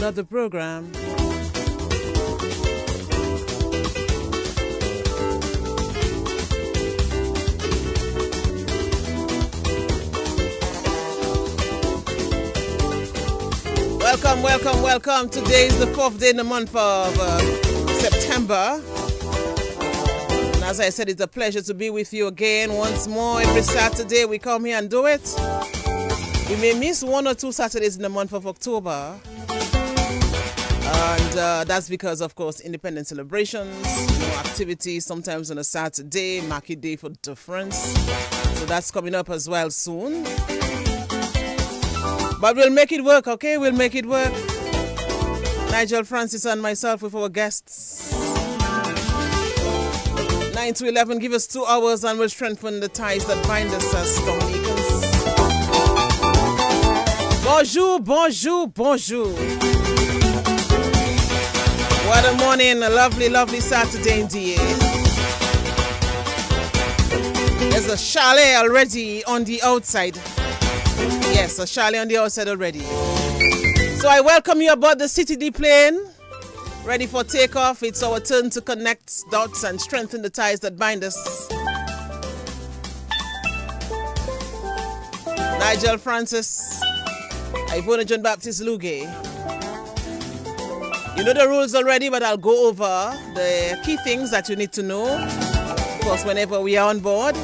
another program. Welcome. Today is the 4th day in the month of September. And as I said, it's a pleasure to be with you again once more. Every Saturday we come here and do it. We may miss 1 or 2 Saturdays in the month of October. And that's because, of course, independent celebrations, activities, sometimes on a Saturday, market day for difference. So that's coming up as well soon. But we'll make it work, okay? We'll make it work. Nigel, Francis, and myself with our guests. 9 to 11, give us 2 hours and we'll strengthen the ties that bind us as Dominicans. Bonjour. What a morning, a lovely Saturday indeed. There's a chalet already on the outside. Yes, a chalet on the outside already. So I welcome you aboard the CTD plane. Ready for takeoff. It's our turn to connect dots and strengthen the ties that bind us. Nigel, Francis, Ivona, JB-Lugay. You know the rules already, but I'll go over the key things that you need to know. Of course, whenever we are on board.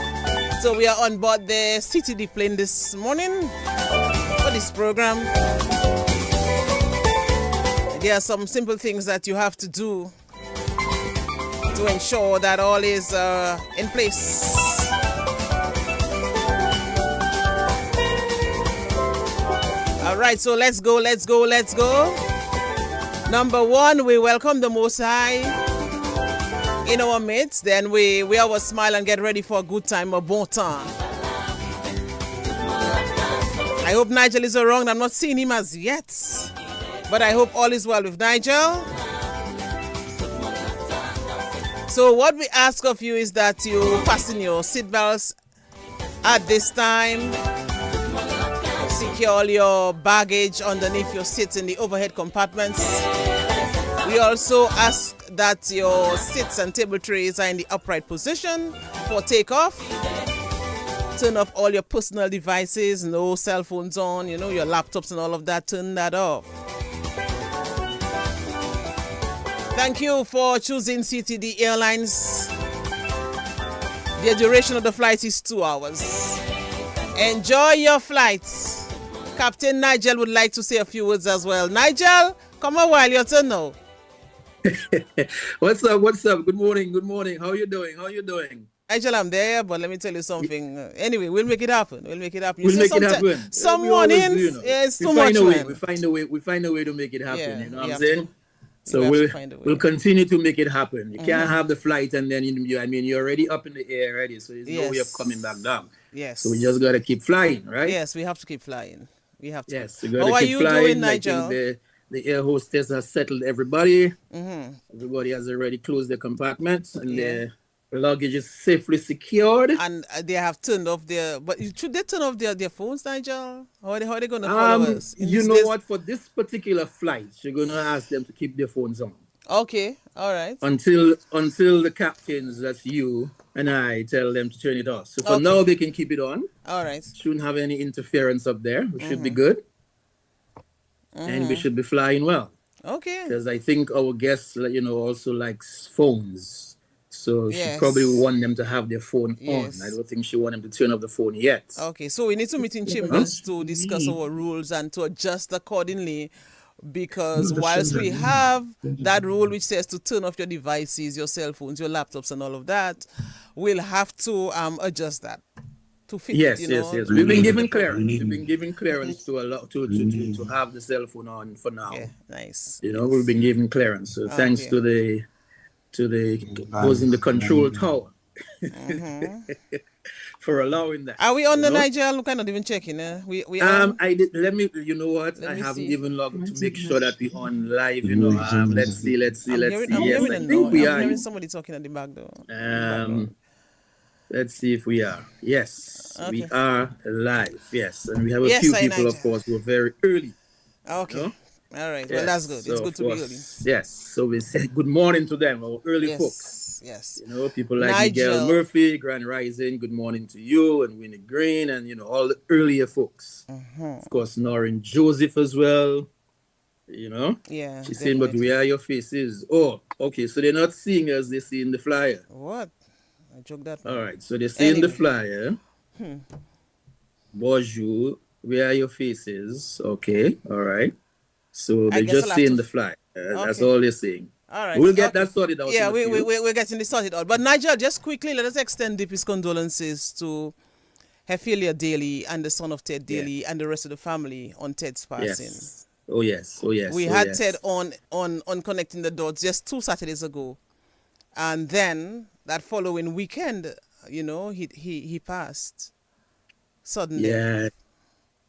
So we are on board the CTD plane this morning for this program. There are some simple things that you have to do to ensure that all is in place. All right, so let's go. Number 1, we welcome the Most High in our midst. Then we always smile and get ready for a good time, a bon temps. I hope Nigel is around. I'm not seeing him as yet, but I hope all is well with Nigel. So what we ask of you is that you fasten your seatbelts at this time. Secure all your baggage underneath your seats in the overhead compartments. We also ask that your seats and table trays are in the upright position for takeoff. Turn off all your personal devices, no cell phones on, your laptops and all of that, turn that off. Thank you for choosing CTD Airlines. The duration of the flight is 2 hours. Enjoy your flight. Captain Nigel would like to say a few words as well. Nigel, come on while your turn now. What's up? Good morning. How are you doing? Nigel, I'm there, but let me tell you something. Anyway, we'll make it happen. We'll make it happen. Some mornings, it's too much. We find a way to make it happen. You know what I'm saying? So we'll continue to make it happen. You can't have the flight and then you're already up in the air already, so there's no way of coming back down. Yes. So we just gotta keep flying, right? Yes, we have to keep flying. We have to. Yes, we gotta How are keep you flying. doing, Nigel? The air hostess has settled everybody. Everybody has already closed their compartments and their luggage is safely secured. And they have turned off but should they turn off their phones, Nigel? How are they going to follow us? What? For this particular flight, you're going to ask them to keep their phones on. Okay, all right. Until the captains, that's you and I, tell them to turn it off. So for now, they can keep it on. All right. Shouldn't have any interference up there. We should be good. And we should be flying well. Okay. Because I think our guests, also likes phones. So she probably want them to have their phone on. I don't think she want them to turn off the phone yet. Okay, so we need to meet in chambers to discuss our rules and to adjust accordingly. Because whilst we have that rule which says to turn off your devices, your cell phones, your laptops and all of that, we'll have to adjust that. To fit, yes. We've been given clearance to allow to have the cell phone on for now. Yeah, nice. We've been given clearance. So thanks to the those in the control tower for allowing that. Are we on the Nigel? We cannot even checking. We I did. Let me. You know what? I haven't even logged to make sure that we're on live. Let's see. Yes, I think we are. I'm hearing somebody talking at the back door. Let's see if we are. Yes, we are live. Yes, and we have a few people, of course, who are very early. Okay. All right. Yes. Well, that's good. It's good to be early. Yes. So we say good morning to them, our early folks. Yes. People like Nigel. Miguel Murphy, Grand Rising, good morning to you, and Winnie Green, and all the earlier folks. Of course, Norrin Joseph as well. Yeah. She's saying, but where are your faces? Oh, okay. So they're not seeing us, they're seeing the flyer. What? I joked that. All right. So they're seeing the flyer. Bonjour. Where are your faces? Okay. All right. So they're just seeing the flyer. That's all they're saying. All right. We'll get that sorted out. Yeah, we're getting this sorted out. But Nigel, just quickly, let us extend deepest condolences to Ophelia Daly and the son of Ted Daly and the rest of the family on Ted's passing. Yes. Oh yes. We had Ted on Connecting the Dots just 2 Saturdays ago, and then that following weekend, he passed suddenly. Yeah.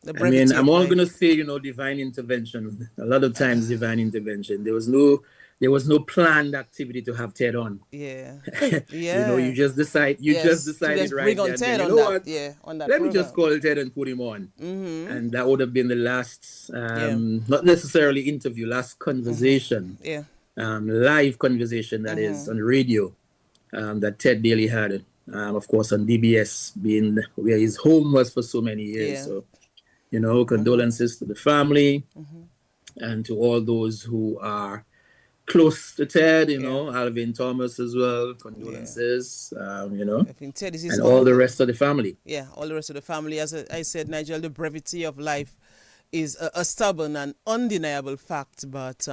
I'm all gonna say, divine intervention. A lot of times, divine intervention. There was no planned activity to have Ted on. Yeah. You just decided right bring on Ted on that. Yeah, on that. Let me just call Ted and put him on, and that would have been the last, not necessarily interview, last conversation. Live conversation that is on radio, that Ted Daly had. Of course, on DBS, being where his home was for so many years. So. Condolences to the family and to all those who are close to Ted, Alvin Thomas as well, condolences, I think Ted is and all the rest of the family. Yeah, all the rest of the family. As I said, Nigel, the brevity of life is a stubborn and undeniable fact, but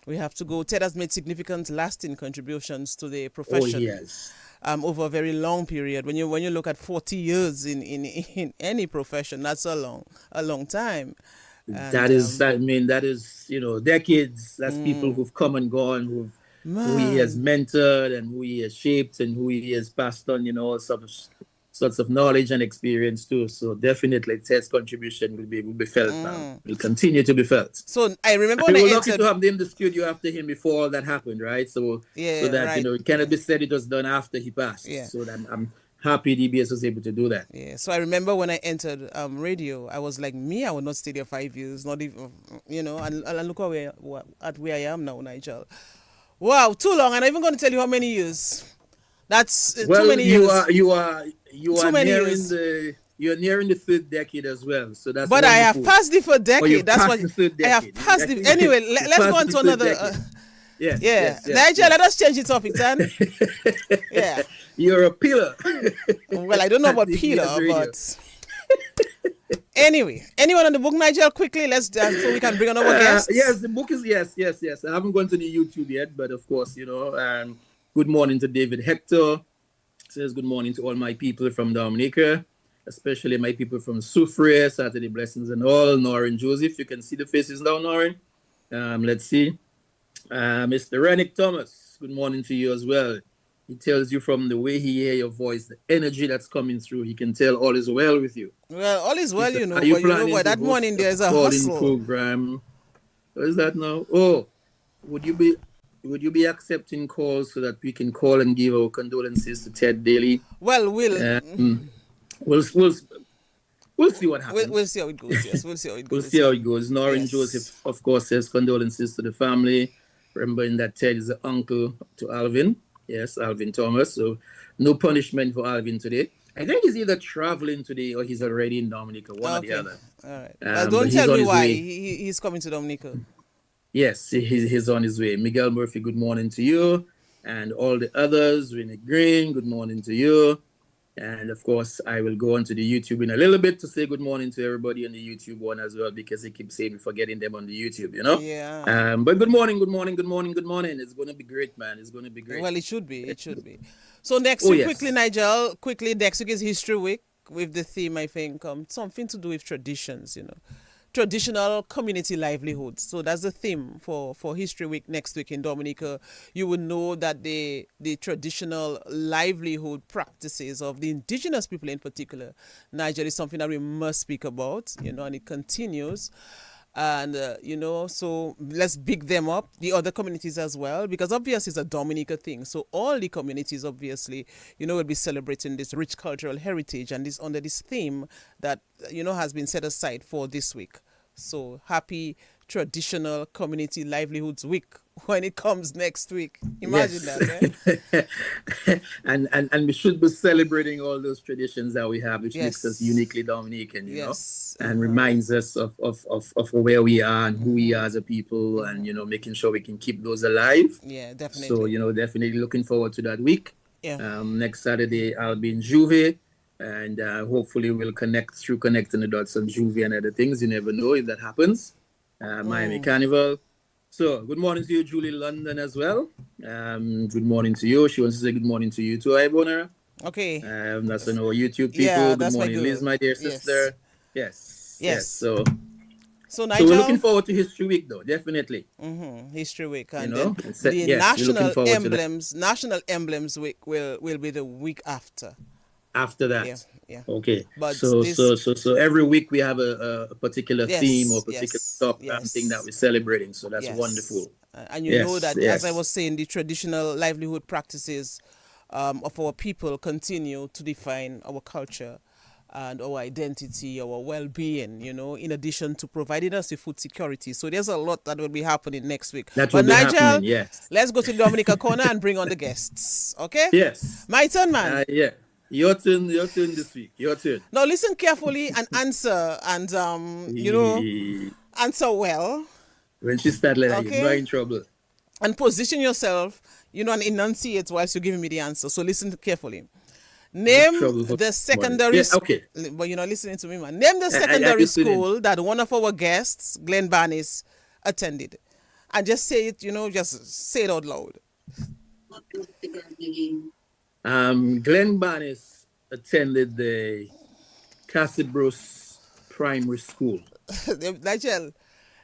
we have to go. Ted has made significant, lasting contributions to the profession. Oh, yes. Over a very long period. When you look at 40 years in any profession, that's a long time. And, that is decades. That's people who've come and gone, who he has mentored and who he has shaped and who he has passed on, all sorts of knowledge and experience too. So definitely Ted's contribution will be felt now. Will continue to be felt. So I remember we were lucky to have them in the studio after him before all that happened, right? So that it cannot be said it was done after he passed. Yeah. So that I'm happy DBS was able to do that. Yeah. So I remember when I entered radio, I was like, I would not stay there 5 years, not even and look at where I am now, Nigel. Wow, too long. And I'm even going to tell you how many years. That's too many years. You're nearing the third decade as well. So that's. But I have passed the third decade. That's what I have passed. Anyway, let's go on to another. Yes. Nigel, let us change the topic, then. Yeah. You're a pillar. Well, I don't know about pillar, but. Anyway, anyone on the book, Nigel? Quickly, let's so we can bring on our guests. Yes, the book is yes. I haven't gone to the YouTube yet, but of course, good morning to David Hector. Says good morning to all my people from Dominica, especially my people from Soufriere, Saturday Blessings and all. Norrin Joseph, you can see the faces now, Norrin. Let's see. Mr. Rennick Thomas, good morning to you as well. He tells you from the way he hears your voice, the energy that's coming through, he can tell all is well with you. Well, all is well, but that morning there's a hustle. Program. What is that now? Oh, would you be accepting calls so that we can call and give our condolences to Ted Daly? Well, we'll see what happens. We'll see how it goes. Yes, we'll see how it goes. We'll see how it goes. Norrin Joseph, of course, says condolences to the family, remembering that Ted is the uncle to Alvin. Yes, Alvin Thomas. So no punishment for Alvin today. I think he's either traveling today or he's already in Dominica, one or the other. All right. Don't tell me why he's coming to Dominica. Yes, he's on his way. Miguel Murphy, good morning to you. And all the others, Winnie Green, good morning to you. And of course, I will go onto the YouTube in a little bit to say good morning to everybody on the YouTube one as well, because they keep saying forgetting them on the YouTube, Yeah. But good morning. It's going to be great, man. It's going to be great. Well, it should be. So next week, quickly, Nigel, next week is History Week with the theme, I think, something to do with traditions, traditional community livelihoods. So that's the theme for History Week next week in Dominica. You would know that the traditional livelihood practices of the indigenous people in particular, Nigel, is something that we must speak about, and it continues. And, so let's big them up, the other communities as well, because obviously it's a Dominica thing. So all the communities, obviously, will be celebrating this rich cultural heritage and this under this theme that, has been set aside for this week. So happy Traditional Community Livelihoods Week when it comes next week. Imagine that. and we should be celebrating all those traditions that we have, which makes us uniquely Dominican, you know, and reminds us of where we are and who we are as a people, and, you know, making sure we can keep those alive. Yeah, definitely. So, you know, definitely looking forward to that week. Yeah. Next Saturday, I'll be in Juve, and hopefully we'll connect through connecting the dots on Juve and other things. You never know if that happens. Miami Carnival. So, good morning to you, Julie London, as well. Good morning to you. She wants to say good morning to you too, Ivona. Okay. That's on our YouTube people. Yeah, good morning, Liz, my dear sister. Yes. So Nigel, we're looking forward to History Week, though, definitely. History Week, and you know, the National Emblems Week will be the week after. After that. Yeah. Okay. But so every week we have a particular theme or particular thing that we're celebrating. So that's wonderful. And you know that, as I was saying, the traditional livelihood practices of our people continue to define our culture and our identity, our well-being, you know, in addition to providing us with food security. So there's a lot that will be happening next week. But Nigel, let's go to the Dominica Corner and bring on the guests. Okay? Yes. My turn, man. Yeah. Your turn this week. Your turn. Now listen carefully and answer, and you know, answer well. When she starts like that, you're in trouble. And position yourself, you know, and enunciate whilst you're giving me the answer. So listen carefully. Name the secondary but you're not listening to me, man. Name the secondary school that one of our guests, Glen Bannis, attended. And just say it, you know, just say it out loud. Glen Bannis attended the Casabros Primary School. Nigel,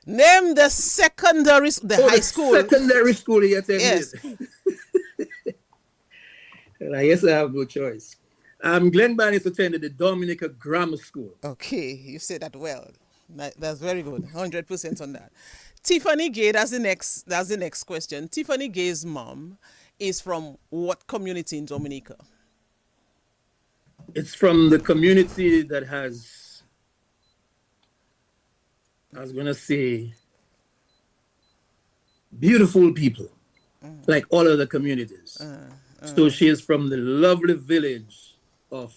name the secondary, high school. Secondary school he attended. Yes. And I guess I have no choice. Glen Bannis attended the Dominica Grammar School. Okay, you said that well. That's very good. 100% on that. Tiffani Gay, that's the next question. Tiffani Gay's mom is from what community in Dominica? It's from the community that has, I was going to say, beautiful people, like all other communities. So she is from the lovely village of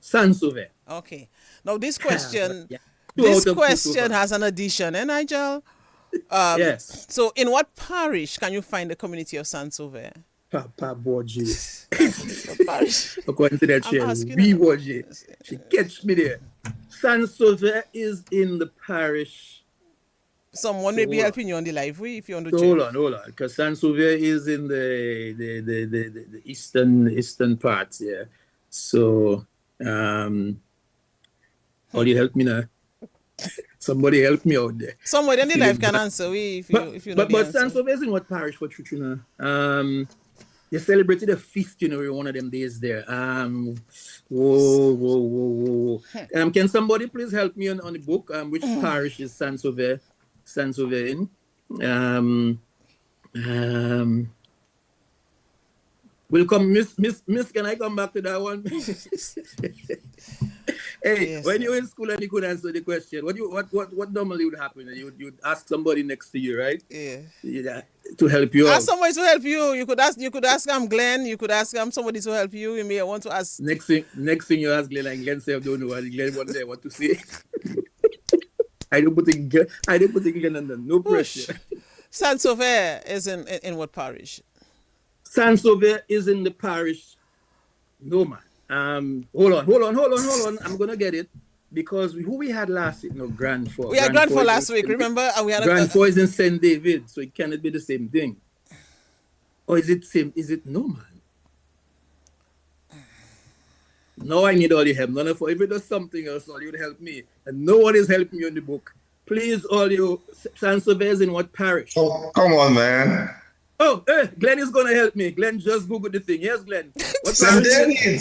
Saint-Sauveur. Okay. Now this question, has an addition, Nigel? Yes. So in what parish can you find the community of Saint-Sauveur? Papa Borgie. Parish. According to that, she catch me there. Saint-Sauveur is in the parish. Someone may be helping you on the live if you want to check. Hold on, because Saint-Sauveur is in the eastern part, yeah. So, you help me now. Somebody help me out there. Somebody on the live can answer if you know. But Saint-Sauveur is in what parish for Chuchuna? They celebrated a feast, you know, one of them days there. Whoa. Can somebody please help me on the book? Which parish is Saint-Sauveur in? Will come, Miss, can I come back to that one? Hey, yes, when you're in school and you could answer the question, what normally would happen? You'd ask somebody next to you, right? Yeah. To help you ask somebody to help you. You could ask Glen. You could ask somebody to help you. You may want to ask. Next thing you ask Glen, and Glen say I don't know what Glen what to say. I don't put in Glen under no pressure. Saint-Sauveur is in what parish? Saint-Sauveur is in the parish. No, man. Hold on. I'm gonna get it because who we had last week? No, Grand Four. We had Grand Four last week. Remember? And we had Grand Four is in St. David, so it cannot be the same thing. Or is it same? Is it no, man? No, I need all your help. None of if it does something else, all you'd help me, and no one is helping you in the book. Please, all you Saint-Sauveur is in what parish? Oh, come on, man. Oh, Glen is going to help me. Glen just Googled the thing. Yes, Glen. St. David, dude.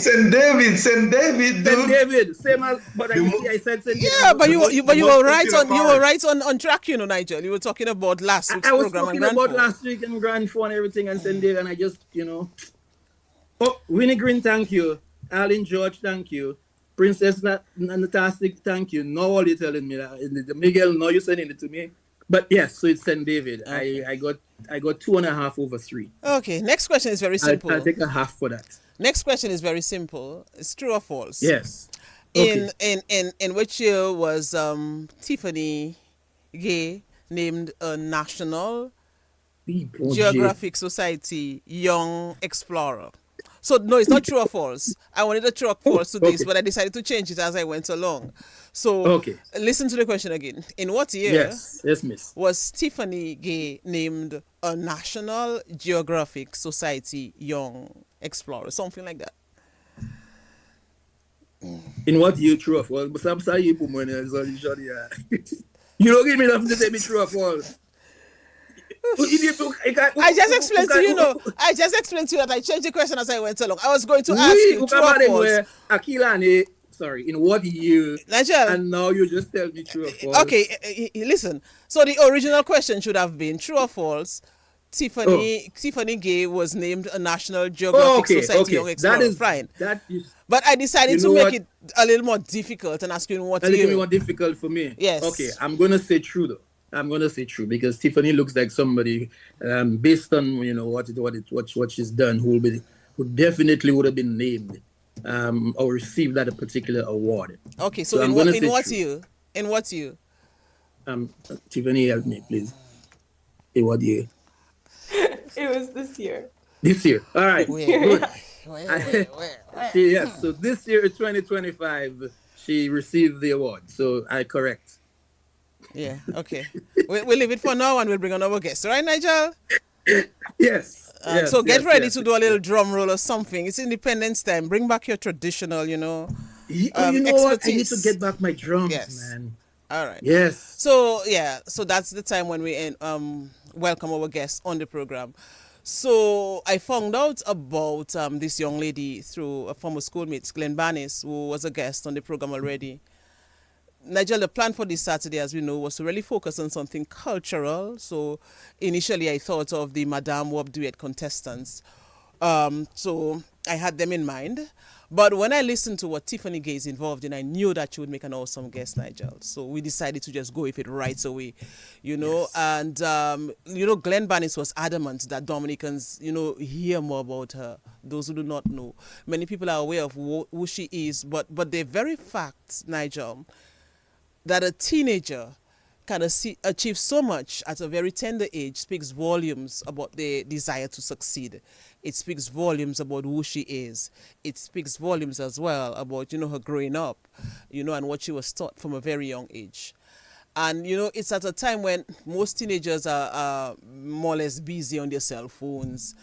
St. David, same as, but I said St. David. Yeah, but you were right on track, you know, Nigel. You were talking about last week's program. I was talking about last week and Grand Four and everything and St. David, and I just, you know. Oh, Winnie Green, thank you. Alan George, thank you. Princess Natastic, thank you. No, all you're telling me that. Miguel, no, you're sending it to me. But yes, so it's St. David. Okay. I got 2.5 over 3. Okay, next question is very simple. I'll take a half for that. Next question is very simple. It's true or false? Yes. Okay. In which year was Tiffani Gay named a National Geographic Society Young Explorer? So no, it's not true or false. I wanted a true or false to this, but I decided to change it as I went along. So listen to the question again. In what year yes, miss, was Tiffani Gay named a National Geographic Society Young Explorer? Something like that. In what year true or false? You don't give me nothing to say me true or false. I just explained to you, I just explained to you that I changed the question as I went along. I was going to ask you true or false. Sorry, in what year? Nigel. And now you just tell me true or false. Okay, listen. So the original question should have been true or false. Tiffani Gay was named a National Geographic Society Young Explorer. That is fine. Is, but I decided to make it a little more difficult and ask you in what year. A little more difficult for me. Yes. Okay, I'm gonna say true though. I'm gonna say true because Tiffani looks like somebody, based on what she's done, who definitely would have been named, or received that particular award. Okay, so in what year? In what year? Tiffani, help me, please. In what year? It was this year. This year. All right. Good. Yes. So this year, 2025, she received the award. So I correct. Yeah. Okay. We'll leave it for now, and we'll bring on our guest. All right, Nigel? Yes. So get ready to do a little drum roll or something. It's Independence time. Bring back your traditional, you know expertise. What? I need to get back my drums, man. All right. Yes. So that's the time when we welcome our guests on the program. So I found out about this young lady through a former schoolmate, Glen Bannis, who was a guest on the program already. Nigel, the plan for this Saturday, as we know, was to really focus on something cultural. So initially I thought of the Madame Wop duet contestants. So I had them in mind. But when I listened to what Tiffani Gay is involved in, I knew that she would make an awesome guest, Nigel. So we decided to just go with it right away, Yes. And, Glen Bannis was adamant that Dominicans, hear more about her. Those who do not know. Many people are aware of who she is, but the very fact, Nigel, that a teenager can achieve so much at a very tender age speaks volumes about their desire to succeed. It speaks volumes about who she is. It speaks volumes as well about, her growing up, and what she was taught from a very young age. And, it's at a time when most teenagers are more or less busy on their cell phones,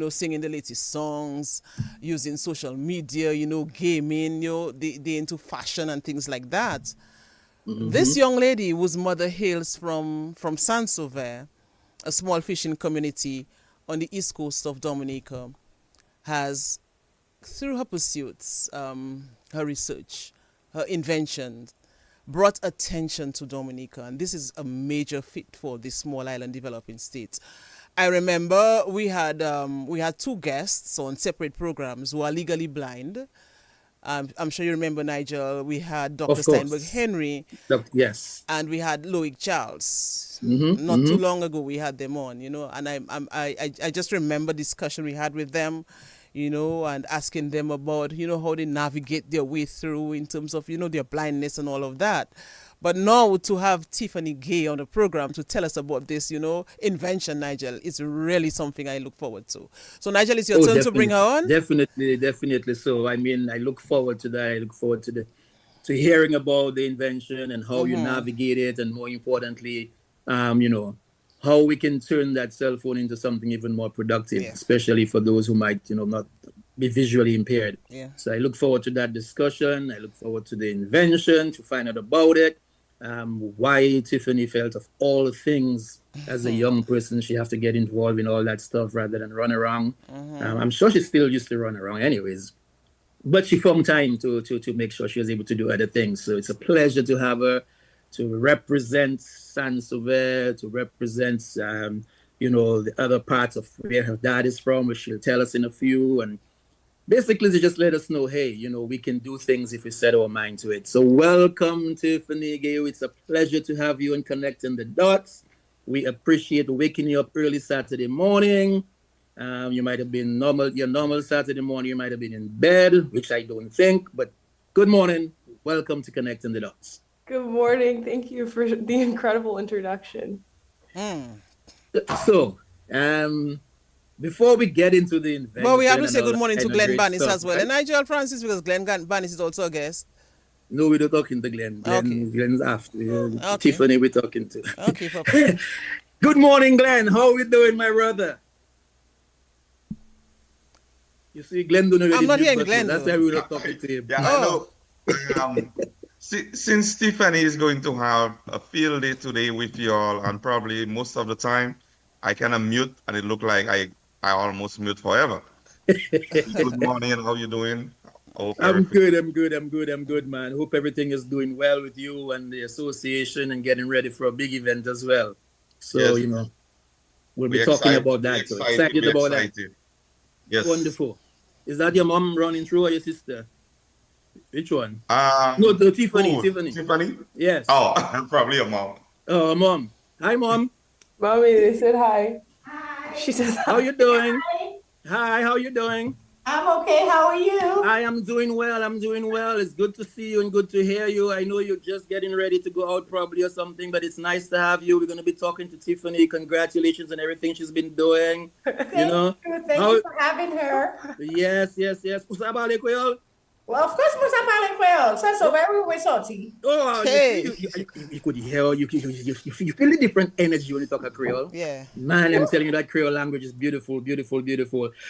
singing the latest songs, using social media, gaming, they into fashion and things like that. Mm-hmm. This young lady, whose mother hails from Saint-Sauveur, a small fishing community on the east coast of Dominica, has, through her pursuits, her research, her inventions, brought attention to Dominica. And this is a major feat for this small island developing state. I remember we had two guests on separate programs who are legally blind. I'm sure you remember, Nigel. We had Dr. Steinberg Henry. Yes. And we had Loic Charles. Mm-hmm, Not too long ago, we had them on, and I just remember discussion we had with them, and asking them about, how they navigate their way through in terms of, their blindness and all of that. But now to have Tiffani Gay on the program to tell us about this, invention, Nigel, is really something I look forward to. So, Nigel, it's your turn to bring her on. Definitely. So, I look forward to that. I look forward to hearing about the invention and how you navigate it, and more importantly, how we can turn that cell phone into something even more productive, especially for those who might, not be visually impaired. Yeah. So I look forward to that discussion. I look forward to the invention, to find out about it. Why Tiffani felt of all things as a young person she has to get involved in all that stuff rather than run around. I'm sure she still used to run around anyways, but she found time to make sure she was able to do other things. So it's a pleasure to have her to represent Saint-Sauveur, to represent the other parts of where her dad is from, which she'll tell us in a few. And basically to just let us know, hey, you know, we can do things if we set our mind to it. So welcome, Tiffani Gayo. It's a pleasure to have you and connecting the dots. We appreciate waking you up early Saturday morning. You might have been your normal Saturday morning, you might have been in bed, which I don't think, but good morning. Welcome to Connecting the Dots. Good morning. Thank you for the incredible introduction. So, before we get into the invention... Well, we have to say good morning to Glen Bannis as well. Right? And Nigel Francis, because Glen Bannis is also a guest. No, we're not talking to Glen. Glen's after. Okay. Tiffani we're talking to. Okay, Papa. Good morning, Glen. How are we doing, my brother? You see, Glen don't know. I'm not hearing Glen. That's why we're not talking to him. Yeah, I know. Since Tiffani is going to have a field day today with you all, and probably most of the time, I kind of mute, and it looked like I almost mute forever. Good morning. How you doing? I'm good, man. Hope everything is doing well with you and the association and getting ready for a big event as well. So, yes. You know, we'll be talking about that. So excited about that. Yes. Wonderful. Is that your mom running through or your sister? Which one? No, Tiffani. Tiffani? Yes. Oh, probably your mom. Oh, mom. Hi, mom. Mommy, they said hi. Hi. She says hi. How you doing? Hi. Hi, how you doing? I'm okay. How are you? I am doing well. It's good to see you and good to hear you. I know you're just getting ready to go out probably or something, but it's nice to have you. We're going to be talking to Tiffani. Congratulations on everything she's been doing. Thank you for having her. Yes. Usabale Creole? Well, of course, Musabale Creole. So very we salty. Oh, hey. You could hear, you feel a different energy when you talk a Creole. Yeah. Man, I'm telling you, that Creole language is beautiful.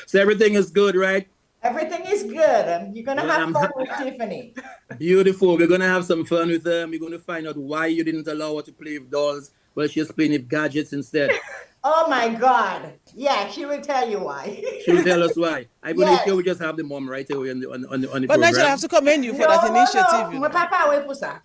So everything is good, right? Everything is good. You're going to have fun with Tiffani. Beautiful. We're going to have some fun with them. We're going to find out why you didn't allow her to play with dolls, but she's playing with gadgets instead. Oh, my God. Yeah, she will tell you why. She will tell us why. I believe we just have the mom right away on the But program. Nigel, I have to commend you for that initiative. No. My papa will put that.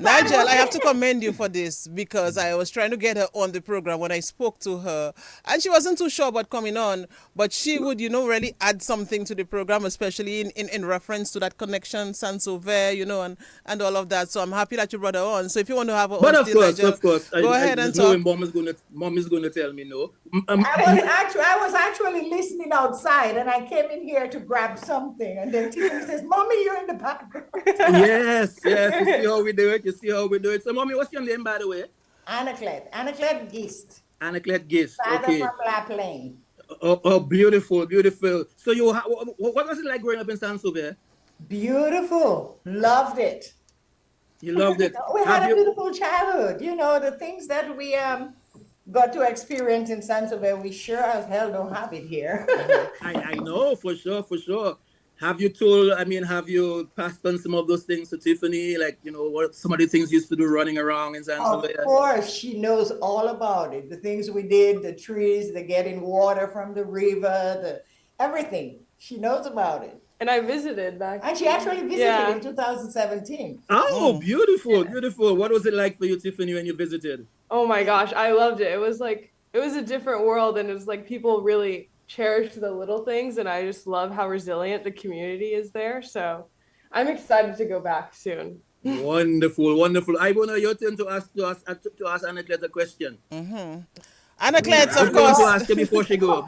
Nigel, I have to commend you for this because I was trying to get her on the program when I spoke to her, and she wasn't too sure about coming on, but she would, really add something to the program, especially in reference to that connection, Saint-Sauveur, and all of that. So I'm happy that you brought her on. So if you want to have her on, of course, go ahead and talk. Mom is going to tell me no. I was actually listening outside, and I came in here to grab something, and then Tiffani says, "Mommy, you're in the background." Yes. You see how we do it. So, Mommy, what's your name, by the way? Anaclet Gist. Anaclet Gist. Father from La Plaine. Oh, beautiful. So, what was it like growing up in Saint-Sauveur? Beautiful. Loved it. You loved it. We had a beautiful childhood. The things that we got to experience in Saint-Sauveur, we sure as hell don't have it here. I know, for sure. Have you passed on some of those things to Tiffani? Like, what some of the things you used to do running around in Saint-Sauveur? Of course, she knows all about it. The things we did, the trees, the getting water from the river, everything. She knows about it. And I visited back. And she actually visited in 2017. Oh, beautiful. What was it like for you, Tiffani, when you visited? Oh my gosh, I loved it. It was a different world, and it was like people really cherish the little things, and I just love how resilient the community is there. So I'm excited to go back soon. Wonderful. Ivona, your turn to ask Anaclet a question. Mm-hmm. Anaclet, of course. I'm going to ask her before she go.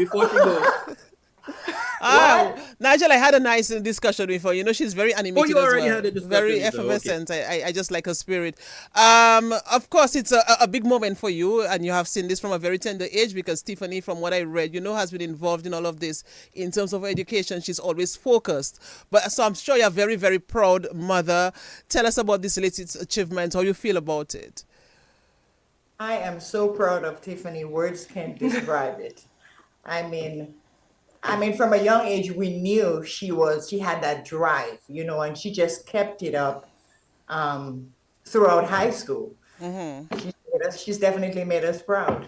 Nigel, I had a nice discussion with her. She's very animated. You already as well. had a discussion. Very effervescent. Okay. I just like her spirit. Of course, it's a big moment for you, and you have seen this from a very tender age because Tiffani, from what I read, has been involved in all of this in terms of education. She's always focused. So I'm sure you're a very, very proud mother. Tell us about this latest achievement, how you feel about it. I am so proud of Tiffani. Words can't describe it. I mean, from a young age, we knew she had that drive, and she just kept it up throughout high school. Mm-hmm. She's definitely made us proud.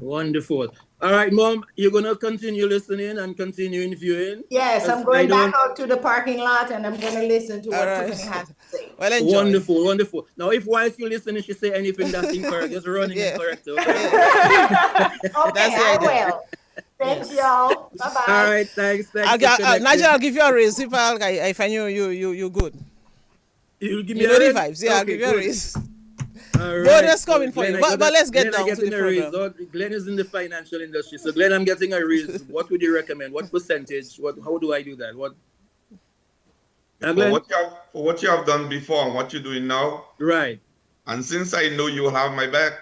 Wonderful. All right, Mom, you're going to continue listening and continue viewing? Yes, I'm going back out to the parking lot, and I'm going to listen to what Tiffani has to say. Well, enjoy. Wonderful. Now, if whilst you're listening, she say anything that's incorrect, just running incorrect. Okay, I will. Thanks, y'all. Bye bye. All right, thanks. Nigel, I'll give you a raise if I find you good. You'll give me You a know the raise? vibes. Yeah, I'll Okay, give you a good. raise. All right. Bonus coming for Glen, you. But let's get Glen, down to the a raise. program. Glen is in the financial industry, so Glen, I'm getting a raise. What would you recommend? What percentage? How do I do that? What? For what you have done before and what you're doing now, right? And since I know you have my back,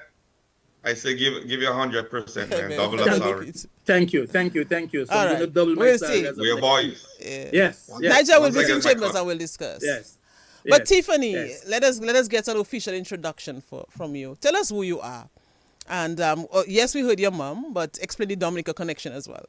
I say give you 100%, man. Double up salary. Thank you. So all I'm right. going to double my salary. We're boys. Yes. Nigel will be in chambers and we'll discuss. Yes. But Tiffani, let us get an official introduction from you. Tell us who you are. And yes, we heard your mom, but explain the Dominica connection as well.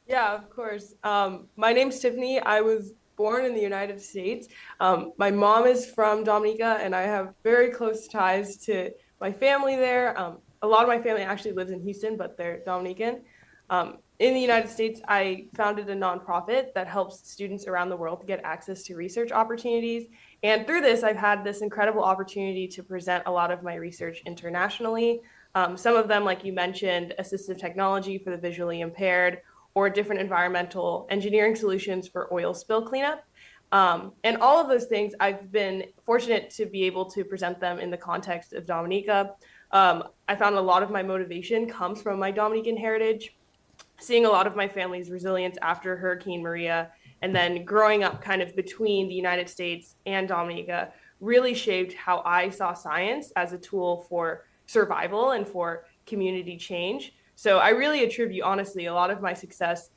Yeah, of course. My name's Tiffani. I was born in the United States. My mom is from Dominica, and I have very close ties to my family there. A lot of my family actually lives in Houston, but they're Dominican. In the United States, I founded a nonprofit that helps students around the world to get access to research opportunities. And through this, I've had this incredible opportunity to present a lot of my research internationally. Some of them, like you mentioned, assistive technology for the visually impaired, or different environmental engineering solutions for oil spill cleanup. And all of those things, I've been fortunate to be able to present them in the context of Dominica. I found a lot of my motivation comes from my Dominican heritage, seeing a lot of my family's resilience after Hurricane Maria, and then growing up kind of between the United States and Dominica really shaped how I saw science as a tool for survival and for community change. So I really attribute, honestly, a lot of my success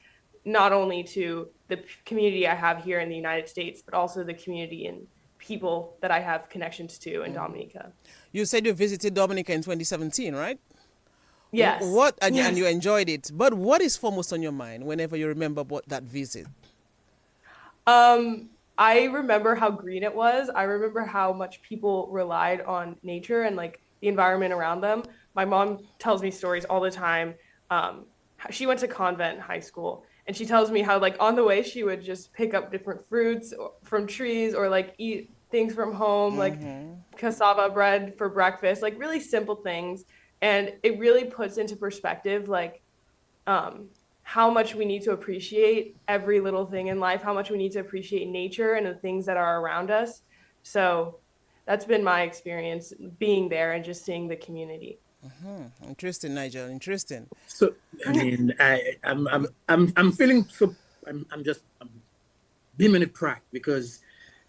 not only to the community I have here in the United States, but also the community and people that I have connections to in Dominica. You said you visited Dominica in 2017, right? Yes. And you enjoyed it. But what is foremost on your mind whenever you remember about that visit? I remember how green it was. I remember how much people relied on nature and like the environment around them. My mom tells me stories all the time. She went to convent in high school, and she tells me how like on the way she would just pick up different fruits from trees or like eat things from home, like cassava bread for breakfast, like really simple things. And it really puts into perspective like how much we need to appreciate every little thing in life, how much we need to appreciate nature and the things that are around us. So that's been my experience being there and just seeing the community. Interesting, Nigel. Interesting. So I mean, I'm feeling so. I'm beaming with pride because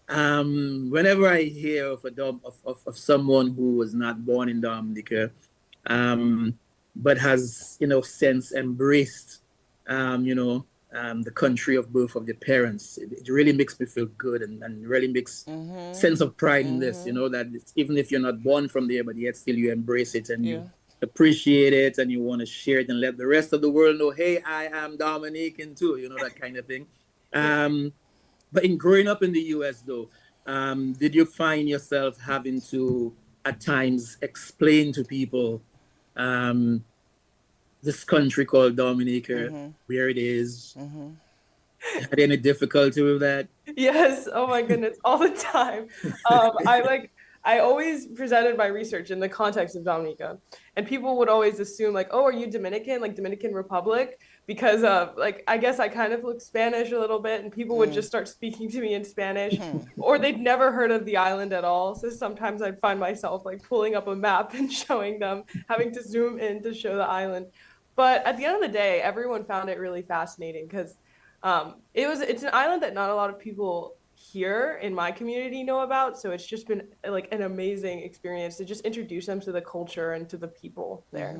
whenever I hear of someone who was not born in Dominica, but has since embraced the country of birth of their parents, it really makes me feel good and really makes sense of pride in this, that even if you're not born from there, but yet still you embrace it and you appreciate it and you want to share it and let the rest of the world know, hey, I am Dominican too, that kind of thing. But in growing up in the US though, did you find yourself having to at times explain to people this country called Dominica, where it is? Had any difficulty with that? Yes. Oh my goodness. All the time. I always presented my research in the context of Dominica, and people would always assume like, oh, are you Dominican, like Dominican Republic? Because I guess I kind of look Spanish a little bit, and people would just start speaking to me in Spanish, or they'd never heard of the island at all. So sometimes I'd find myself like pulling up a map and showing them, having to zoom in to show the island. But at the end of the day, everyone found it really fascinating because it's an island that not a lot of people here in my community know about. So it's just been like an amazing experience to just introduce them to the culture and to the people there.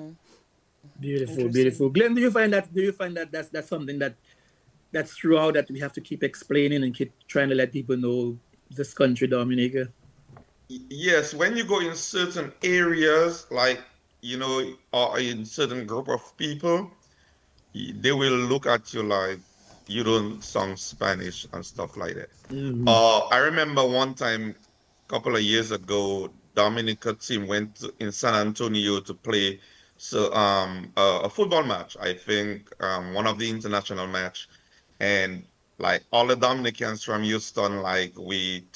Beautiful. Glen, do you find that that's something that's throughout that we have to keep explaining and keep trying to let people know this country, Dominica? Yes, when you go in certain areas, like, or in certain group of people, they will look at you like you don't sound Spanish and stuff like that. I remember one time, a couple of years ago, Dominica team went in San Antonio to play a football match. I think one of the international match, and like all the Dominicans from Houston, like we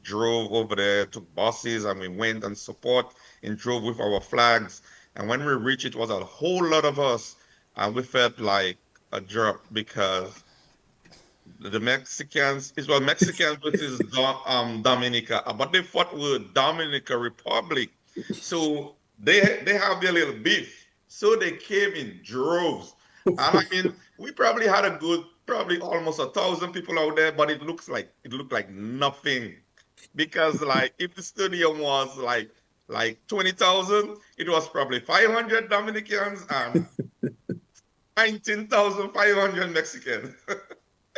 drove over there, took buses, and we went and support and drove with our flags. And when we reached, it was a whole lot of us. and we felt like a drop because the Mexicans, it was Mexicans versus Dominica, but they fought with Dominica Republic. So they have their little beef. So they came in droves. And I mean, we probably had a good, probably almost 1,000 people out there, but it looked like nothing. Because like if the stadium was like 20,000, it was probably 500 Dominicans and 19,500 Mexicans.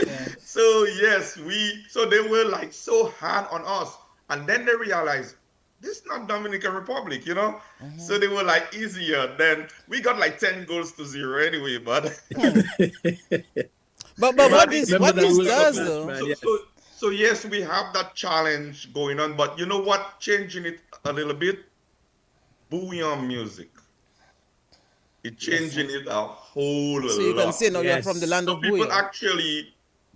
Yeah. So yes, so they were like so hard on us, and then they realized this is not Dominican Republic, you know. So they were like easier. Then we got like 10 goals to 0 anyway. But But Yeah, what I this remember what that this World Cup does match, though, man. so Yes. so so yes, we have that challenge going on. But you know what? Changing it a little bit, bouillon music. It Yes. changing it a whole so you can lot. say now you're from the Yes. land So of people bouillon. actually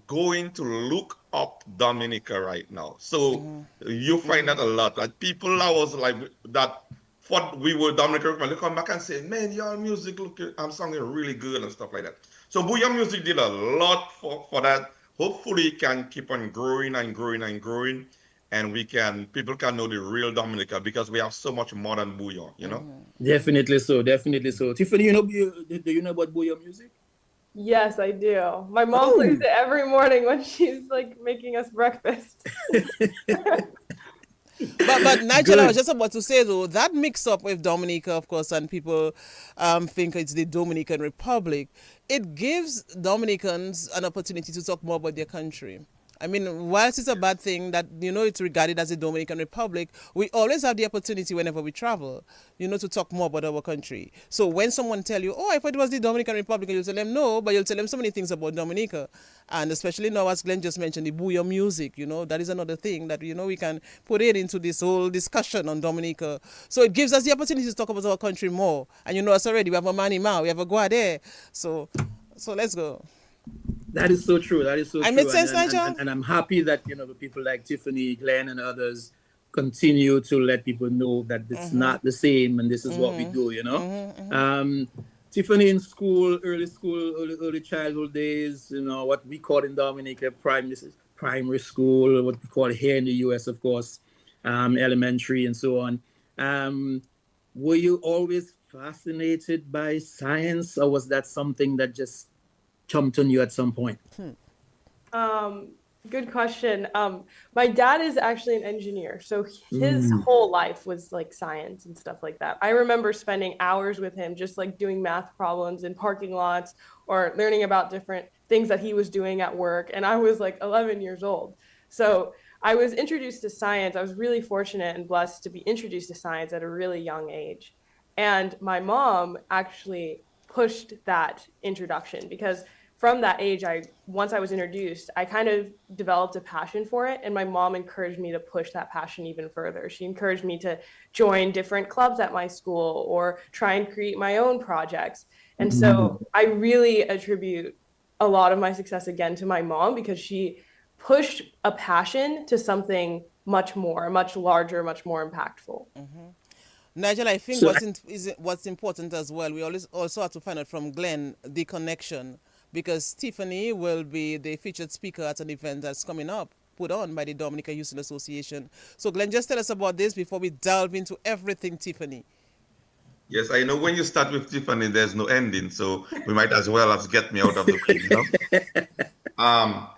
going to look up Dominica right now. So you find that a lot. Like people I was like that thought we were Dominica, when they come back and say, man, your music look I'm sounding really good and stuff like that. So Bouillon Music did a lot for that. Hopefully it can keep on growing and growing and growing. And people can know the real Dominica because we have so much modern bouillon, you know? Definitely so. Definitely so. Tiffany, do you know about Bouillon music? Yes, I do. My mom plays Oh. it every morning when she's like making us breakfast. But Nigel, I was Good. just about to say though that mix up with Dominica, of course, and people think it's the Dominican Republic. It gives Dominicans an opportunity to talk more about their country. I mean, whilst it's a bad thing that it's regarded as a Dominican Republic, we always have the opportunity whenever we travel, to talk more about our country. So when someone tell you, "Oh, I thought it was the Dominican Republic," and you'll tell them no, but you'll tell them so many things about Dominica, and especially now, as Glen just mentioned, the bouillon music. That is another thing that we can put it into this whole discussion on Dominica. So it gives us the opportunity to talk about our country more. And us already, we have a Manima, we have a Guade, so let's go. That is so true. That is so I true. made sense, Nigel? And I'm happy that the people like Tiffany, Glenn, and others continue to let people know that it's not the same, and this is what we do. Tiffany in school, early childhood days. What we call in Dominica primary school, what we call here in the U.S. of course, elementary and so on. Were you always fascinated by science, or was that something that just jumped on you at some point? Good question. My dad is actually an engineer, so his whole life was like science and stuff like that. I remember spending hours with him just like doing math problems in parking lots or learning about different things that he was doing at work. And I was like 11 years old. So I was introduced to science. I was really fortunate and blessed to be introduced to science at a really young age. And my mom actually pushed that introduction because from that age, once I was introduced, I kind of developed a passion for it, and my mom encouraged me to push that passion even further. She encouraged me to join different clubs at my school or try and create my own projects. And so I really attribute a lot of my success again to my mom because she pushed a passion to something much more, much larger, much more impactful. Nigel, I think So what's important as well, we always also have to find out from Glenn the connection, because Tiffany will be the featured speaker at an event that's coming up, put on by the Dominica Houston Association. So Glenn, just tell us about this before we delve into everything Tiffany. Yes, I know when you start with Tiffany, there's no ending, so we might as well as get me out of the way.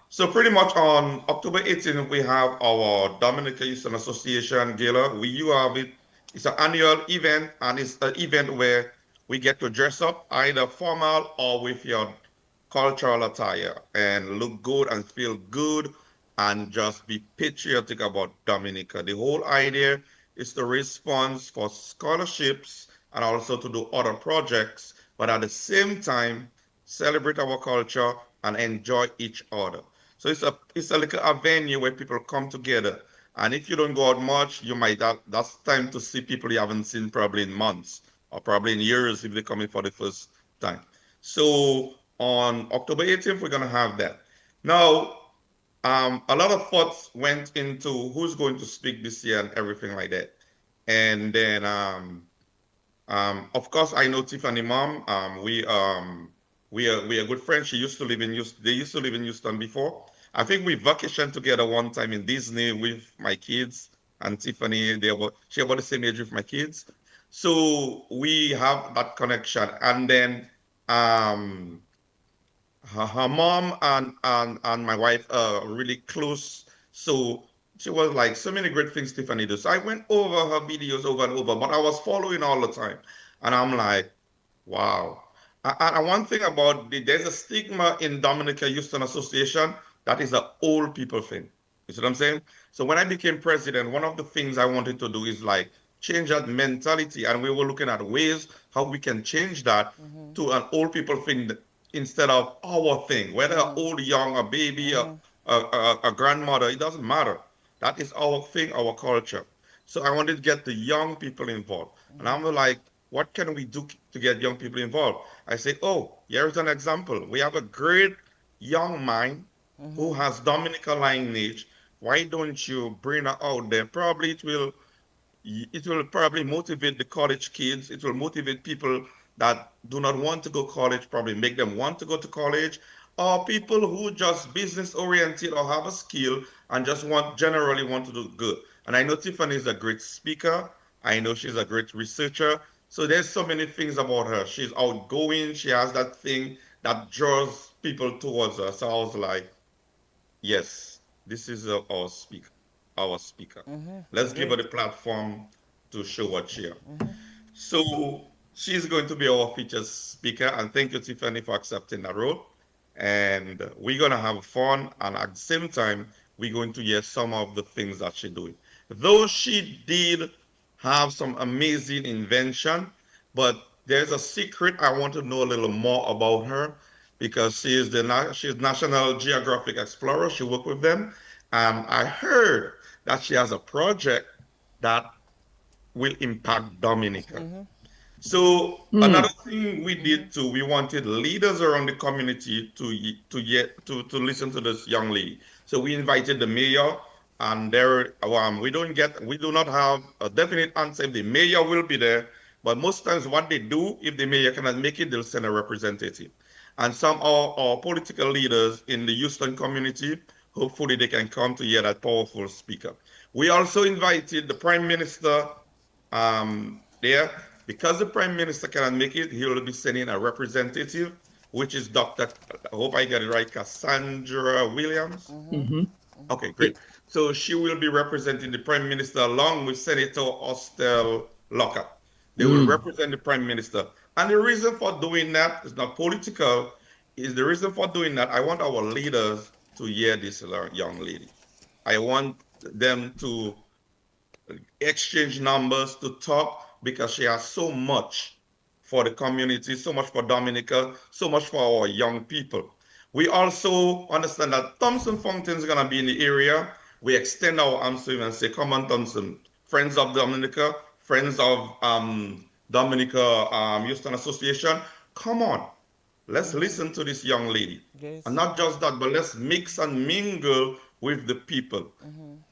So pretty much on October 18th, we have our Dominica Houston Association Gala. You have it. It's an annual event, and it's an event where we get to dress up either formal or with your cultural attire and look good and feel good and just be patriotic about Dominica. The whole idea is to raise funds for scholarships and also to do other projects, but at the same time, celebrate our culture and enjoy each other. So it's a little a venue where people come together. And if you don't go out much, that's time to see people you haven't seen probably in months or probably in years if they're coming for the first time. So on October 18th, we're gonna have that. Now, a lot of thoughts went into who's going to speak this year and everything like that. And then, of course, I know Tiffany mom. we are good friends. She used to live in Houston. They used to live in Houston before. I think we vacationed together one time in Disney with my kids and Tiffani. She about the same age with my kids. So we have that connection. And then um her mom and my wife are really close. So she was like so many great things Tiffani does. So I went over her videos over and over, but I was following all the time. And I'm like, wow. And one thing about there's a stigma in Dominica Houston Association that is an old people thing. You see what I'm saying? So when I became president, one of the things I wanted to do is like change that mentality. And we were looking at ways how we can change that to an old people thing instead of our thing, whether old, young, a baby, a grandmother, it doesn't matter. That is our thing, our culture. So I wanted to get the young people involved. And I'm like, what can we do to get young people involved? I say, oh, here's an example. We have a great young mind who has Dominica lineage. Why don't you bring her out there? Probably it will probably motivate the college kids. It will motivate people that do not want to go college, probably make them want to go to college, or people who just business oriented or have a skill and just generally want to do good. And I know Tiffani is a great speaker. I know she's a great researcher. So there's so many things about her. She's outgoing. She has that thing that draws people towards her. So I was like, yes, this is our speaker. Our speaker. Let's give her the platform to show what she is. So she's going to be our featured speaker, and thank you, Tiffani, for accepting that role. And we're gonna have fun, and at the same time, we're going to hear some of the things that she's doing. Though she did have some amazing invention, but there's a secret I want to know a little more about her because she's National Geographic Explorer. She worked with them. I heard that she has a project that will impact Dominica. So another thing we did too, we wanted leaders around the community to listen to this young lady. So we invited the mayor, and we do not have a definite answer if the mayor will be there. But most times, what they do, if the mayor cannot make it, they'll send a representative. And some of our political leaders in the Houston community, hopefully they can come to hear that powerful speaker. We also invited the Prime Minister there. Because the Prime Minister cannot make it, he will be sending a representative, which is Dr. I hope I get it right, Cassandra Williams. Okay, great. So she will be representing the Prime Minister along with Senator Ostel Lockup. They will represent the Prime Minister. And the reason for doing that is not political. The reason for doing that, I want our leaders to hear this young lady. I want them to exchange numbers, to talk, because she has so much for the community, so much for Dominica, so much for our young people. We also understand that Thompson Fountain is going to be in the area. We extend our arms to him and say, come on, Thompson, friends of Dominica, friends of Dominica Houston Association, come on. Let's listen to this young lady. Yes. And not just that, but let's mix and mingle with the people.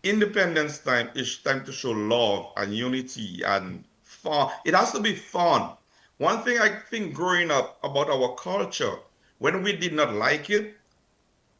Independence time is time to show love and unity and fun. It has to be fun. One thing I think growing up about our culture, when we did not like it,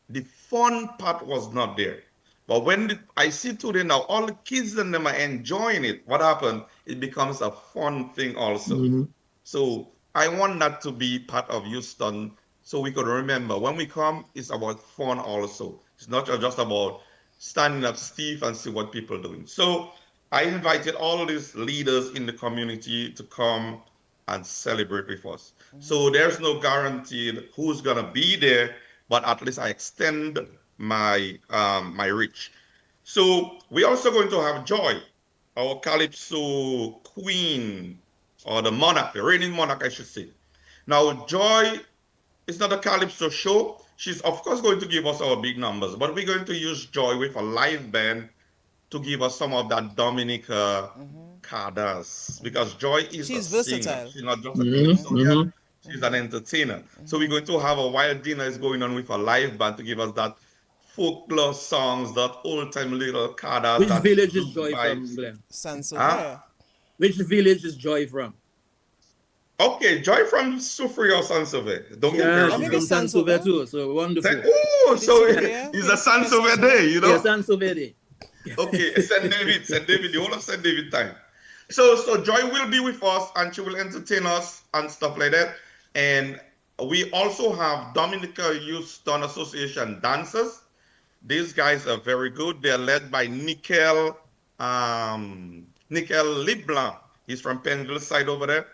the fun part was not there. But when I see today now, all the kids and them are enjoying it. What happened? It becomes a fun thing also. So I want that to be part of Houston so we could remember when we come, it's about fun also. It's not just about standing up stiff and see what people are doing. So I invited all these leaders in the community to come and celebrate with us. So there's no guaranteed who's gonna be there, but at least I extend my my reach. So we're also going to have Joy, our Calypso queen, or the monarch, the reigning monarch, I should say. Now, Joy is not a Calypso show. She's, of course, going to give us our big numbers, but we're going to use Joy with a live band to give us some of that Dominica cadence, because Joy is a singer. She's not just a Calypso, she's an entertainer. So we're going to have a wild dinner is going on with a live band to give us that folklore songs, that old-time little cadence. Which village is Joy from, Glen? Sanso. Which village is Joy from? Okay, Joy from Soufrière or Saint-Sauveur. Don't get me Yeah, I wrong. she's think it's from San Sauvé Saint-Sauveur. too, so wonderful. Oh, Is it so Soufrière? it's Yeah, a Saint-Sauveur Saint-Sauveur. day, you Yeah, know? San Sauvé Day. Okay, St. David, the whole of St. David time. So Joy will be with us and she will entertain us and stuff like that. And we also have Dominica Houston Association dancers. These guys are very good. They're led by Nickel Leblanc. He's from Pendle side over there.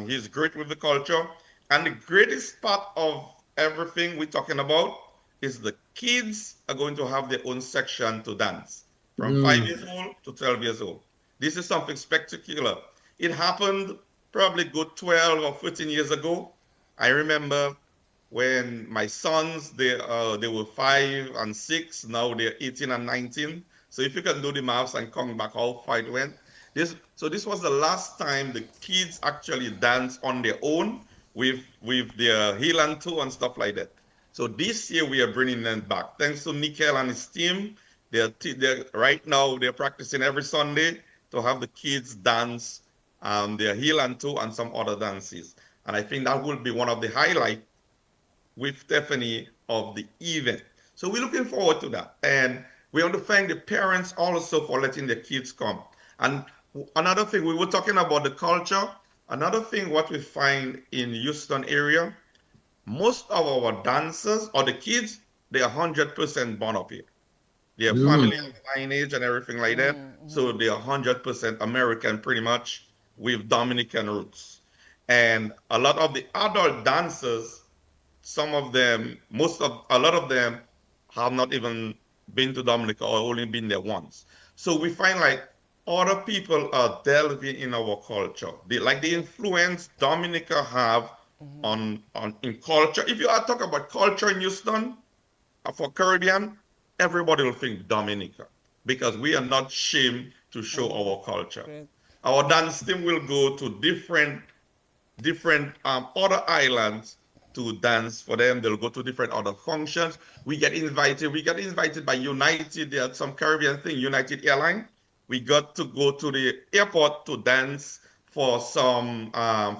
He's great with the culture. And the greatest part of everything we're talking about is the kids are going to have their own section to dance from 5 years old to 12 years old. This is something spectacular. It happened probably good 12 or 14 years ago. I remember when my sons they were 5 and 6, now they're 18 and 19. So if you can do the maths and come back how far it went. This was the last time the kids actually danced on their own with their heel and toe and stuff like that. So this year we are bringing them back. Thanks to Nickel and his team. They're right now they're practicing every Sunday to have the kids dance their heel and toe and some other dances. And I think that will be one of the highlights with Tiffani of the event. So we're looking forward to that. And we want to thank the parents also for letting the kids come. And another thing, we were talking about the culture. Another thing, what we find in Houston area, most of our dancers or the kids, they are 100% born up here. Their family and lineage and everything like that. So they are 100% American pretty much with Dominican roots. And a lot of the adult dancers, some of them, a lot of them have not even been to Dominica or only been there once. So we find like other people are delving in our culture. Like the influence Dominica have on in culture. If you are talking about culture in Houston for Caribbean, everybody will think Dominica because we are not ashamed to show our culture. Great. Our dance team will go to different other islands to dance for them. They'll go to different other functions. We get invited. We got invited by United. There are some Caribbean thing, United Airlines. We got to go to the airport to dance for some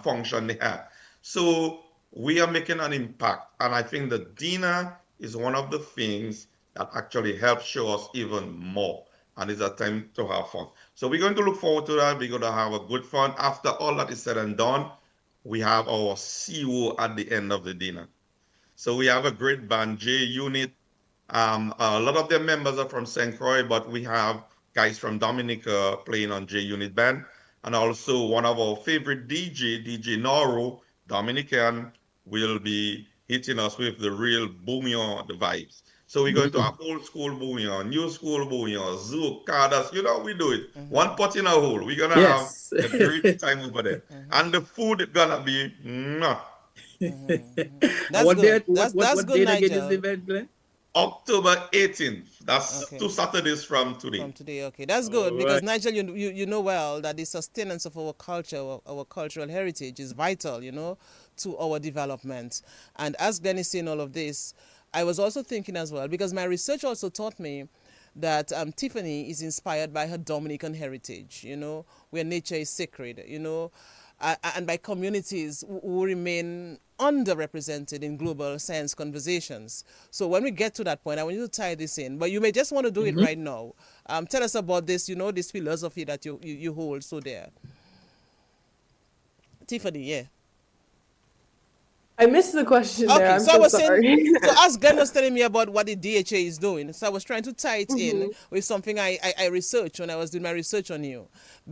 function they have. So we are making an impact. And I think the dinner is one of the things that actually helps show us even more. And it's a time to have fun. So we're going to look forward to that. We're going to have a good fun. After all that is said and done, we have our CO at the end of the dinner. So we have a great band, J Unit. A lot of their members are from St. Croix, but we have guys from Dominica playing on J Unit band. And also one of our favorite DJ Noro, Dominican, will be hitting us with the real booming the vibes. So we're going to have old school booyah, new school booyah, zouk, kadas, you know, we do it. One pot in a hole. We're going to have a great time over there. And the food is going to be, That's good. What Good, date again is the Nigel. event, Glenn? October 18th. That's Okay. 2 Saturdays from today. From today, okay, that's good because Nigel, you know well that the sustenance of our culture, our cultural heritage is vital, you know, to our development. And as Glen is saying all of this, I was also thinking as well because my research also taught me that Tiffani is inspired by her Dominican heritage, you know, where nature is sacred, you know, and by communities who remain underrepresented in global science conversations. So when we get to that point, I want you to tie this in, but you may just want to do it right now. Tell us about this, you know, this philosophy that you hold so there. Tiffani, yeah. I missed the question there. Okay, I'm so I was sorry. saying, so as Glen was telling me about what the DHA is doing, so I was trying to tie it in with something I researched when I was doing my research on you,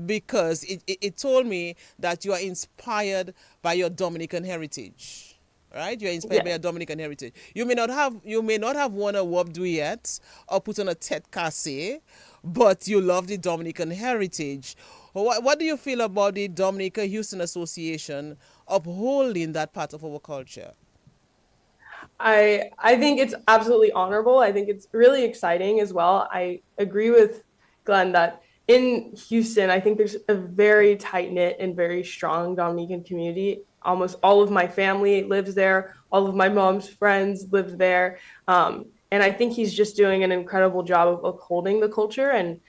because it told me that you are inspired by your Dominican heritage, right? You are inspired by your Dominican heritage. You may not have won a Wop Duet or put on a tête cassée, but you love the Dominican heritage. What do you feel about the Dominica Houston Association upholding that part of our culture? I think it's absolutely honorable. I think it's really exciting as well. I agree with Glen that in Houston, I think there's a very tight-knit and very strong Dominican community. Almost all of my family lives there. All of my mom's friends live there. And I think he's just doing an incredible job of upholding the culture and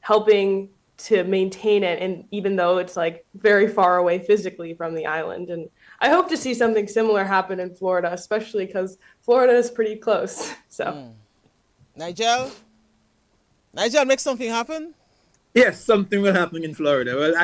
helping to maintain it, and even though it's like very far away physically from the island. And I hope to see something similar happen in Florida, especially because Florida is pretty close. So Nigel, make something happen. Yes, something will happen in Florida. Well,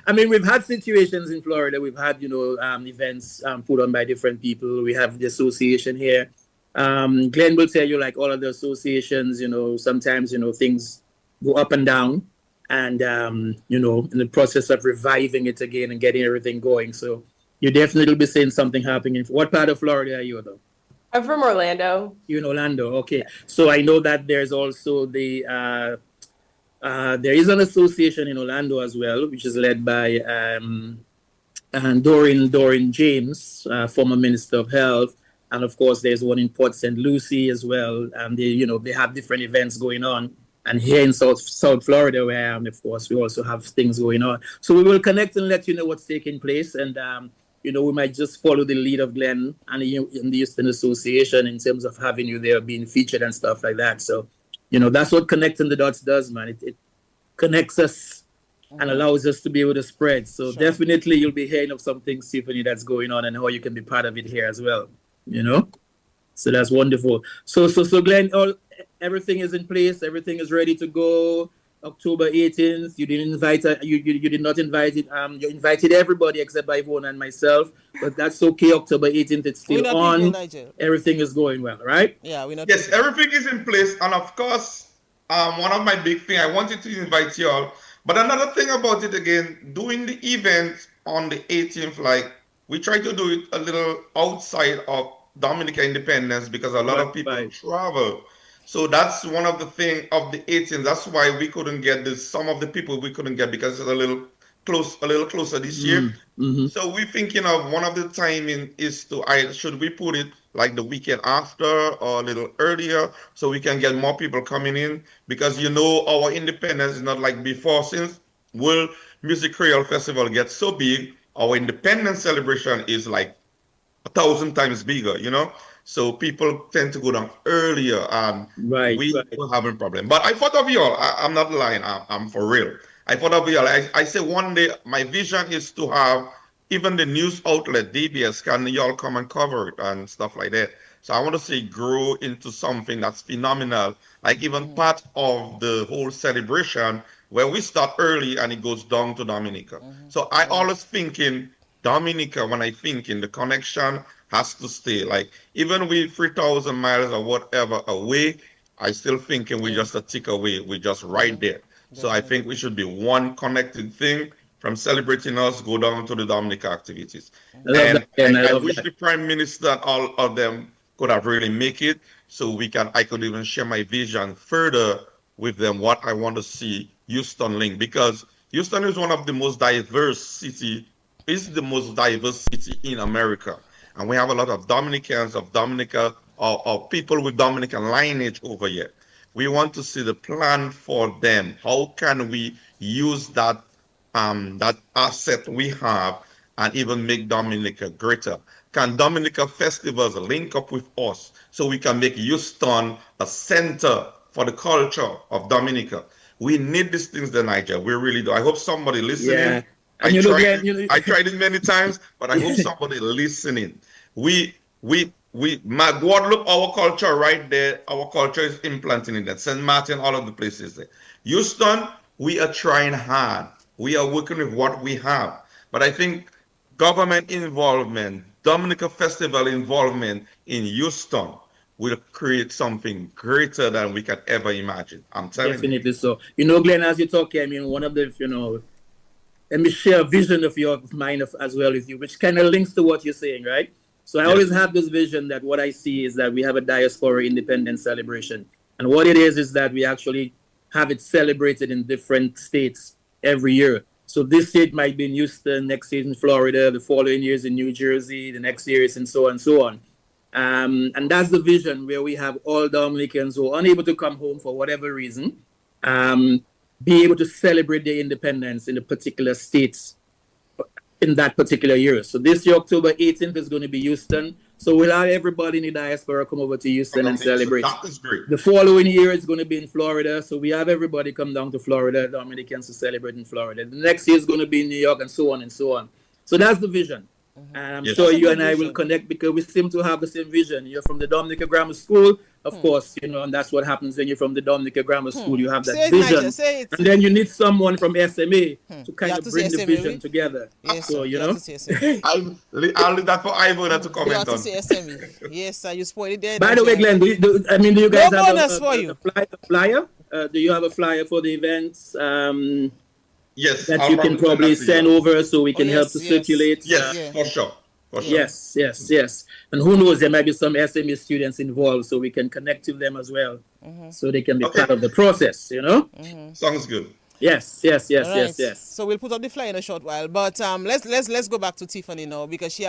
I mean, we've had situations in Florida. We've had, events put on by different people. We have the association here. Glen will tell you, like all of the associations, sometimes, things go up and down. And, in the process of reviving it again and getting everything going. So you definitely will be seeing something happening. What part of Florida are you, though? I'm from Orlando. You're in Orlando. Okay. So I know that there's also there is an association in Orlando as well, which is led by Doreen James, former Minister of Health. And of course, there's one in Port St. Lucie as well. And they have different events going on. And here in South Florida, where I am, of course, we also have things going on. So we will connect and let you know what's taking place. And, we might just follow the lead of Glen and in the Houston Association in terms of having you there, being featured and stuff like that. So, that's what connecting the dots does, man. It connects us and allows us to be able to spread. So definitely you'll be hearing of some things, Tiffani, that's going on and how you can be part of it here as well, So that's wonderful. So Glen, everything is in place. Everything is ready to go. October 18th. You didn't invite. You did not invite it. You invited everybody except Ivona and myself. But that's okay. October 18th. It's still on. People, everything is going well, right? Yeah, we're not. Yes, people. Everything is in place, and of course, one of my big thing I wanted to invite you all. But another thing about it again, doing the event on the 18th, like we try to do it a little outside of Dominica Independence because a lot of people travel. So that's one of the things of the 18th. That's why we couldn't get this. Some of the people we couldn't get because it's a little closer this year. Mm-hmm. So we're thinking of one of the timing is should we put it like the weekend after or a little earlier so we can get more people coming in, because our independence is not like before. Since World Music Creole Festival gets so big, our independence celebration is like 1,000 times bigger, So people tend to go down earlier, and we don't have a problem. But I thought of you all. I'm not lying. I'm for real. I thought of you all. I say one day my vision is to have even the news outlet, DBS, can y'all come and cover it and stuff like that. So I want to see grow into something that's phenomenal, like even part of the whole celebration where we start early and it goes down to Dominica. So I always thinking Dominica, when I think in the connection has to stay. Like even with 3,000 miles or whatever away, I still thinking we're just a tick away. We're just right there. So I think we should be one connected thing from celebrating us, go down to the Dominica activities. And I wish the Prime Minister and all of them could have really make it so I could even share my vision further with them, what I want to see Houston link, because Houston is one of the most diverse city, is the most diverse city in America. And we have a lot of Dominicans of Dominica or people with Dominican lineage over here. We want to see the plan for them. How can we use that asset we have and even make Dominica greater? Can Dominica festivals link up with us so we can make Houston a center for the culture of Dominica? We need these things, the Nigel. We really do. I hope somebody listening. Yeah. I tried it many times, but I hope somebody listening. Guadeloupe, our culture right there, our culture is implanting in that. St. Martin, all of the places there. Houston, we are trying hard. We are working with what we have. But I think government involvement, Dominica Festival involvement in Houston will create something greater than we could ever imagine. I'm telling you. Definitely so. Glen, as you talk, one of the, let me share a vision of mine as well with you, which kind of links to what you're saying, right? So I always have this vision that what I see is that we have a diaspora independence celebration. And what it is that we actually have it celebrated in different states every year. So this state might be in Houston, next year in Florida, the following years in New Jersey, the next year is and so on and so on. And that's the vision where we have all Dominicans who are unable to come home for whatever reason, be able to celebrate their independence in the particular states in that particular year. So this year, October 18th is going to be Houston. So we'll have everybody in the diaspora come over to Houston and celebrate. That is great. The following year it's going to be in Florida. So we have everybody come down to Florida, Dominicans to celebrate in Florida. The next year is going to be in New York and so on and so on. So that's the vision. And I'm sure you and I will connect because we seem to have the same vision. You're from the Dominica Grammar School, of course, you know, and that's what happens when you're from the Dominica Grammar School. You have that vision. Nigel, and then you need someone from SMA to kind of bring the vision together. Yes, so, you know. I'll leave that for Ivona to comment on. You have to say SME. Yes, you spoiled it there. By the way, Glenn, do you guys no have a flyer? Do you have a flyer for the events? Yes, that you can probably send over so we can help to circulate. Yes, for sure. Yes. And who knows, there might be some SME students involved so we can connect with them as well so they can be part of the process, you know? Sounds good. Yes. So we'll put up the flyer in a short while, but let's go back to Tiffani now because she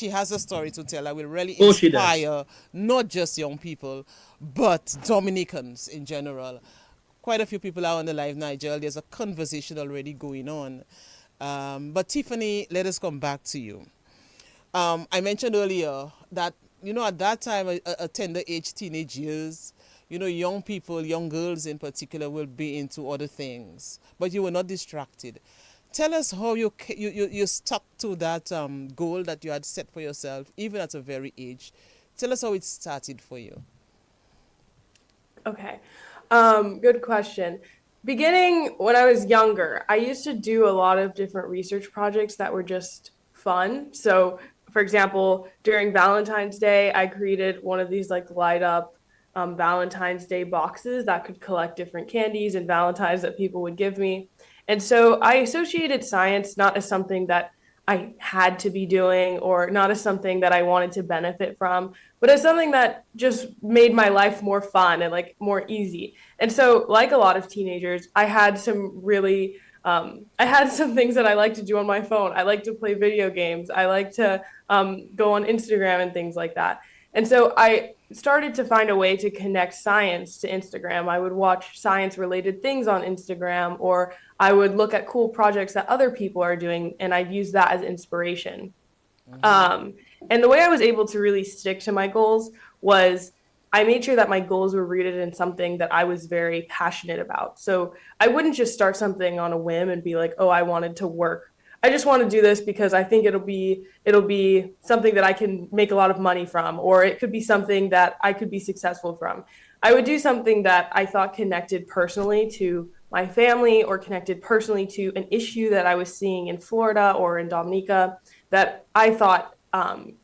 has a story to tell that will really inspire not just young people but Dominicans in general. Quite a few people are on the live, Nigel. There's a conversation already going on. But Tiffani, let us come back to you. I mentioned earlier that, you know, at that time, a tender age, teenage years, you know, young people, young girls in particular, will be into other things. But you were not distracted. Tell us how you stuck to that goal that you had set for yourself, even at a very age. Tell us how it started for you. Okay. Good question. Beginning when I was younger, I used to do a lot of different research projects that were just fun. So, for example, during Valentine's Day, I created one of these like light up Valentine's Day boxes that could collect different candies and Valentines that people would give me. And so I associated science not as something that I had to be doing or not as something that I wanted to benefit from, but as something that just made my life more fun and like more easy. And so like a lot of teenagers, I had some really, I had some things that I like to do on my phone. I like to play video games. I like to go on Instagram and things like that. And so I started to find a way to connect science to Instagram. I would watch science related things on Instagram, or I would look at cool projects that other people are doing, and I'd use that as inspiration. And the way I was able to really stick to my goals was I made sure that my goals were rooted in something that I was very passionate about. So I wouldn't just start something on a whim and be like, oh, I wanted to work. I just want to do this because I think it'll be something that I can make a lot of money from, or it could be something that I could be successful from. I would do something that I thought connected personally to my family or connected personally to an issue that I was seeing in Florida or in Dominica that I thought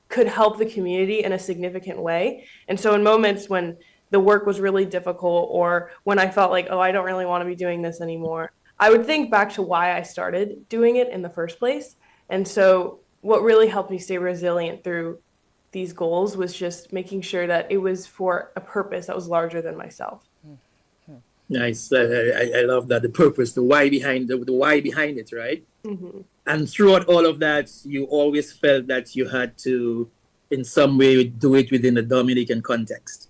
could help the community in a significant way. And so in moments when the work was really difficult or when I felt like, oh, I don't really want to be doing this anymore, I would think back to why I started doing it in the first place. And so what really helped me stay resilient through these goals was just making sure that it was for a purpose that was larger than myself. Nice. I love that. The purpose, the why behind it, right? Mm-hmm. And throughout all of that, you always felt that you had to, in some way, do it within a Dominican context.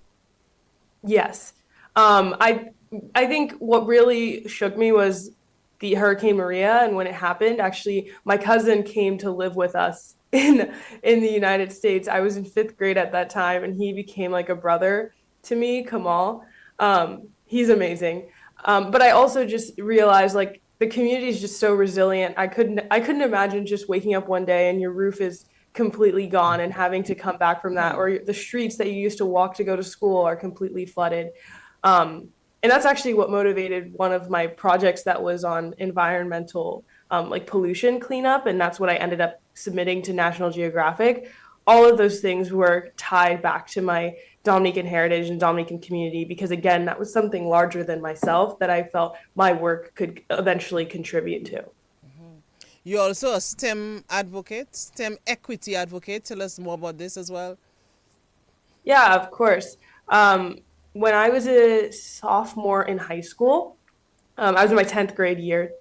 Yes. I think what really shook me was the Hurricane Maria. And when it happened, actually, my cousin came to live with us in the United States. I was in 5th grade at that time, and he became like a brother to me, Kamal. He's amazing. But I also just realized like the community is just so resilient. I couldn't imagine just waking up one day and your roof is completely gone and having to come back from that, or the streets that you used to walk to go to school are completely flooded. And that's actually what motivated one of my projects that was on environmental like pollution cleanup. And that's what I ended up submitting to National Geographic. All of those things were tied back to my Dominican heritage and Dominican community, because again, that was something larger than myself that I felt my work could eventually contribute to. You're also a STEM advocate, STEM equity advocate. Tell us more about this as well. Yeah, of course. When I was a sophomore in high school, I was in my 10th grade year,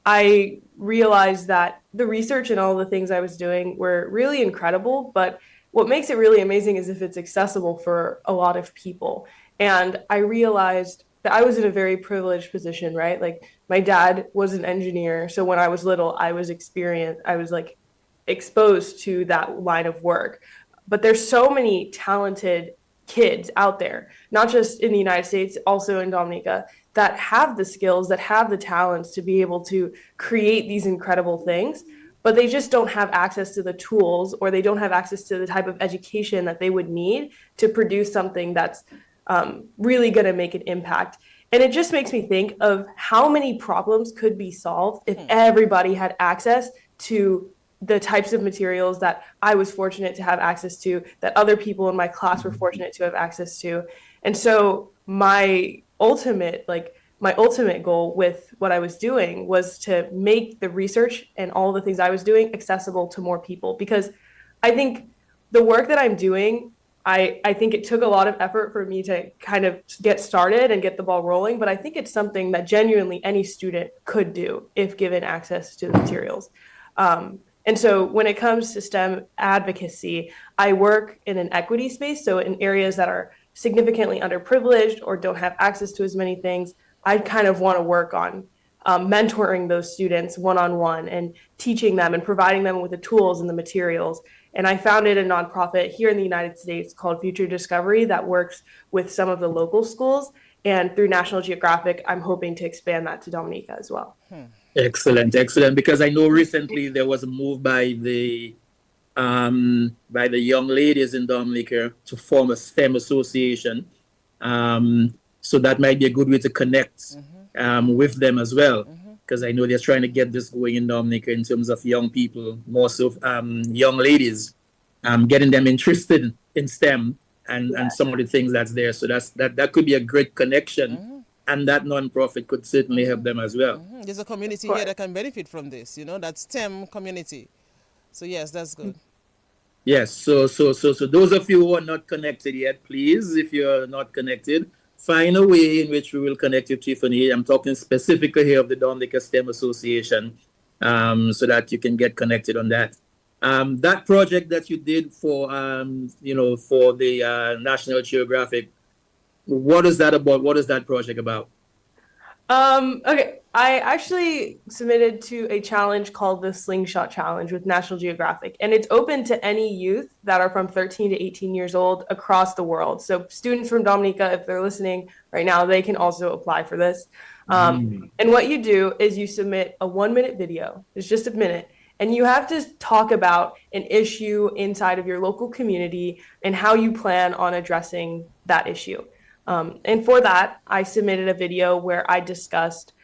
I realized that the research and all the things I was doing were really incredible, but what makes it really amazing is if it's accessible for a lot of people. And I realized that I was in a very privileged position, right? Like my dad was an engineer. So when I was little, I was like exposed to that line of work. But there's so many talented kids out there, not just in the United States, also in Dominica, that have the skills, that have the talents to be able to create these incredible things, but they just don't have access to the tools, or they don't have access to the type of education that they would need to produce something that's really going to make an impact. And it just makes me think of how many problems could be solved if everybody had access to the types of materials that I was fortunate to have access to, that other people in my class were fortunate to have access to. And so my ultimate goal with what I was doing was to make the research and all the things I was doing accessible to more people, because I think the work that I'm doing, I think it took a lot of effort for me to kind of get started and get the ball rolling, but I think it's something that genuinely any student could do if given access to the materials. And so when it comes to STEM advocacy, I work in an equity space. So in areas that are significantly underprivileged or don't have access to as many things, I kind of want to work on mentoring those students one-on-one and teaching them and providing them with the tools and the materials. And I founded a nonprofit here in the United States called Future Discovery that works with some of the local schools. And through National Geographic, I'm hoping to expand that to Dominica as well. Excellent. Because I know recently there was a move by the young ladies in Dominica to form a STEM association. So that might be a good way to connect with them as well, because I know they're trying to get this going in Dominica in terms of young people, more so young ladies, getting them interested in STEM and some of the things that's there. So that could be a great connection. And that nonprofit could certainly help them as well. There's a community here that can benefit from this, that STEM community. So yes, that's good. Yes, so those of you who are not connected yet, please, if you're not connected, find a way in which we will connect you, Tiffani. I'm talking specifically here of the Dominica STEM Association, so that you can get connected on that. That project that you did for the National Geographic, what is that about? What is that project about? Okay, I actually submitted to a challenge called the Slingshot Challenge with National Geographic, and it's open to any youth that are from 13 to 18 years old across the world. So students from Dominica, if they're listening right now, they can also apply for this. And what you do is you submit a 1-minute video. It's just a minute. And you have to talk about an issue inside of your local community and how you plan on addressing that issue. And for that, I submitted a video where I discussed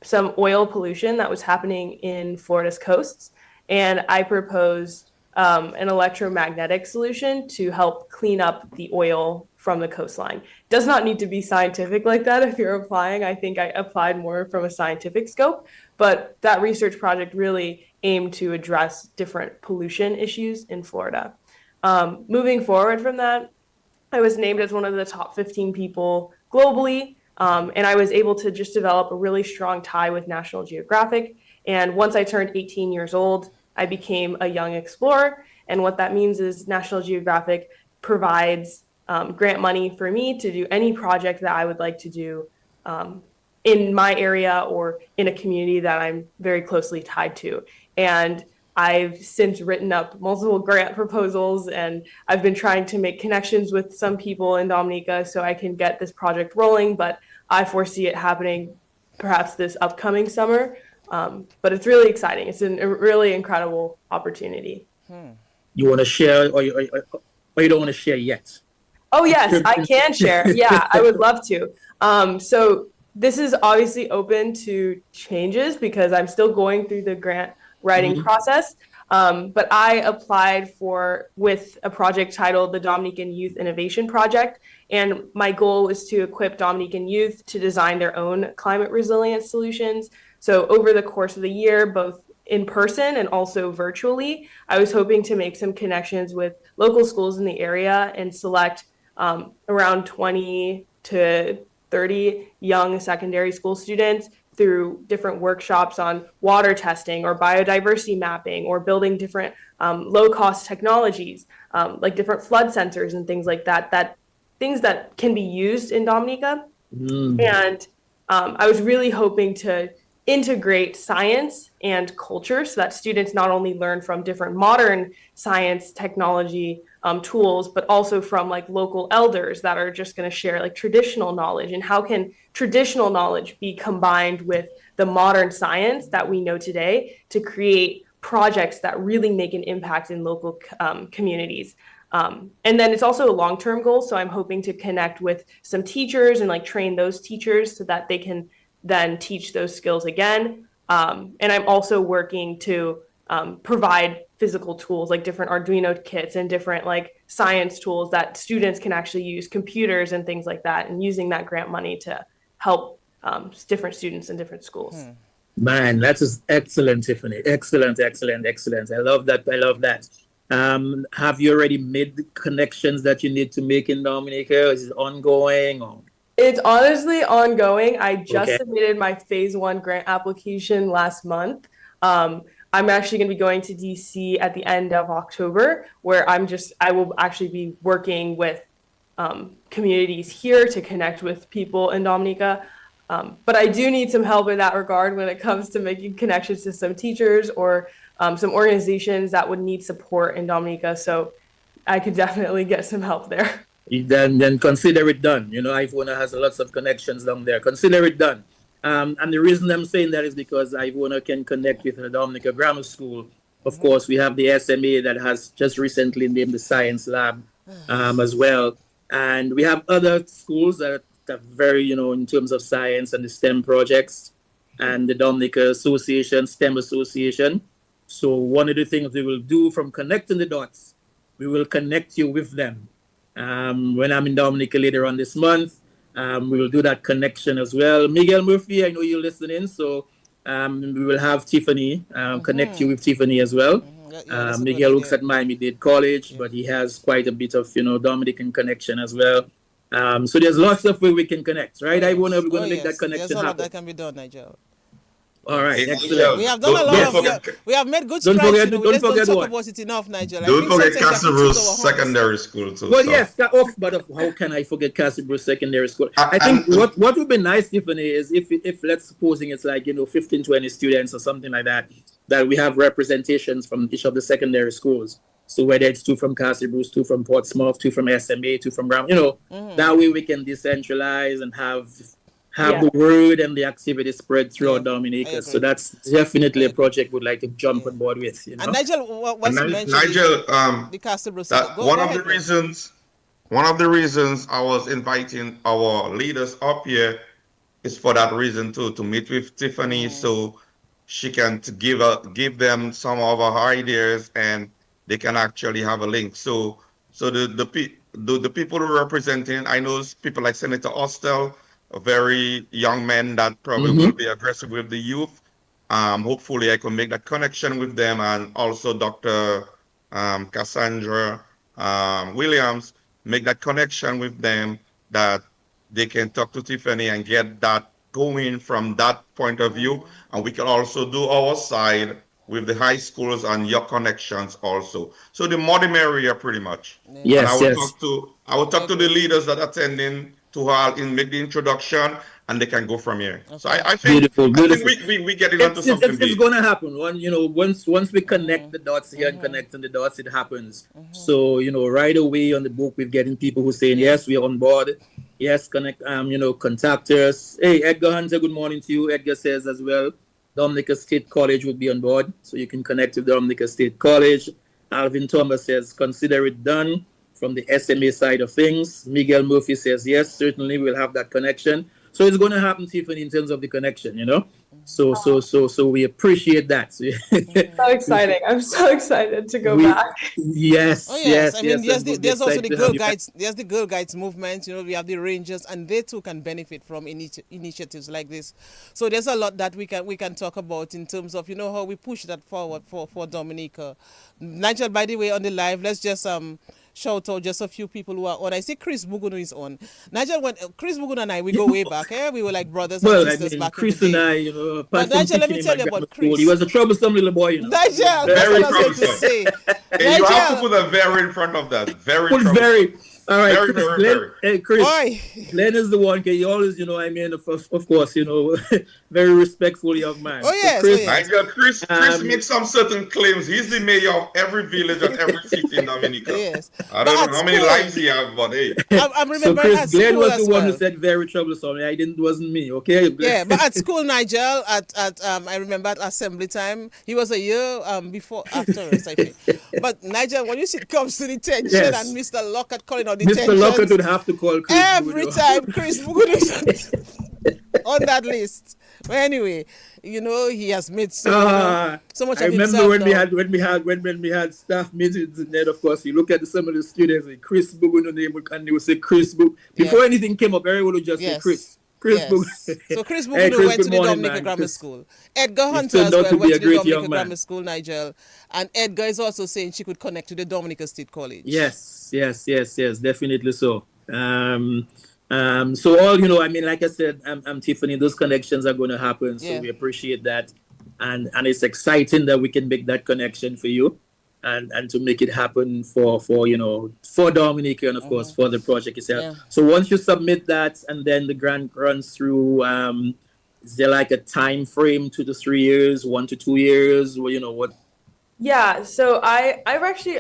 some oil pollution that was happening in Florida's coasts. And I proposed an electromagnetic solution to help clean up the oil from the coastline. It does not need to be scientific like that if you're applying. I think I applied more from a scientific scope, but that research project really aimed to address different pollution issues in Florida. Moving forward from that, I was named as one of the top 15 people globally, and I was able to just develop a really strong tie with National Geographic. And once I turned 18 years old, I became a young explorer. And what that means is National Geographic provides grant money for me to do any project that I would like to do in my area or in a community that I'm very closely tied to. And I've since written up multiple grant proposals, and I've been trying to make connections with some people in Dominica so I can get this project rolling, but I foresee it happening perhaps this upcoming summer. But it's really exciting. It's a really incredible opportunity. You want to share, or you don't want to share yet? Oh, yes, I can share. Yeah, I would love to. So this is obviously open to changes because I'm still going through the grant writing process. But I applied with a project titled the Dominican Youth Innovation Project. And my goal is to equip Dominican youth to design their own climate resilience solutions. So over the course of the year, both in person and also virtually, I was hoping to make some connections with local schools in the area and select around 20 to 30 young secondary school students through different workshops on water testing or biodiversity mapping or building different low-cost technologies, like different flood sensors and things like that, things that can be used in Dominica. And I was really hoping to integrate science and culture so that students not only learn from different modern science technology tools, but also from like local elders that are just going to share like traditional knowledge, and how can traditional knowledge be combined with the modern science that we know today to create projects that really make an impact in local communities. And then it's also a long-term goal. So I'm hoping to connect with some teachers and like train those teachers so that they can then teach those skills again. And I'm also working to provide physical tools like different Arduino kits and different like science tools that students can actually use, computers and things like that, and using that grant money to help different students in different schools. Man, that is excellent, Tiffani. Excellent. I love that. Have you already made the connections that you need to make in Dominica? Is it ongoing? Or? It's honestly ongoing. I just submitted my phase 1 grant application last month. I'm actually going to be going to DC at the end of October, where I will actually be working with communities here to connect with people in Dominica. But I do need some help in that regard when it comes to making connections to some teachers or some organizations that would need support in Dominica. So I could definitely get some help there. Then consider it done. You know, Ivona has lots of connections down there. Consider it done. And the reason I'm saying that is because Ivona can connect with the Dominica Grammar School. Of course, we have the SMA that has just recently named the Science Lab as well. And we have other schools that are very, you know, in terms of science and the STEM projects, and the Dominica Association, STEM Association. So one of the things we will do from connecting the dots, we will connect you with them. When I'm in Dominica later on this month, we will do that connection as well. Miguel Murphy, I know you're listening, so we will have Tiffani connect you with Tiffani as well. Miguel works at Miami-Dade College, but he has quite a bit of, you know, Dominican connection as well. So there's lots of ways we can connect, right? We're going to make that connection happen. happen. That can be done, Nigel. All right, excellent. We have done a lot of. We have made good strides. Don't forget talk about it enough, Nigel. Don't forget Castle Bruce Secondary School too. Well, yes, but how can I forget Castle Bruce Secondary School? I think what would be nice, Tiffani, is if let's supposing it's like, you know, 15, 20 students or something like that, that we have representations from each of the secondary schools. So whether it's 2 from Castle Bruce, 2 from Portsmouth, 2 from SMA, 2 from Graham, you know, that way we can decentralize and have the word and the activity spread throughout Dominica. So that's definitely a project we'd like to jump on board with. You know? And Nigel, the Castle Bruce. One of the reasons I was inviting our leaders up here is for that reason too, to meet with Tiffani so she can give them some of her ideas and they can actually have a link. So the people who are representing, I know people like Senator Ostel, very young men that probably will be aggressive with the youth. Hopefully I can make that connection with them, and also Dr. Cassandra Williams, make that connection with them that they can talk to Tiffani and get that going from that point of view. And we can also do our side with the high schools and your connections also. So the more the merrier, pretty much. Yes, I will talk to the leaders that are attending to her and make the introduction, and they can go from here. Okay. So I think, beautiful. I think we get into something big. It's going to happen. Once we connect the dots here and connecting the dots, it happens. So, you know, right away on the book, we're getting people who are saying, yes, we're on board. Yes, connect, contact us. Hey, Edgar Hunter, good morning to you. Edgar says as well, Dominica State College would be on board. So you can connect with Dominica State College. Alvin Thomas says, consider it done. From the SMA side of things, Miguel Murphy says, yes, certainly we'll have that connection. So it's going to happen, Tiffani, in terms of the connection, you know? So we appreciate that. So exciting. I'm so excited to go back. Yes. I mean, there's also the Girl Guides. There's the Girl Guides movement. You know, we have the Rangers, and they too can benefit from initiatives like this. So there's a lot that we can talk about in terms of, you know, how we push that forward for Dominica. Nigel, by the way, on the live, let's just shout out just a few people who are on. I see Chris Bugunu is on. Nigel, when Chris Bugunu and I, we go way back. We were like brothers and sisters back Chris in the day. and I, you know, but Nigel, let me tell you about Chris. He was a troublesome little boy, you know. Nigel, very that's what I was going to say. And you have to put a very in front of that. Very. All right, Very, Chris. very, Glenn, very. hey, Chris. Oi. Glenn is the one. Okay, he always, I mean, of course, very respectful young man. Oh So, yes, oh Chris, yes. Nigel, Chris um, makes some certain claims. He's the mayor of every village and every city in Dominica. Yes. I But don't at know how many school, lives he has, but hey. I'm so remembering Chris, at Glenn school was the as one who well. said very troublesome. I didn't. Wasn't me. Okay. Yeah, but at school, Nigel, at I remember at assembly time, he was a year before after us, I think. But Nigel, when you see it comes to detention Yes. and Mr. Lockhart calling out Mr. Lockhart detentions, would have to call Chris. every time Chris Mugudu is on that list. But anyway, he has made so much I of remember himself when now. we had staff meetings, and then of course you look at some of the students, and Chris Bugun name, and they would say Chris Bug. Before anything came up, everyone would just say Chris. Chris Bug. So Chris Hey, Mugudu Chris, went good to the morning, Dominica man. Grammar Chris, School. Edgar he's Hunter turned as out well to be went a to the great Dominica young man. Grammar School, Nigel. And Edgar is also saying she could connect to the Dominica State College. Yes, definitely so. So all I mean, like I said, I'm Tiffani. Those connections are going to happen, so we appreciate that, and it's exciting that we can make that connection for you, and to make it happen for Dominica and of course for the project itself. Yeah. So once you submit that, and then the grant runs through, is there like a time frame, 2 to 3 years, 1 to 2 years? Well, what? Yeah, so I've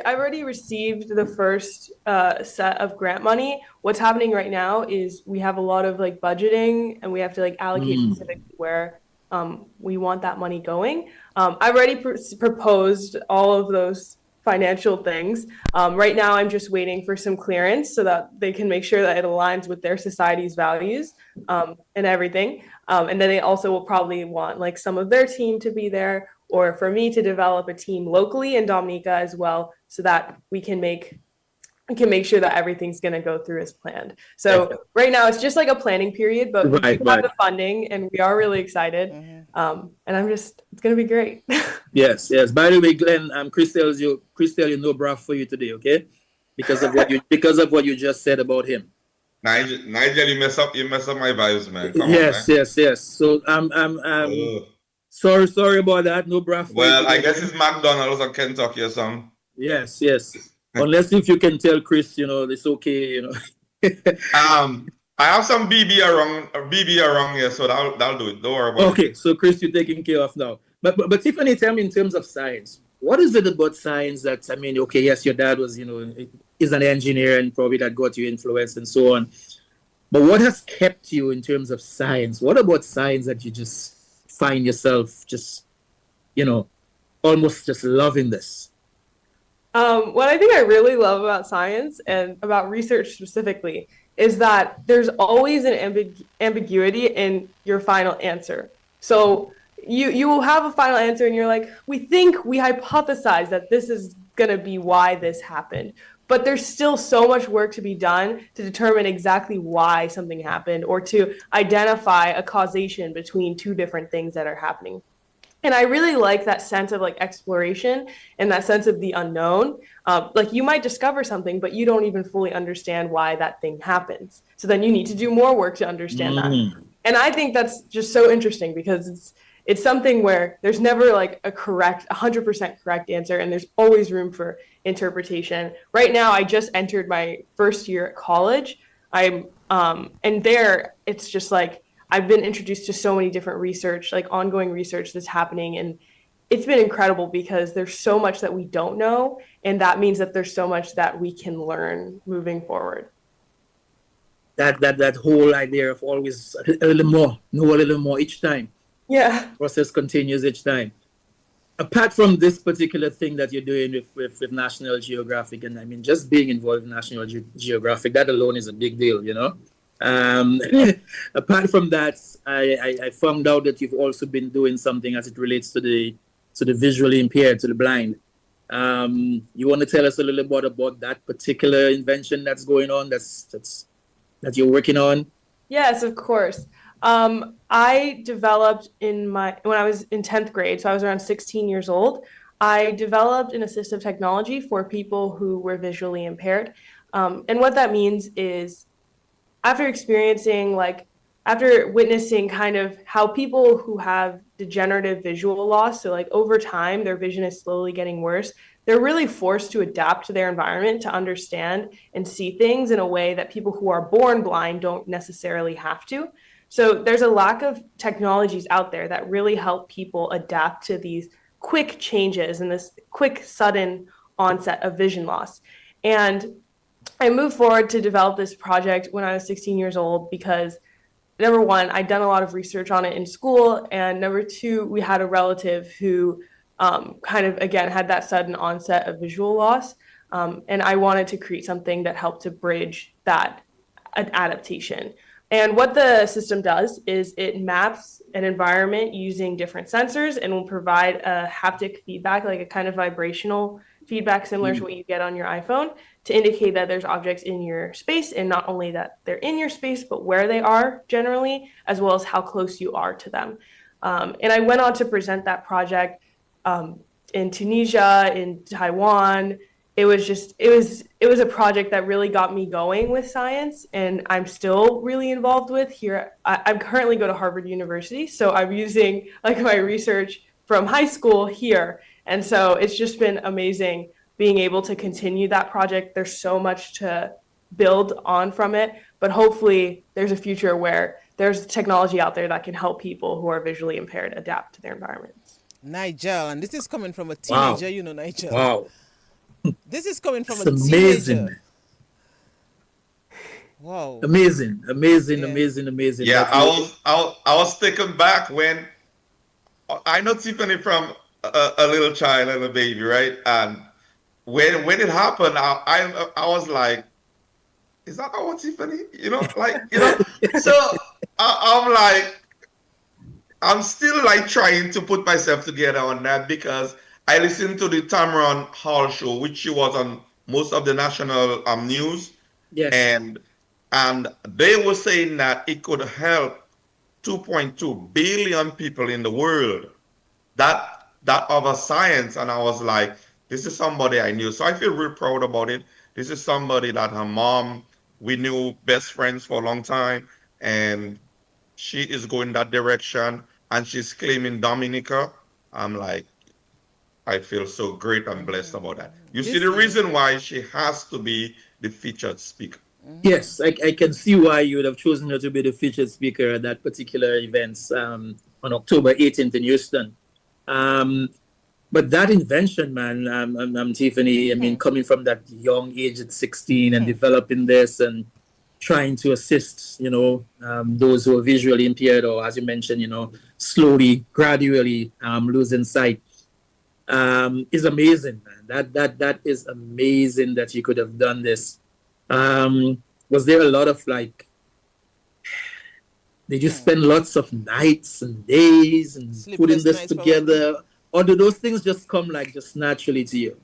already received the first set of grant money. What's happening right now is we have a lot of like budgeting, and we have to like allocate specifically where we want that money going. I've already proposed all of those financial things. Right now, I'm just waiting for some clearance so that they can make sure that it aligns with their society's values and everything. And then they also will probably want like some of their team to be there, or for me to develop a team locally in Dominica as well, so that we can make sure that everything's going to go through as planned. So right now it's just like a planning period, but we do have the funding, and we are really excited. And it's going to be great. Yes. By the way, Glenn, Chris tells you no bra for you today, okay? Because of what you just said about him. Nigel, you mess up my vibes, man. Come on, yes. So sorry about that. No bra for well, you I today. guess it's McDonald's or Kentucky or something. Yes. Unless if you can tell Chris, it's okay, I have some BB around here, so that'll do it. Don't worry about it. Okay, so Chris, you're taking care of now. But Tiffani, tell me in terms of science, what is it about science that, I mean, okay, yes, your dad was, is an engineer and probably that got you influenced and so on. But what has kept you in terms of science? What about science that you just find yourself just, almost just loving this? What I think I really love about science and about research specifically is that there's always an ambiguity in your final answer. So you will have a final answer and you're like, we hypothesize that this is going to be why this happened. But there's still so much work to be done to determine exactly why something happened, or to identify a causation between two different things that are happening. And I really like that sense of like exploration and that sense of the unknown. Like you might discover something, but you don't even fully understand why that thing happens. So then you need to do more work to understand that. And I think that's just so interesting, because it's something where there's never like a 100% correct answer, and there's always room for interpretation. Right now, I just entered my first year at college. And there it's just like, I've been introduced to so many different research, like ongoing research that's happening. And it's been incredible because there's so much that we don't know. And that means that there's so much that we can learn moving forward. That whole idea of always a little more each time. Yeah. Process continues each time. Apart from this particular thing that you're doing with National Geographic, and I mean, just being involved in National Geographic, that alone is a big deal, Apart from that, I found out that you've also been doing something as it relates to the visually impaired, to the blind. You want to tell us a little bit about that particular invention that's going on, that you're working on? Yes, of course. I developed when I was in 10th grade, so I was around 16 years old, I developed an assistive technology for people who were visually impaired. And what that means is, after experiencing like after witnessing kind of how people who have degenerative visual loss, so like over time, their vision is slowly getting worse, they're really forced to adapt to their environment to understand and see things in a way that people who are born blind don't necessarily have to. So there's a lack of technologies out there that really help people adapt to these quick changes and this quick, sudden onset of vision loss. And I moved forward to develop this project when I was 16 years old because number one, I'd done a lot of research on it in school. And number two, we had a relative who kind of, again, had that sudden onset of visual loss. And I wanted to create something that helped to bridge that adaptation. And what the system does is it maps an environment using different sensors and will provide a haptic feedback, like a kind of vibrational feedback similar to what you get on your iPhone, to indicate that there's objects in your space, and not only that they're in your space, but where they are generally, as well as how close you are to them. And I went on to present that project in Tunisia, in Taiwan. It was a project that really got me going with science, and I'm still really involved with here. I currently go to Harvard University, so I'm using like my research from high school here. And so it's just been amazing being able to continue that project. There's so much to build on from it, but hopefully there's a future where there's technology out there that can help people who are visually impaired adapt to their environments. Nigel, and this is coming from a teenager, Wow. Nigel. Wow. This is coming from It's a amazing. teenager. Wow. Amazing. Yeah, I was taken back when I know Tiffani from a little child and a baby, right? And when it happened, I was like, is that our Tiffani? So I'm like, I'm still like trying to put myself together on that because I listened to the Tamron Hall show, which she was on most of the national news. Yes. And they were saying that it could help 2.2 billion people in the world. That of science, and I was like, this is somebody I knew. So I feel real proud about it. This is somebody that her mom, we knew best friends for a long time, and she is going that direction, and she's claiming Dominica. I'm like, I feel so great and blessed about that. You see the reason why she has to be the featured speaker. Yes, I can see why you would have chosen her to be the featured speaker at that particular event on October 18th in Houston. But that invention, man, Tiffani, I mean, coming from that young age at 16 and developing this and trying to assist, those who are visually impaired or, as you mentioned, slowly, gradually losing sight, is amazing, man. That is amazing that you could have done this. Was there a lot of did you spend lots of nights and days and putting this together? Or do those things just come just naturally to you?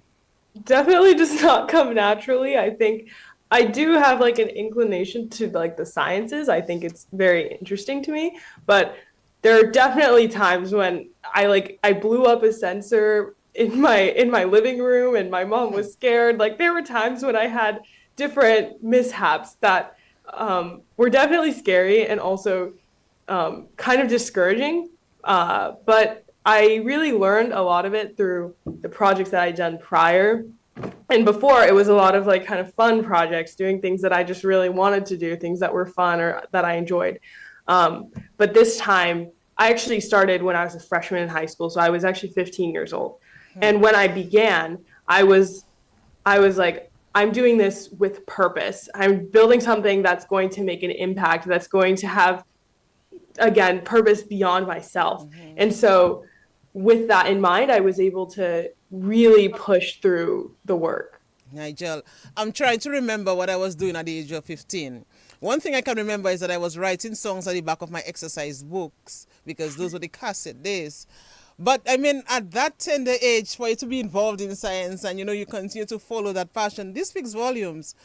Definitely does not come naturally. I think I do have an inclination to the sciences. I think it's very interesting to me, but there are definitely times when I blew up a sensor in my living room and my mom was scared. There were times when I had different mishaps that were definitely scary and also kind of discouraging. But I really learned a lot of it through the projects that I'd done prior. And before, it was a lot of kind of fun projects, doing things that I just really wanted to do, things that were fun or that I enjoyed. But this time, I actually started when I was a freshman in high school. So I was actually 15 years old. And when I began, I was like, I'm doing this with purpose. I'm building something that's going to make an impact, that's going to have, again, purpose beyond myself. And so with that in mind, I was able to really push through the work. Nigel, I'm trying to remember what I was doing at the age of 15. One thing I can remember is that I was writing songs at the back of my exercise books because those were the cassette days. But I mean, at that tender age, for you to be involved in science and, you continue to follow that passion, this speaks volumes.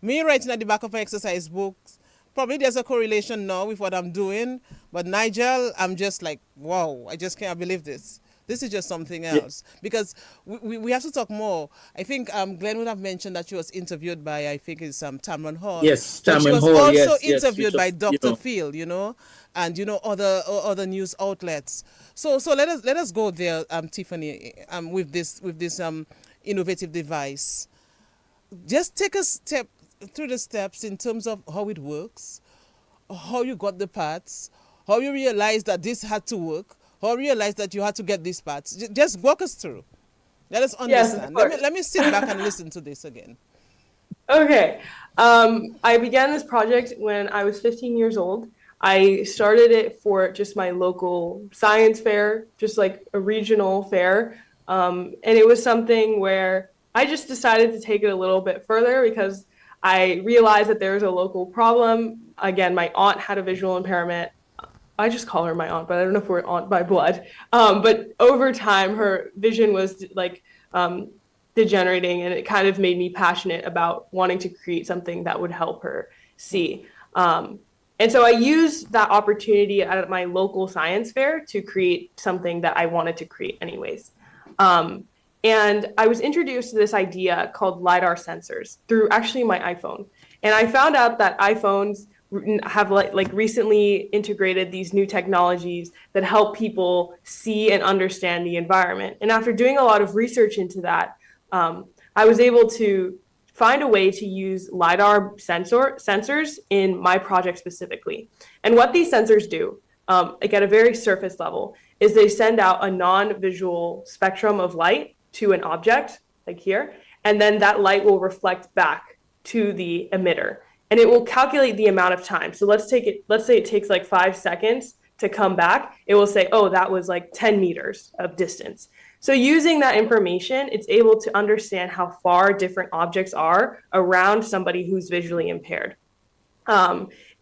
Me writing at the back of my exercise books, probably there's a correlation now with what I'm doing. But Nigel, I'm just like, wow, I just can't believe this. This is just something else. Because we have to talk more. I think Glen would have mentioned that she was interviewed by, I think it's Tamron Hall. Yes, But she Tamron was Hall, also yes, interviewed by Dr. You know. Phil, and other news outlets. So let us go there, Tiffani, with this innovative device. Just take a step through the steps in terms of how it works, how you got the parts, how you realized that this had to work, how you realized that you had to get these parts. Just walk us through. Let us understand. Yes, Let me sit back and listen to this again. Okay. I began this project when I was 15 years old. I started it for just my local science fair, just like a regional fair. And it was something where I just decided to take it a little bit further because I realized that there was a local problem. Again, my aunt had a visual impairment. I just call her my aunt, but I don't know if we're aunt by blood. But over time, her vision was like degenerating, and it kind of made me passionate about wanting to create something that would help her see. And so I used that opportunity at my local science fair to create something that I wanted to create anyways. And I was introduced to this idea called LiDAR sensors through actually my iPhone. And I found out that iPhones have like recently integrated these new technologies that help people see and understand the environment. And after doing a lot of research into that, I was able to find a way to use LiDAR sensors in my project specifically. And what these sensors do, like at a very surface level, is they send out a non-visual spectrum of light to an object, like here, and then that light will reflect back to the emitter. And it will calculate the amount of time. So let's say it takes like 5 seconds to come back. It will say, oh, that was like 10 meters of distance. So using that information, it's able to understand how far different objects are around somebody who's visually impaired.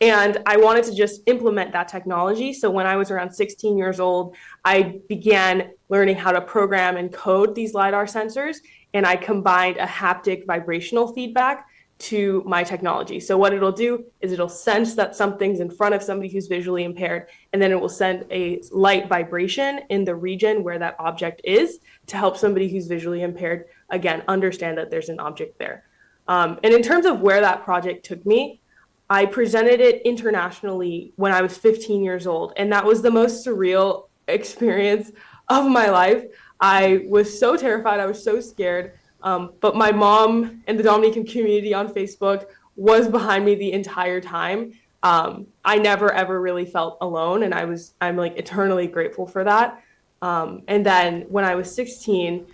And I wanted to just implement that technology. So when I was around 16 years old, I began learning how to program and code these LiDAR sensors, and I combined a haptic vibrational feedback to my technology. So what it'll do is it'll sense that something's in front of somebody who's visually impaired, and then it will send a light vibration in the region where that object is to help somebody who's visually impaired, again, understand that there's an object there. And in terms of where that project took me, I presented it internationally when I was 15 years old, and that was the most surreal experience of my life. I was so terrified. I was so scared. But my mom and the Dominican community on Facebook was behind me the entire time. I never, ever really felt alone, and I'm like eternally grateful for that. And then when I was 16,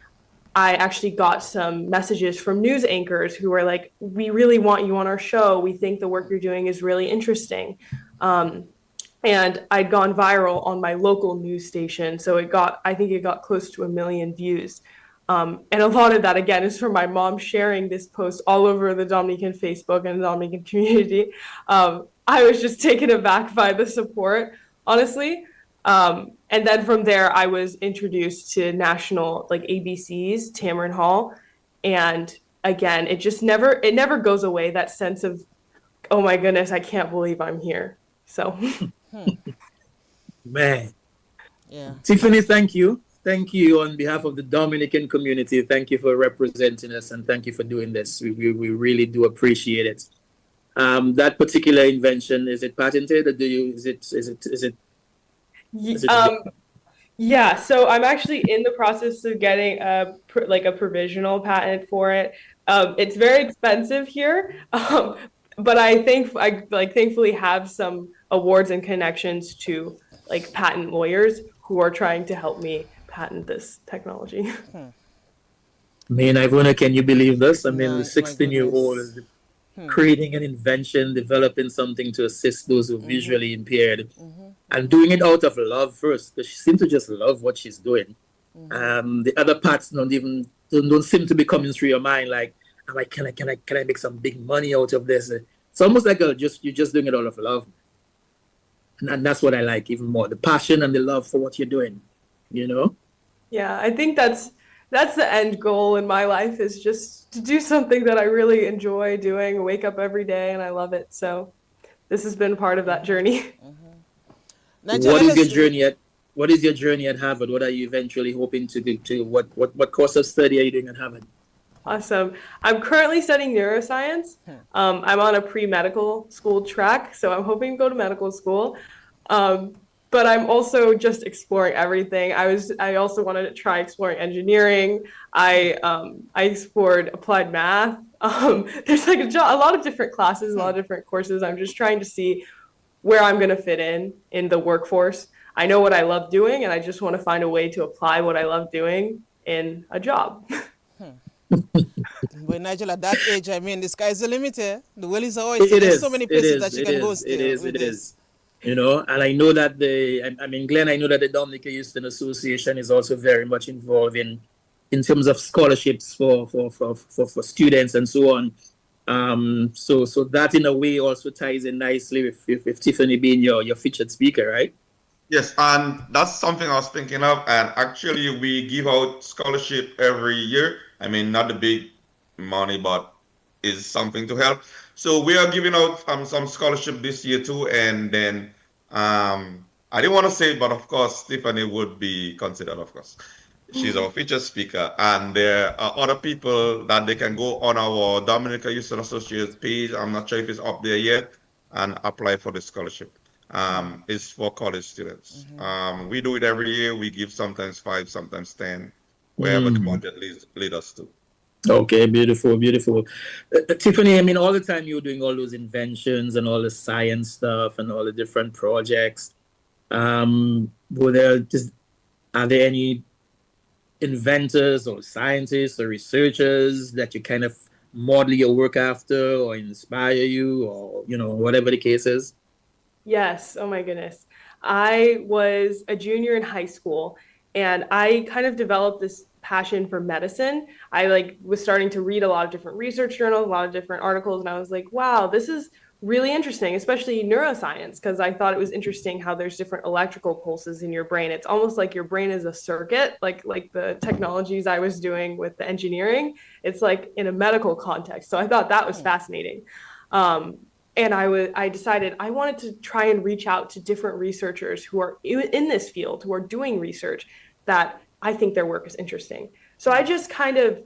I actually got some messages from news anchors who were like, we really want you on our show. We think the work you're doing is really interesting. And I'd gone viral on my local news station. So I think it got close to 1 million views. And a lot of that, again, is from my mom sharing this post all over the Dominican Facebook and the Dominican community. I was just taken aback by the support, honestly. And then from there, I was introduced to national, like ABC's Tamron Hall. And again, it never goes away, that sense of, oh my goodness, I can't believe I'm here. So. Man. Yeah. Tiffani, thank you. Thank you on behalf of the Dominican community. Thank you for representing us, and thank you for doing this. We really do appreciate it. That particular invention, is it patented, or is it? Yeah, so I'm actually in the process of getting a provisional patent for it. It's very expensive here, but I thankfully have some awards and connections to like patent lawyers who are trying to help me patent this technology. Ivona, can you believe this? The 16-year-old creating an invention, developing something to assist those who are visually impaired, and doing it out of love first, because she seems to just love what she's doing. The other parts don't seem to be coming through your mind, like, can I make some big money out of this? It's almost like you're just doing it out of love. And that's what I like even more, the passion and the love for what you're doing, Yeah, I think that's the end goal in my life, is just to do something that I really enjoy doing, wake up every day, and I love it. So this has been part of that journey. Nigel, what what is your journey at Harvard? What are you eventually hoping to do? What course of study are you doing at Harvard? Awesome. I'm currently studying neuroscience. I'm on a pre-medical school track, so I'm hoping to go to medical school. But I'm also just exploring everything. I also wanted to try exploring engineering. I explored applied math. There's like a lot of different classes, a lot of different courses. I'm just trying to see where I'm going to fit in the workforce. I know what I love doing, and I just want to find a way to apply what I love doing in a job. But Nigel, at that age, I mean, the sky's the limit. The world is always there's so many places that you can go still with this. You know, and I know that Glen, I know that the Dominica Houston Association is also very much involved in terms of scholarships for students and so on. So that in a way also ties in nicely with Tiffani being your featured speaker, right? Yes, and that's something I was thinking of. And actually, we give out scholarship every year. I mean, not the big money, but is something to help. So we are giving out some scholarship this year too. And then I didn't want to say, but of course, Tiffani would be considered, of course. She's our featured speaker. And there are other people that they can go on our Dominica Houston Associates page. I'm not sure if it's up there yet, and apply for the scholarship. It's for college students. We do it every year. We give sometimes 5, sometimes 10, wherever the budget lead us to. Okay, beautiful. Tiffani, I mean, all the time you're doing all those inventions and all the science stuff and all the different projects. Are there any inventors or scientists or researchers that you kind of model your work after or inspire you, or, you know, whatever the case is? Yes. Oh my goodness. I was a junior in high school, and I kind of developed this passion for medicine. I was starting to read a lot of different research journals, a lot of different articles, and I was like, wow, this is really interesting, especially neuroscience, because I thought it was interesting how there's different electrical pulses in your brain. It's almost like your brain is a circuit, like the technologies I was doing with the engineering. It's like in a medical context. So I thought that was fascinating. And I decided I wanted to try and reach out to different researchers who are in this field, who are doing research that I think their work is interesting. So I just kind of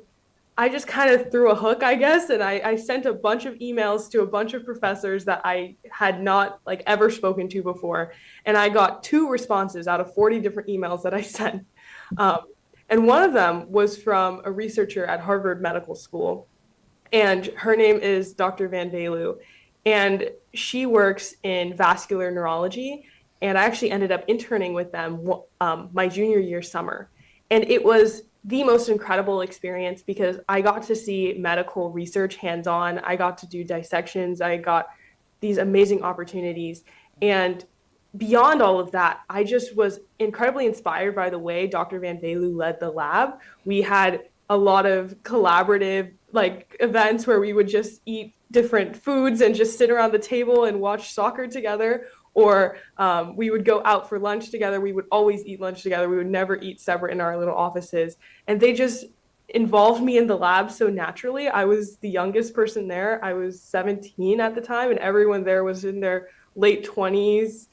threw a hook, I guess, and I sent a bunch of emails to a bunch of professors that I had not ever spoken to before. And I got 2 responses out of 40 different emails that I sent. And one of them was from a researcher at Harvard Medical School. And her name is Dr. Van Velu. And she works in vascular neurology. And I actually ended up interning with them my junior year summer. And it was the most incredible experience because I got to see medical research hands-on. I got to do dissections. I got these amazing opportunities. And beyond all of that, I just was incredibly inspired by the way Dr. Van Velu led the lab. We had a lot of collaborative events where we would just eat different foods and just sit around the table and watch soccer together. Or we would go out for lunch together. We would always eat lunch together. We would never eat separate in our little offices. And they just involved me in the lab so naturally. I was the youngest person there. I was 17 at the time, and everyone there was in their late 20s,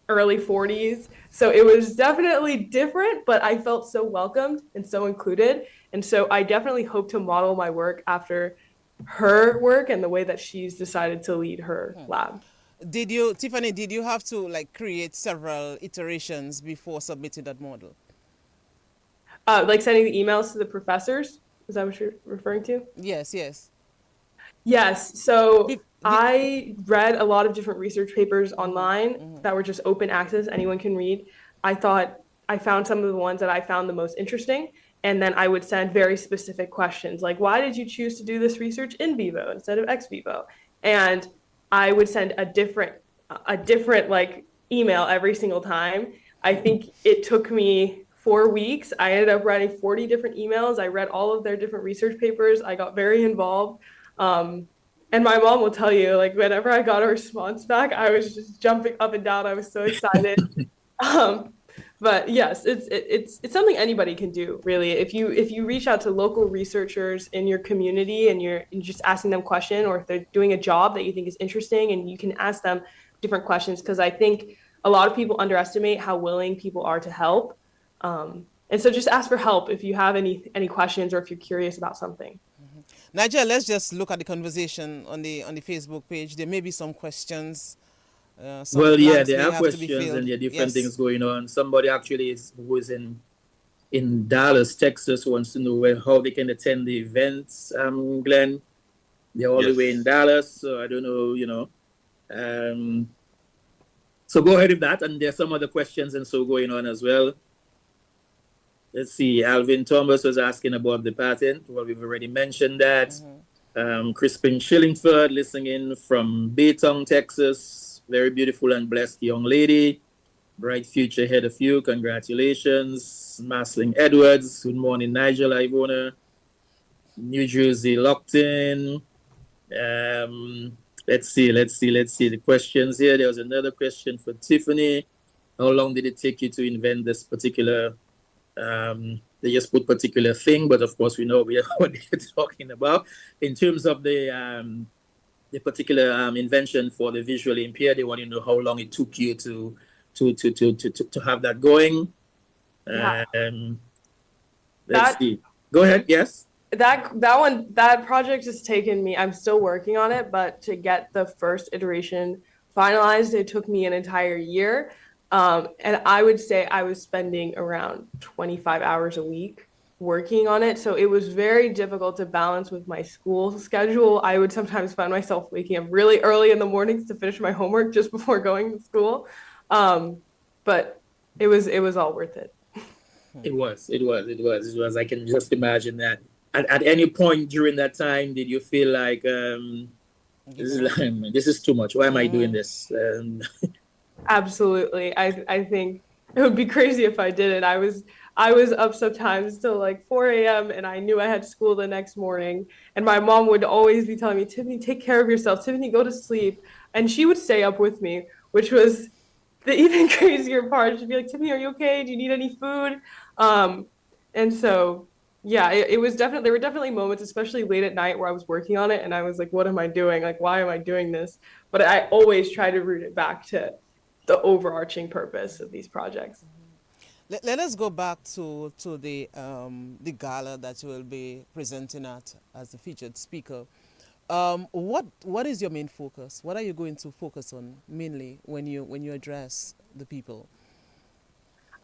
early 40s. So it was definitely different, but I felt so welcomed and so included. And so I definitely hope to model my work after her work and the way that she's decided to lead her lab. Tiffani, did you have to create several iterations before submitting that model? Sending the emails to the professors? Is that what you're referring to? Yes. Yes. So I read a lot of different research papers online that were just open access. Anyone can read. I found some of the ones that I found the most interesting. And then I would send very specific questions like, why did you choose to do this research in vivo instead of ex vivo? And I would send a different email every single time. I think it took me 4 weeks. I ended up writing 40 different emails. I read all of their different research papers. I got very involved. And my mom will tell you, whenever I got a response back, I was just jumping up and down. I was so excited. But yes, it's something anybody can do, really. If you reach out to local researchers in your community and you're just asking them questions, or if they're doing a job that you think is interesting and you can ask them different questions, because I think a lot of people underestimate how willing people are to help. And so just ask for help if you have any questions or if you're curious about something. Nigel, let's just look at the conversation on the Facebook page. There may be some questions. Well, yeah, there may are have to be questions filled. and there are different Yes. things going on. Somebody actually who is in Dallas, Texas, wants to know how they can attend the events. Glen, they're all the way in Dallas, so I don't know. So go ahead with that, and there's some other questions and so going on as well. Let's see. Alvin Thomas was asking about the patent. Well, we've already mentioned that. Crispin Shillingford listening in from Baytown, Texas. Very beautiful and blessed young lady. Bright future ahead of you. Congratulations. Masling Edwards. Good morning, Nigel, Ivona. New Jersey locked in. Let's see the questions here. There was another question for Tiffani. How long did it take you to invent this particular they just put particular thing, but of course we know what they're talking about. In terms of the particular invention for the visually impaired, they want to know how long it took you to have that going. Yeah. Let's see. Go ahead. Yes. That project has taken me, I'm still working on it, but to get the first iteration finalized, it took me an entire year. And I would say I was spending around 25 hours a week working on it. So it was very difficult to balance with my school schedule. I would sometimes find myself waking up really early in the mornings to finish my homework just before going to school. But it was all worth it. It was. I can just imagine that. At any point during that time, did you feel like this is too much? Why am I doing this? Absolutely. I think it would be crazy if I didn't. I was up sometimes till like 4 a.m. and I knew I had school the next morning. And my mom would always be telling me, Tiffani, take care of yourself. Tiffani, go to sleep. And she would stay up with me, which was the even crazier part. She'd be like, Tiffani, are you okay? Do you need any food? And so, yeah, there were definitely moments, especially late at night, where I was working on it and I was like, what am I doing? Like, why am I doing this? But I always try to root it back to the overarching purpose of these projects. Let us go back to the gala that you will be presenting at as the featured speaker. What is your main focus? What are you going to focus on mainly when you address the people?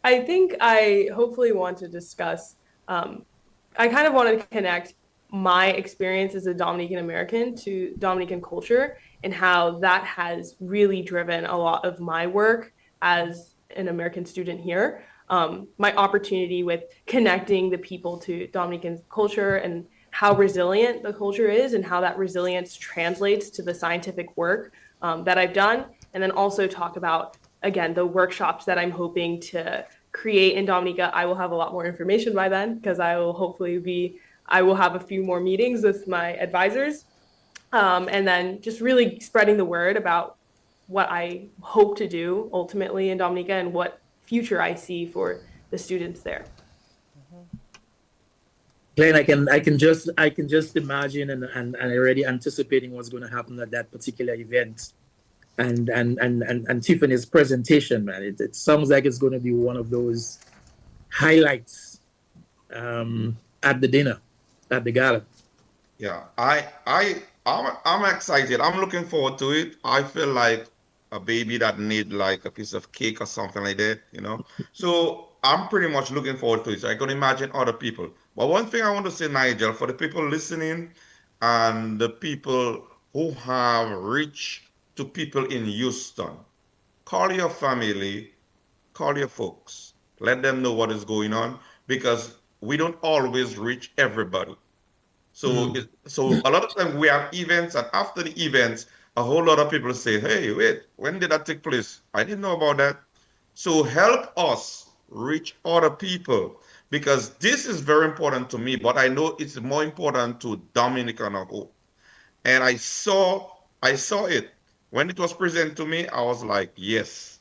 I think I hopefully want to discuss. I kind of want to connect my experience as a Dominican American to Dominican culture and how that has really driven a lot of my work as an American student here. My opportunity with connecting the people to Dominican culture and how resilient the culture is and how that resilience translates to the scientific work that I've done. And then also talk about, again, the workshops that I'm hoping to create in Dominica. I will have a lot more information by then because I will have a few more meetings with my advisors. And then just really spreading the word about what I hope to do ultimately in Dominica and what future I see for the students there. Glen, I can just imagine and already anticipating what's going to happen at that particular event, and Tiffani's presentation, man. It sounds like it's going to be one of those highlights at the dinner, at the gala. Yeah, I'm excited. I'm looking forward to it. I feel like a baby that need like a piece of cake or something like that, So I'm pretty much looking forward to it. So I can imagine other people. But one thing I want to say, Nigel, for the people listening and the people who have reached to people in Houston, call your family, call your folks, let them know what is going on because we don't always reach everybody. So, so a lot of times we have events, and after the events, a whole lot of people say, hey, wait, when did that take place? I didn't know about that. So help us reach other people because this is very important to me, but I know it's more important to Dominican Hope. And I saw it. When it was presented to me, I was like, yes,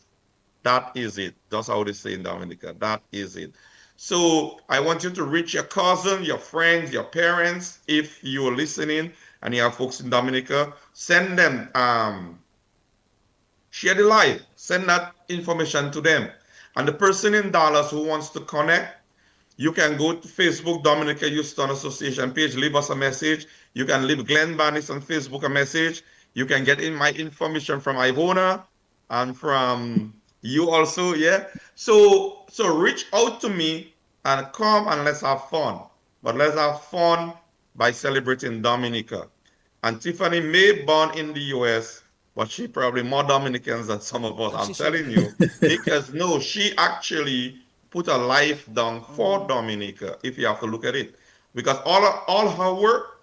that is it. That's how they say in Dominica. That is it. So I want you to reach your cousin, your friends, your parents. If you're listening and you have folks in Dominica, send them share the live, send that information to them. And the person in Dallas who wants to connect, you can go to Facebook, Dominica Houston Association page, leave us a message. You can leave Glen Bannis on Facebook a message. You can get in my information from Ivona and from you also, yeah. So reach out to me and come and let's have fun. But let's have fun by celebrating Dominica. And Tiffani may born in the US, but she probably more Dominicans than some of us. I'm telling you, because no, she actually put her life down for Dominica. If you have to look at it, because all her work,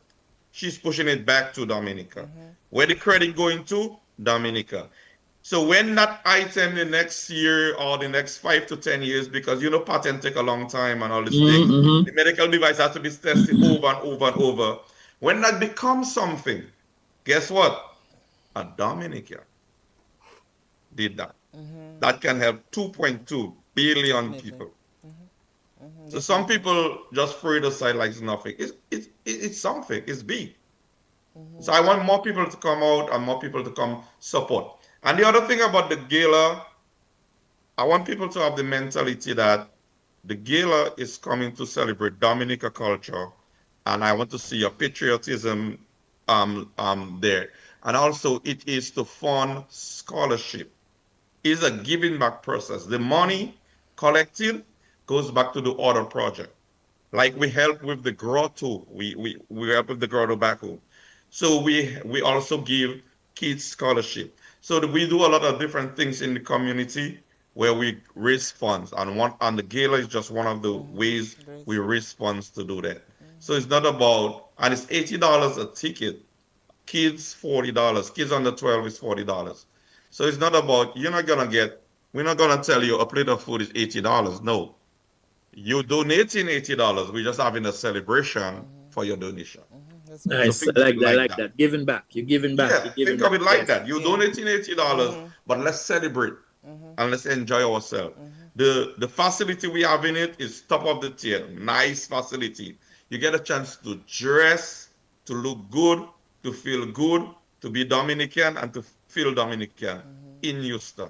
she's pushing it back to Dominica. Where the credit going to? Dominica. So when that item the next year or the next 5 to 10 years, because you know patent take a long time and all this thing, the medical device has to be tested over and over and over. When that becomes something, guess what? A Dominica did that. That can help 2.2 billion people. So some people just throw it aside like it's nothing. It's something. It's big. So I want more people to come out and more people to come support. And the other thing about the gala, I want people to have the mentality that the gala is coming to celebrate Dominica culture, and I want to see your patriotism there. And also, it is to fund scholarship. It's a giving back process. The money collected goes back to the other project. Like we help with the grotto. We help with the grotto back home. So we also give kids scholarship. So we do a lot of different things in the community where we raise funds, and the gala is just one of the ways we raise funds to do that. So it's not about, and it's $80 a ticket. Kids $40. Kids under 12 is $40. So it's not about, we're not gonna tell you a plate of food is $80. No. You're donating $80. We're just having a celebration for your donation. Nice. So I like that. Giving back. You're giving back. Yeah, think of it like that. You're donating $80, but let's celebrate and let's enjoy ourselves. The facility we have in it is top of the tier. Nice facility. You get a chance to dress, to look good, to feel good, to be Dominican, and to feel Dominican in Houston.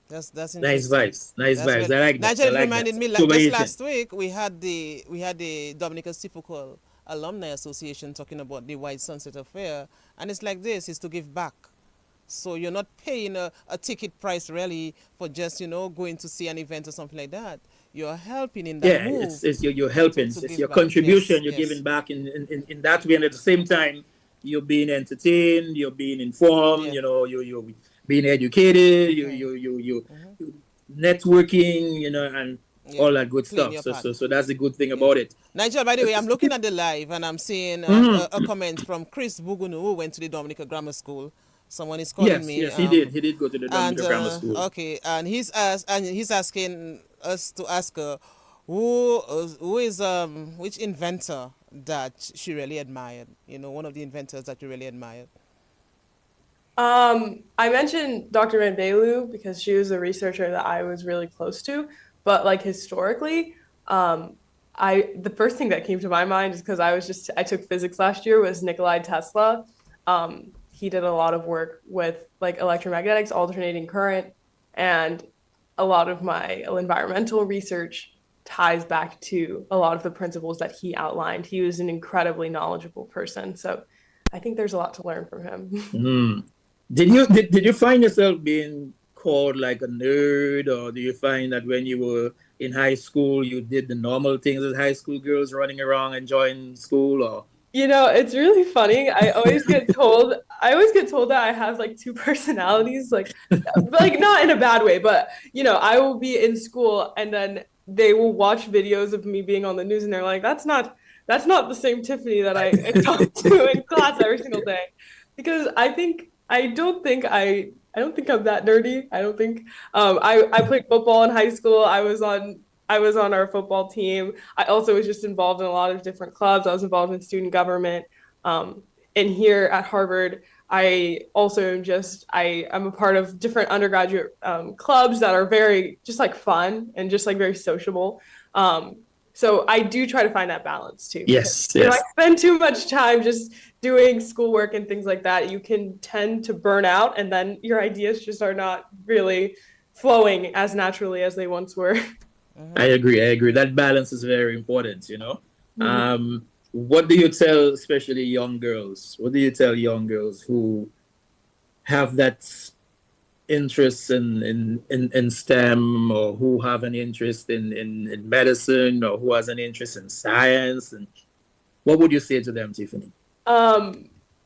That's nice vibes. Nice vibes. I like that. Nigel reminded me just last week we had the Dominica Seafocal Alumni Association talking about the White Sunset Affair, and it's like this: is to give back. So you're not paying a ticket price really for just going to see an event or something like that. You're helping in that move. You're helping. It's your contribution. You're giving back in that way, and at the same time, you're being entertained. You're being informed. You're being educated. You networking. And all that good stuff. So that's the good thing about it. Nigel, by the way, I'm looking at the live and I'm seeing a comment from Chris Bugunu, who went to the Dominica Grammar School. Someone is calling me. Yes, he did. He did go to the Dominica Grammar School. Okay, and he's asking us to ask her who is which inventor that she really admired. One of the inventors that you really admired. I mentioned Dr. Van Belu because she was a researcher that I was really close to. But like historically, the first thing that came to my mind is because I took physics last year was Nikola Tesla. He did a lot of work with like electromagnetics, alternating current, and a lot of my environmental research ties back to a lot of the principles that he outlined. He was an incredibly knowledgeable person, so I think there's a lot to learn from him. Did you find yourself being called like a nerd, or do you find that when you were in high school you did the normal things as high school girls, running around enjoying school? Or it's really funny. I always get told that I have like two personalities, like not in a bad way, but I will be in school and then they will watch videos of me being on the news and they're like, that's not the same Tiffani that I talk to in class every single day, because I don't think I'm that nerdy. I don't think. I played football in high school. I was on our football team. I also was just involved in a lot of different clubs. I was involved in student government. And here at Harvard, I also I'm a part of different undergraduate clubs that are very just like fun and just like very sociable. So I do try to find that balance too. Yes. I spend too much time just doing schoolwork and things like that, you can tend to burn out, and then your ideas just are not really flowing as naturally as they once were. I agree. That balance is very important, you know. What do you tell, especially young girls? What do you tell young girls who have that interest in STEM, or who have an interest in medicine, or who has an interest in science? And what would you say to them, Tiffani?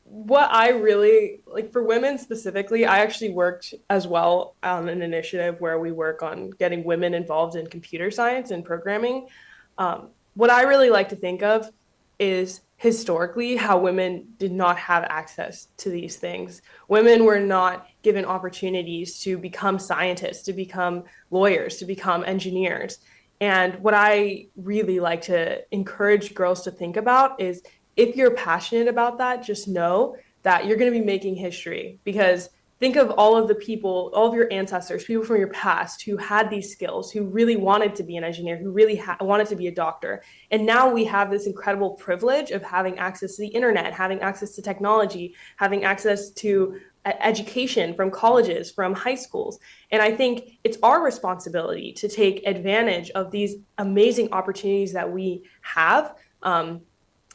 What I really like for women specifically, I actually worked as well on an initiative where we work on getting women involved in computer science and programming. What I really like to think of is historically how women did not have access to these things. Women were not given opportunities to become scientists, to become lawyers, to become engineers. And what I really like to encourage girls to think about is if you're passionate about that, just know that you're going to be making history, because think of all of the people, all of your ancestors, people from your past who had these skills, who really wanted to be an engineer, who really wanted to be a doctor. And now we have this incredible privilege of having access to the internet, having access to technology, having access to education from colleges, from high schools. And I think it's our responsibility to take advantage of these amazing opportunities that we have,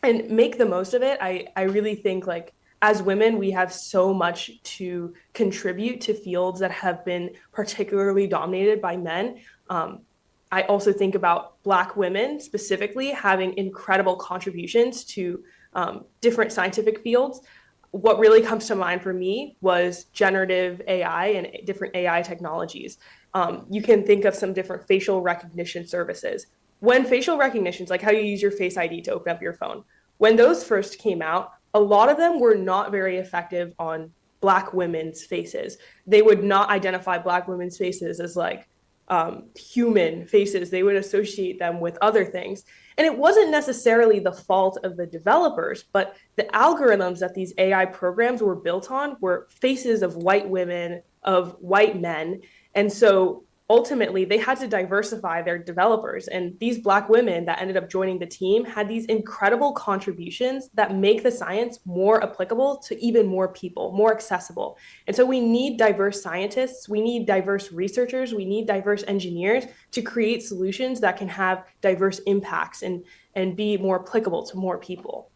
and make the most of it. I really think, like, as women, we have so much to contribute to fields that have been particularly dominated by men. I also think about Black women specifically having incredible contributions to different scientific fields. What really comes to mind for me was generative AI and different AI technologies. You can think of some different facial recognition services. When facial recognitions, like how you use your Face ID to open up your phone, when those first came out, a lot of them were not very effective on Black women's faces. They would not identify Black women's faces as like human faces. They would associate them with other things. And it wasn't necessarily the fault of the developers, but the algorithms that these AI programs were built on were faces of white women, of white men. And so ultimately, they had to diversify their developers. And these Black women that ended up joining the team had these incredible contributions that make the science more applicable to even more people, more accessible. And so we need diverse scientists, we need diverse researchers, we need diverse engineers to create solutions that can have diverse impacts and be more applicable to more people.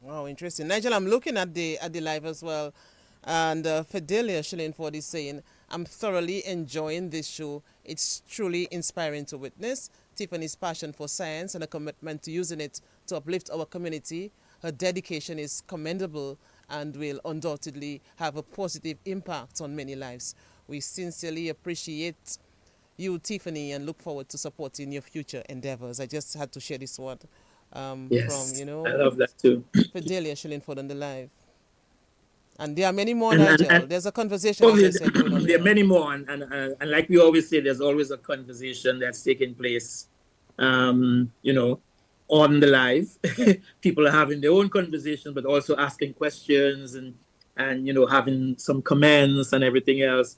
Wow, interesting. Nigel, I'm looking at the live as well. And Fidelia Shillingford is saying, I'm thoroughly enjoying this show. It's truly inspiring to witness Tiffani's passion for science and a commitment to using it to uplift our community. Her dedication is commendable and will undoubtedly have a positive impact on many lives. We sincerely appreciate you, Tiffani, and look forward to supporting your future endeavors. I just had to share this word Yes, from, I love that too. Fidelia Shillingford on the live. And there are many more, Nigel. And there's a conversation, as I said, going on there are many more, and like we always say, there's always a conversation that's taking place, you know, on the live. People are having their own conversation, but also asking questions and you know, having some comments and everything else.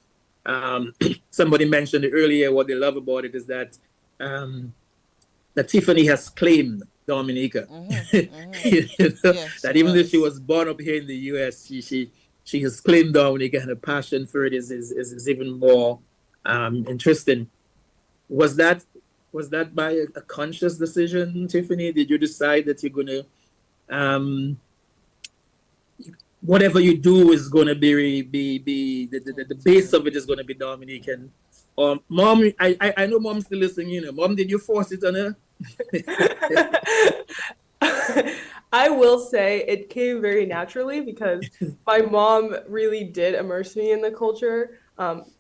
Somebody mentioned it earlier. What they love about it is that that Tiffani has claimed Dominica. You know, yes, that even though she was born up here in the US, she has claimed Dominica, and her passion for it is even more interesting. Was that by a conscious decision, Tiffani? Did you decide that you're gonna whatever you do is gonna be the base of it is gonna be Dominican? Mom, I know Mom's still listening, you know. Mom, did you force it on her? I will say it came very naturally because my mom really did immerse me in the culture,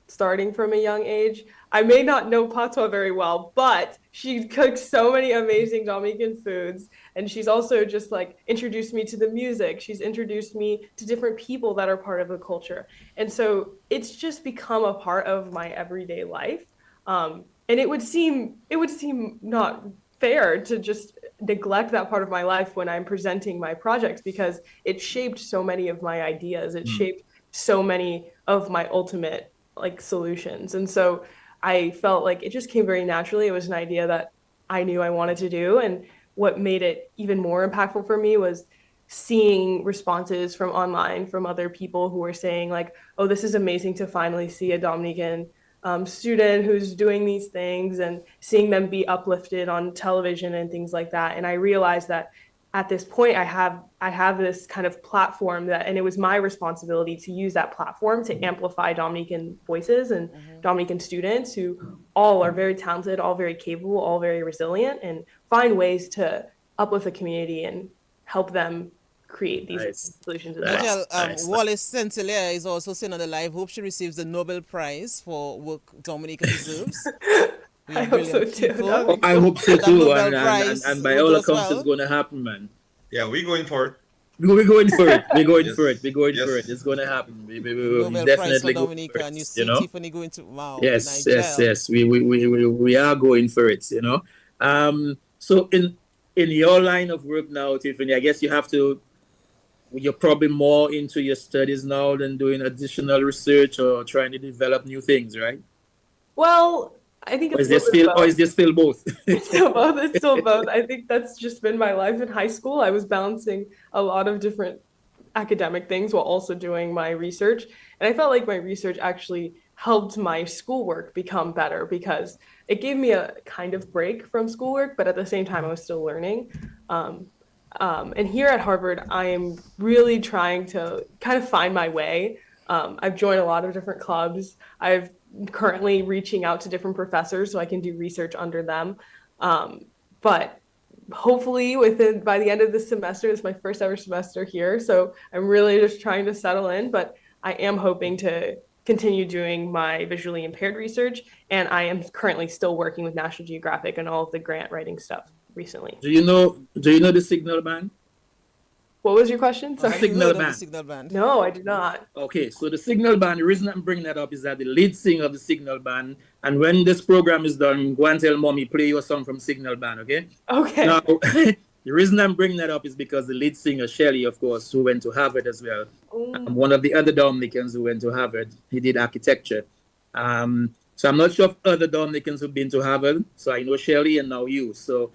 starting from a young age. I may not know patois very well, but she cooks so many amazing Dominican foods. And she's also just like introduced me to the music. She's introduced me to different people that are part of the culture. And so it's just become a part of my everyday life. And it would seem not fair to just neglect that part of my life when I'm presenting my projects, because it shaped so many of my ideas. It shaped so many of my ultimate like solutions. And so I felt like it just came very naturally. It was an idea that I knew I wanted to do. And what made it even more impactful for me was seeing responses from online from other people who were saying like, oh, this is amazing to finally see a Dominican student who's doing these things, and seeing them be uplifted on television and things like that. And I realized that at this point I have this kind of platform that, and it was my responsibility to use that platform to amplify Dominican voices and Dominican students who all are very talented, all very capable, all very resilient, and find ways to uplift the community and help them create these solutions as well. Nigel, Wallace Centelia is also seen on the live. Hope she receives the Nobel Prize for work Dominica deserves. I hope so too. I hope so too, and by all accounts, it's going to happen, man. Yeah, we're going for it. We're going for it. We're going for it. We're going for it. It's going to happen. We Nobel definitely Prize for go Dominica, for it, and you see Tiffani going to Yes, Nigel. yes. We are going for it. So in your line of work now, Tiffani, I guess you're probably more into your studies now than doing additional research or trying to develop new things, right? Well, I think is there still both? It's still both. It's still both. I think that's just been my life in high school. I was balancing a lot of different academic things while also doing my research. And I felt like my research actually helped my schoolwork become better because it gave me a kind of break from schoolwork, but at the same time, I was still learning. And here at Harvard, I am really trying to kind of find my way. I've joined a lot of different clubs. I've currently reaching out to different professors so I can do research under them. But hopefully by the end of this semester, it's my first ever semester here. So I'm really just trying to settle in, but I am hoping to continue doing my visually impaired research. And I am currently still working with National Geographic and all of the grant writing stuff recently. Do you know the signal band? What was your question? Sorry. Signal band. No, I do not. Okay, so the signal band, the reason I'm bringing that up is that the lead singer of the signal band, and when this program is done, go and tell mommy, play your song from signal band, okay? Okay. Now, the reason I'm bringing that up is because the lead singer, Shelley, of course, who went to Harvard as well, one of the other Dominicans who went to Harvard, he did architecture. So I'm not sure if other Dominicans who've been to Harvard, so I know Shelley and now you, so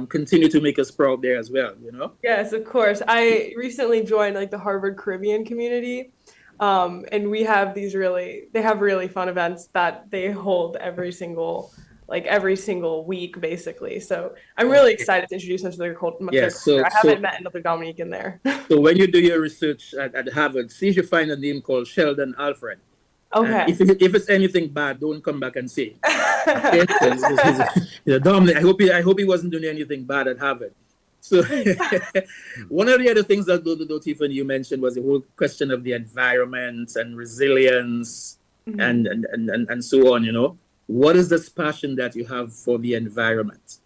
continue to make us proud there as well, Yes, of course. I recently joined the Harvard Caribbean community, and we have they have really fun events that they hold every single week, basically. So I'm really excited to introduce them to their culture. Yes, I haven't met another Dominican there. So when you do your research at Harvard, see if you find a name called Sheldon Alfred. Okay. If it's anything bad, don't come back and say. Okay? Dominic, I hope he wasn't doing anything bad at Harvard. So one of the other things that Tiffani, you mentioned was the whole question of the environment and resilience and so on. What is this passion that you have for the environment?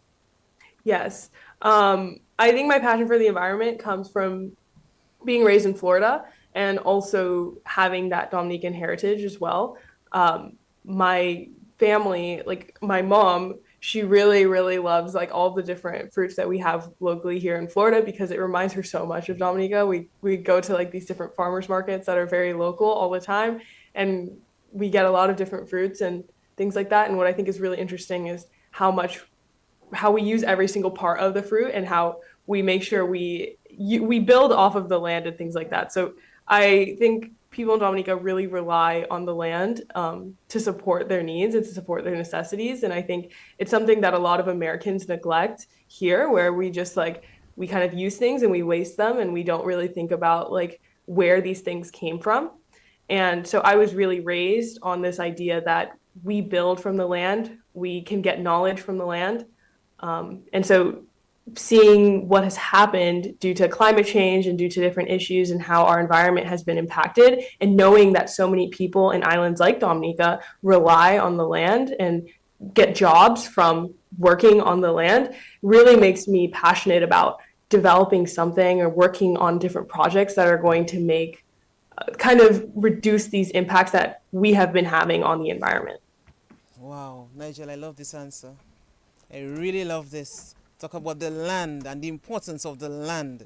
Yes. I think my passion for the environment comes from being raised in Florida and also having that Dominican heritage as well. My family, my mom, she really, really loves all the different fruits that we have locally here in Florida because it reminds her so much of Dominica. We go to these different farmers markets that are very local all the time, and we get a lot of different fruits and things like that. And what I think is really interesting is how we use every single part of the fruit and how we make sure we build off of the land and things like that. So I think people in Dominica really rely on the land to support their needs and to support their necessities. And I think it's something that a lot of Americans neglect here, where we just we kind of use things and we waste them and we don't really think about where these things came from. And so I was really raised on this idea that we build from the land, we can get knowledge from the land. And so seeing what has happened due to climate change and due to different issues and how our environment has been impacted, and knowing that so many people in islands like Dominica rely on the land and get jobs from working on the land, really makes me passionate about developing something or working on different projects that are going to make kind of reduce these impacts that we have been having on the environment. Wow, Nigel, I love this answer. I really love this. Talk about the land and the importance of the land.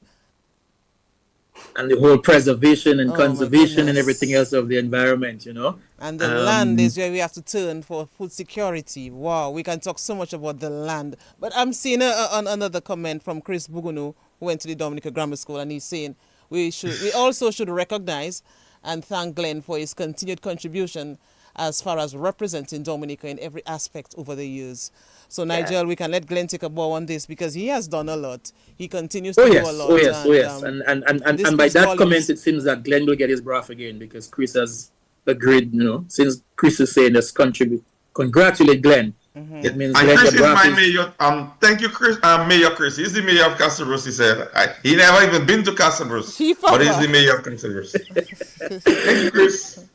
And the whole preservation and conservation and everything else of the environment, And the land is where we have to turn for food security. Wow, we can talk so much about the land. But I'm seeing another comment from Chris Bugunu, who went to the Dominica Grammar School, and he's saying we also should recognize and thank Glen for his continued contribution as far as representing Dominica in every aspect over the years. So Nigel, we can let Glen take a bow on this because he has done a lot. He continues to do a lot. Oh yes. And by that comment, it seems that Glen will get his breath again because Chris has agreed, since Chris is saying let's congratulate Glen. Mm-hmm. It means Glen Chris is my mayor. Thank you, Chris. Mayor Chris. He's the mayor of Castle Bruce, he said. He never even been to Castle Bruce, but he's the mayor of Castle Bruce. Thank you, Chris.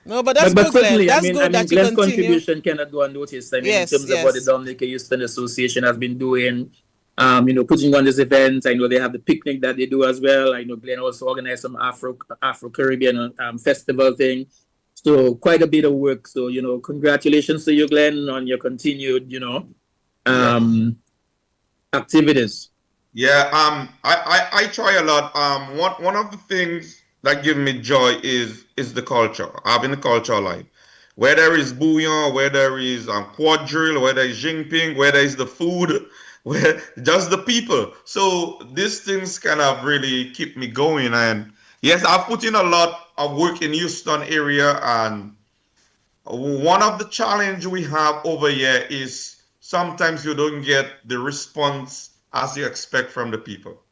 No, but that's good, certainly, Glen. That's good that Glen's you continue. contribution cannot go unnoticed. In terms of what the Dominica Houston Association has been doing, putting on this event. I know they have the picnic that they do as well. I know Glen also organized some Afro-Caribbean festival thing. So quite a bit of work. So, congratulations to you, Glen, on your continued, activities. Yeah, I try a lot. One of the things that give me joy is the culture, having a culture alive. Where there is bouillon, where there is quadrille, where there is jingping, where there is the food, where just the people. So these things kind of really keep me going. And yes, I've put in a lot of work in Houston area. And one of the challenge we have over here is sometimes you don't get the response as you expect from the people.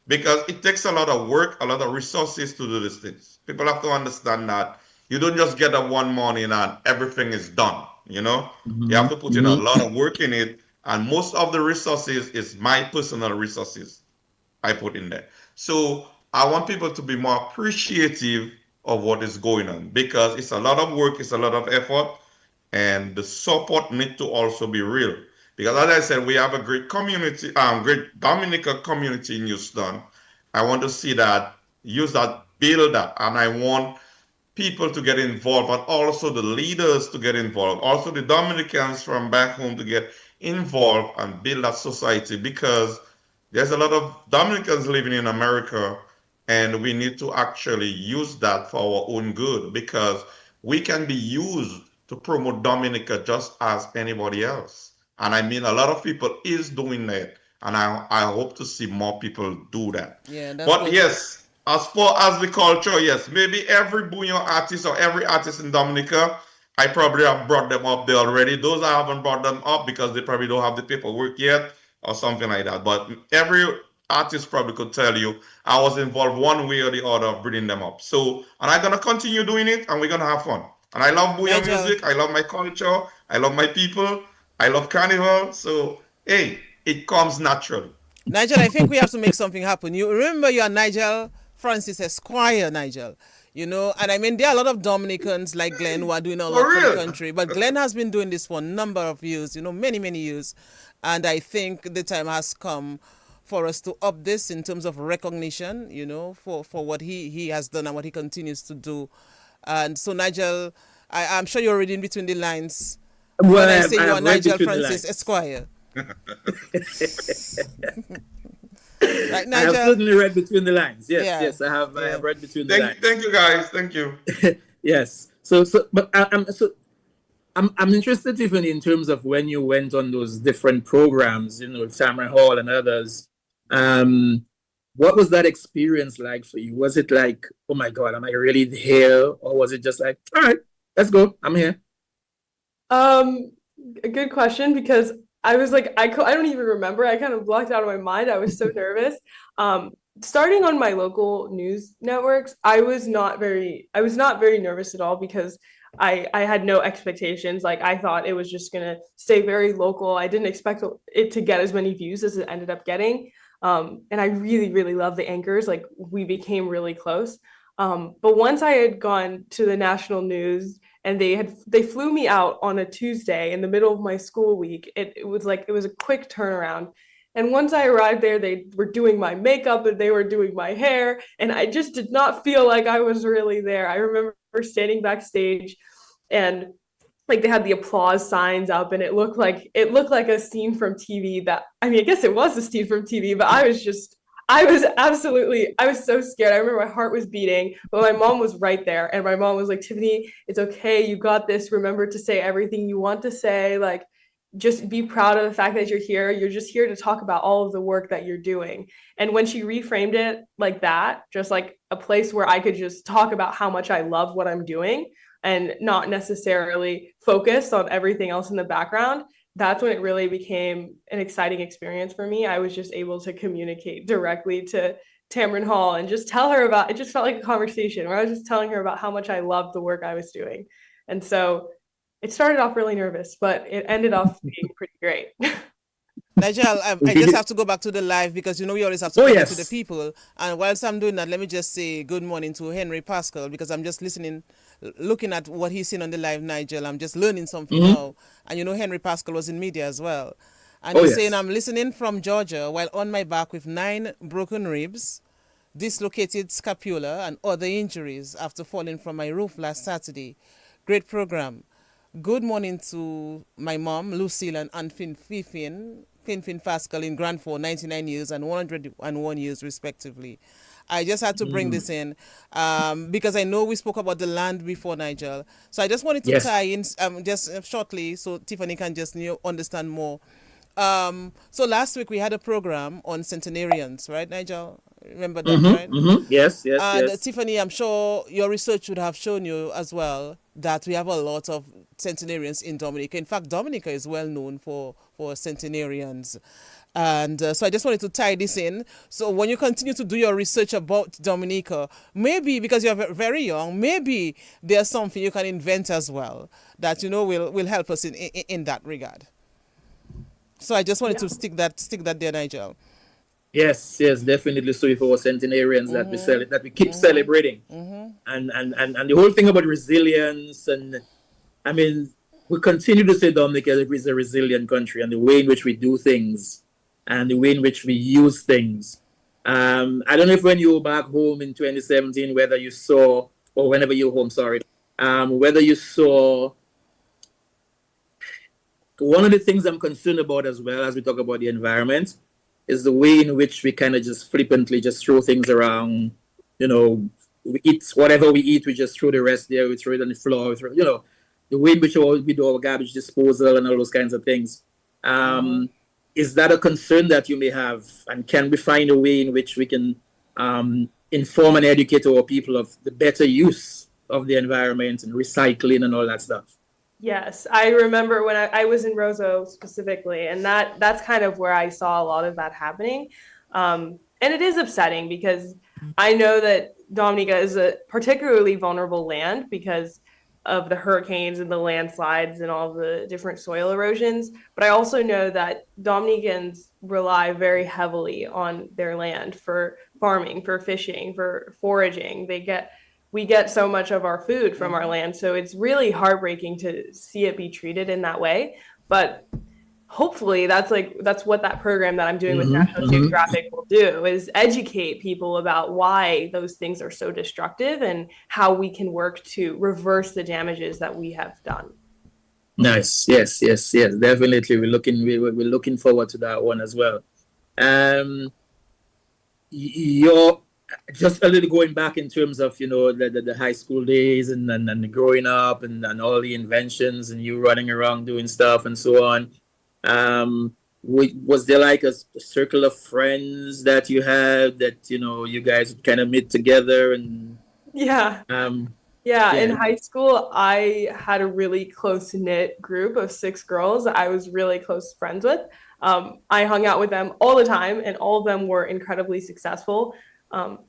Because it takes a lot of work, a lot of resources to do these things. People have to understand that you don't just get up one morning and everything is done, Mm-hmm. You have to put in a lot of work in it. And most of the resources is my personal resources I put in there. So I want people to be more appreciative of what is going on because it's a lot of work, it's a lot of effort, and the support need to also be real. Because as I said, we have a great community, great Dominica community in Houston. I want to see that, use that, build that, and I want people to get involved, but also the leaders to get involved, also the Dominicans from back home to get involved and build that society because there's a lot of Dominicans living in America and we need to actually use that for our own good because we can be used to promote Dominica just as anybody else. And I mean, a lot of people is doing that. And I hope to see more people do that. Yeah, but good. Yes, as far as the culture, yes, maybe every bouillon artist or every artist in Dominica, I probably have brought them up there already. Those I haven't brought them up because they probably don't have the paperwork yet or something like that. But every artist probably could tell you I was involved one way or the other of bringing them up. So, and I'm going to continue doing it and we're going to have fun. And I love bouillon music. I love my culture. I love my people. I love carnival. So, hey, it comes naturally. Nigel, I think we have to make something happen. You remember you are Nigel Francis Esquire, Nigel. And I mean, there are a lot of Dominicans like Glen who are doing a lot for the country. But Glen has been doing this for a number of years, many, many years. And I think the time has come for us to up this in terms of recognition, for what he has done and what he continues to do. And so, Nigel, I'm sure you're reading between the lines when I say you are Nigel Francis Esquire. Right, Nigel? I have certainly read between the lines. Yes, I have read between the lines. Thank you, guys. Thank you. Yes. But I'm interested, Tiffani, in terms of when you went on those different programs, Tamara Hall and others. What was that experience like for you? Was it like, oh my God, am I really here? Or was it just like, all right, let's go, I'm here? A good question because I was like, I don't even remember. I kind of blocked out of my mind. I was so nervous. Starting on my local news networks, I was not very nervous at all because I had no expectations. Like I thought it was just gonna stay very local. I didn't expect it to get as many views as it ended up getting. And I really, really love the anchors. Like we became really close. But once I had gone to the national news and they flew me out on a Tuesday in the middle of my school week, it was a quick turnaround. And once I arrived there, they were doing my makeup and they were doing my hair. And I just did not feel like I was really there. I remember standing backstage and like they had the applause signs up and it looked like a scene from TV I guess it was a scene from TV, but I was so scared. I remember my heart was beating, but my mom was right there. And my mom was like, Tiffani, it's okay. You got this. Remember to say everything you want to say. Like, just be proud of the fact that you're here. You're just here to talk about all of the work that you're doing. And when she reframed it like that, just like a place where I could just talk about how much I love what I'm doing and not necessarily focus on everything else in the background, that's when it really became an exciting experience for me. I was just able to communicate directly to Tamron Hall and just tell her about it. Just felt like a conversation where I was just telling her about how much I loved the work I was doing. And so it started off really nervous, but it ended up being pretty great. Nigel, I just have to go back to the live because we always have to connect to the people. And whilst I'm doing that, let me just say good morning to Henry Pascal because I'm just looking at what he's seen on the live, Nigel. I'm just learning something now. And Henry Pascal was in media as well. And he's saying, I'm listening from Georgia while on my back with 9 broken ribs, dislocated scapula, and other injuries after falling from my roof last Saturday. Great program. Good morning to my mom, Lucille, and Aunt Finfin Pascal in Grand Fort, 99 years and 101 years respectively. I just had to bring this in because I know we spoke about the land before, Nigel. So I just wanted to tie in just shortly so Tiffani can just understand more. So last week we had a program on centenarians, right, Nigel? Remember that, right? Yes. And Tiffani, I'm sure your research would have shown you as well that we have a lot of centenarians in Dominica. In fact, Dominica is well known for centenarians. And so I just wanted to tie this in. So when you continue to do your research about Dominica, maybe because you're very young, maybe there's something you can invent as well that will help us in that regard. So I just wanted to stick that there, Nigel. Yes, definitely. So for our centenarians that we keep celebrating, and the whole thing about resilience, and I mean, we continue to say Dominica is a resilient country, and the way in which we do things, and the way in which we use things. I don't know if when you were back home in 2017, whether you saw, or whenever you were home, whether you saw. One of the things I'm concerned about as well as we talk about the environment is the way in which we kind of just flippantly just throw things around. We eat whatever we eat, we just throw the rest there, we throw it on the floor, the way in which we do our garbage disposal and all those kinds of things. Is that a concern that you may have? And can we find a way in which we can inform and educate our people of the better use of the environment and recycling and all that stuff? Yes, I remember when I was in Roseau specifically, and that's kind of where I saw a lot of that happening. And it is upsetting because I know that Dominica is a particularly vulnerable land because of the hurricanes and the landslides and all the different soil erosions. But I also know that Dominicans rely very heavily on their land for farming, for fishing, for foraging. We get so much of our food from our land. So it's really heartbreaking to see it be treated in that way. But hopefully that's what that program that I'm doing with National Geographic will do, is educate people about why those things are so destructive and how we can work to reverse the damages that we have done. Nice. Yes. Definitely. We're looking forward to that one as well. You're just a little going back in terms of the high school days and growing up and all the inventions and you running around doing stuff and so on. Was there like a circle of friends that you had that you guys kind of meet together and in high school I had a really close-knit group of 6 girls that I was really close friends with. I hung out with them all the time and all of them were incredibly successful.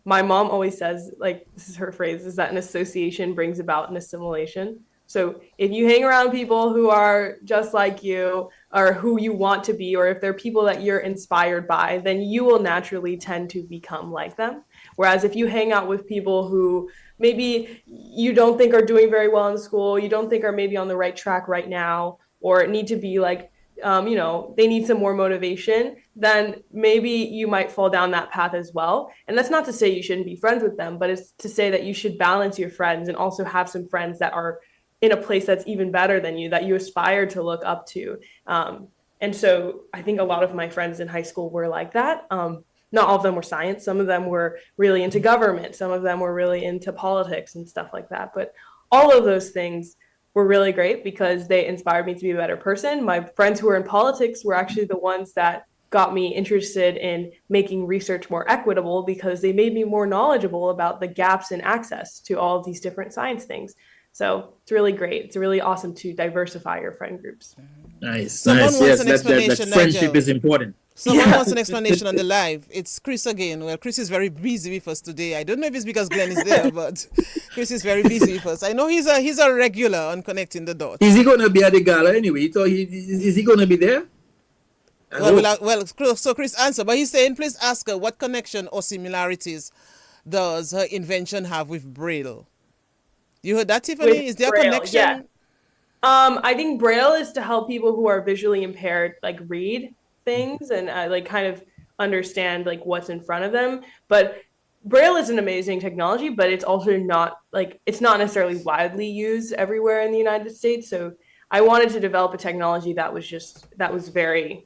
My mom always says, like, this is her phrase, is that an association brings about an assimilation. So if you hang around people who are just like you or who you want to be, or if they're people that you're inspired by, then you will naturally tend to become like them. Whereas if you hang out with people who maybe you don't think are doing very well in school, you don't think are maybe on the right track right now, or need to be like, they need some more motivation, then maybe you might fall down that path as well. And that's not to say you shouldn't be friends with them, but it's to say that you should balance your friends and also have some friends that are in a place that's even better than you, that you aspire to look up to. And so I think a lot of my friends in high school were like that. Not all of them were science. Some of them were really into government. Some of them were really into politics and stuff like that. But all of those things were really great because they inspired me to be a better person. My friends who were in politics were actually the ones that got me interested in making research more equitable because they made me more knowledgeable about the gaps in access to all of these different science things. So it's really great. It's really awesome to diversify your friend groups. Nice. Someone wants Yes, an that explanation, friendship Nigel. is important. Someone wants an explanation on the live. It's Chris again. Well, Chris is very busy with us today. I don't know if it's because Glen is there, but Chris is very busy with us. I know he's a regular on Connecting the Dots. Is he going to be at the gala anyway? So is he going to be there? So Chris answer, but he's saying, please ask her what connection or similarities does her invention have with Braille? You heard that, Tiffani? With Is there Braille, a connection? Yeah. I think Braille is to help people who are visually impaired, like read things and like kind of understand like what's in front of them. But Braille is an amazing technology, but it's also not like, it's not necessarily widely used everywhere in the United States. So I wanted to develop a technology that was very,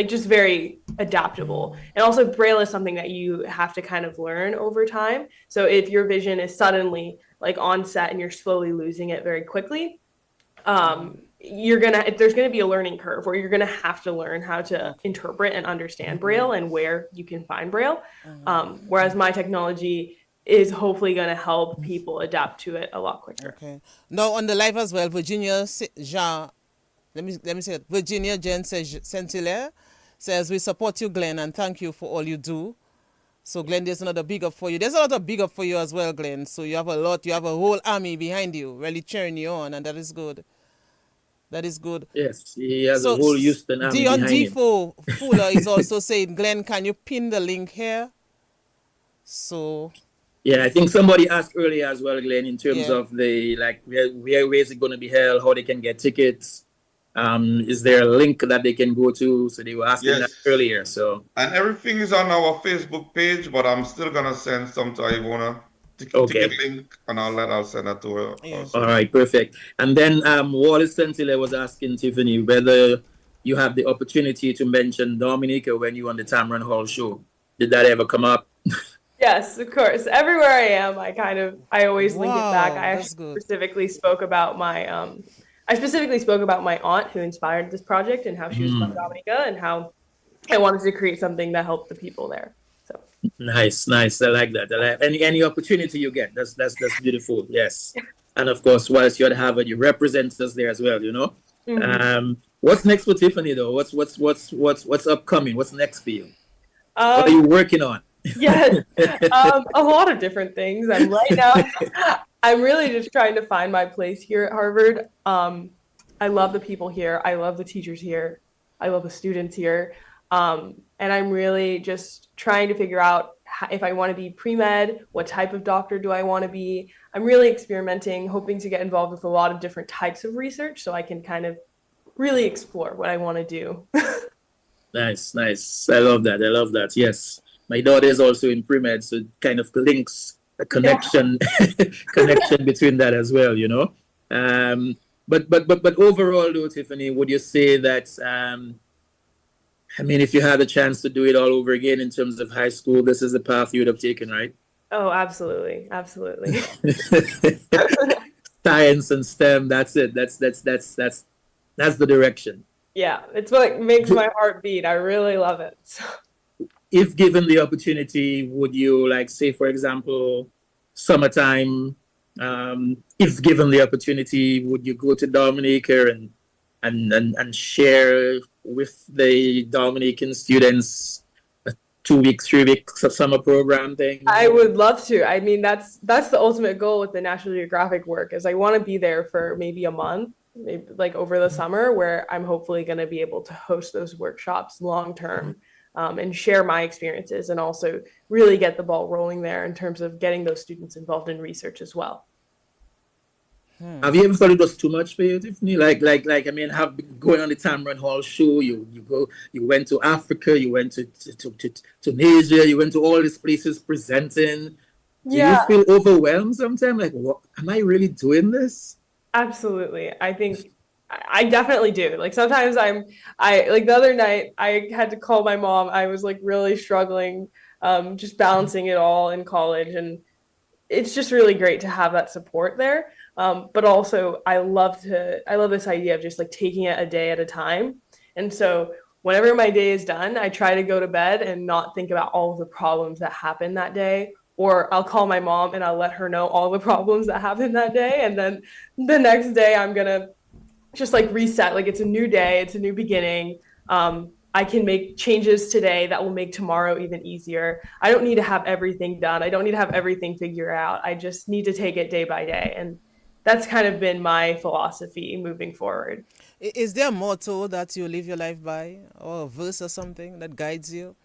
just very adaptable. And also Braille is something that you have to kind of learn over time. So if your vision is suddenly like onset and you're slowly losing it very quickly, there's gonna be a learning curve where you're gonna have to learn how to interpret and understand Braille and where you can find Braille. Whereas my technology is hopefully gonna help people adapt to it a lot quicker. Okay. Now on the live as well, Virginia Jean, let me say it. Virginia Jen Saint-Hilaire says, we support you, Glen, and thank you for all you do. So Glen, there's another big up for you. There's a lot of big up for you as well, Glen. So you have a whole army behind you, really cheering you on, and that is good. That is good. Yes, he has a whole Houston army Dion behind him. Fuller is also saying, Glen, can you pin the link here? So yeah, I think somebody asked earlier as well, Glen, in terms of the where is it going to be held, how they can get tickets. Is there a link that they can go to? So they were asking that earlier. So and everything is on our Facebook page, but I'm still gonna send some to Ivona. Okay. Ticket link, and I'll send that to her. Yeah. All right, perfect. And then Wallace Sentile was asking Tiffani whether you have the opportunity to mention Dominica when you on the Tamron Hall show. Did that ever come up? Yes, of course. Everywhere I am, I always link it back. I specifically spoke about my aunt who inspired this project and how she was from Dominica and how I wanted to create something that helped the people there. So nice. I like that. Any opportunity you get, that's beautiful. Yes, and of course, whilst you're at Harvard, you represent us there as well. You know. Mm-hmm. What's next for Tiffani though? What's upcoming? What's next for you? What are you working on? Yes, a lot of different things. I'm really just trying to find my place here at Harvard. I love the people here. I love the teachers here. I love the students here. And I'm really just trying to figure out if I want to be pre-med, what type of doctor do I want to be? I'm really experimenting, hoping to get involved with a lot of different types of research so I can kind of really explore what I want to do. Nice. I love that. Yes. My daughter is also in pre-med, so it kind of links a connection between that as well, you know. But overall though, Tiffani, would you say that if you had a chance to do it all over again in terms of high school, this is the path you would have taken, right? Oh, absolutely. Science and STEM, that's it. That's the direction. Yeah, it's what makes my heart beat. I really love it. If given the opportunity, would you say, for example, summertime, if given the opportunity, would you go to Dominica and share with the Dominican students a 2 week, 3 week summer program thing? I would love to. I mean, that's the ultimate goal with the National Geographic work is I want to be there for maybe a month, maybe over the summer, where I'm hopefully going to be able to host those workshops long term. And share my experiences and also really get the ball rolling there in terms of getting those students involved in research as well. Have you ever thought it was too much for you, Tiffani? Going on the Tamron Hall show, you went to Africa, you went to Tunisia, you went to all these places presenting. Do you feel overwhelmed sometimes? What, am I really doing this? Absolutely. I think I definitely do. Sometimes the other night I had to call my mom. I was really struggling, just balancing it all in college. And it's just really great to have that support there. But also I love this idea of just like taking it a day at a time. And so whenever my day is done, I try to go to bed and not think about all of the problems that happened that day. Or I'll call my mom and I'll let her know all the problems that happened that day. And then the next day I'm going to just like reset. Like it's a new day, it's a new beginning. I can make changes today that will make tomorrow even easier. I don't need to have everything done. I don't need to have everything figured out. I just need to take it day by day. And that's kind of been my philosophy moving forward. Is there a motto that you live your life by, or a verse or something that guides you?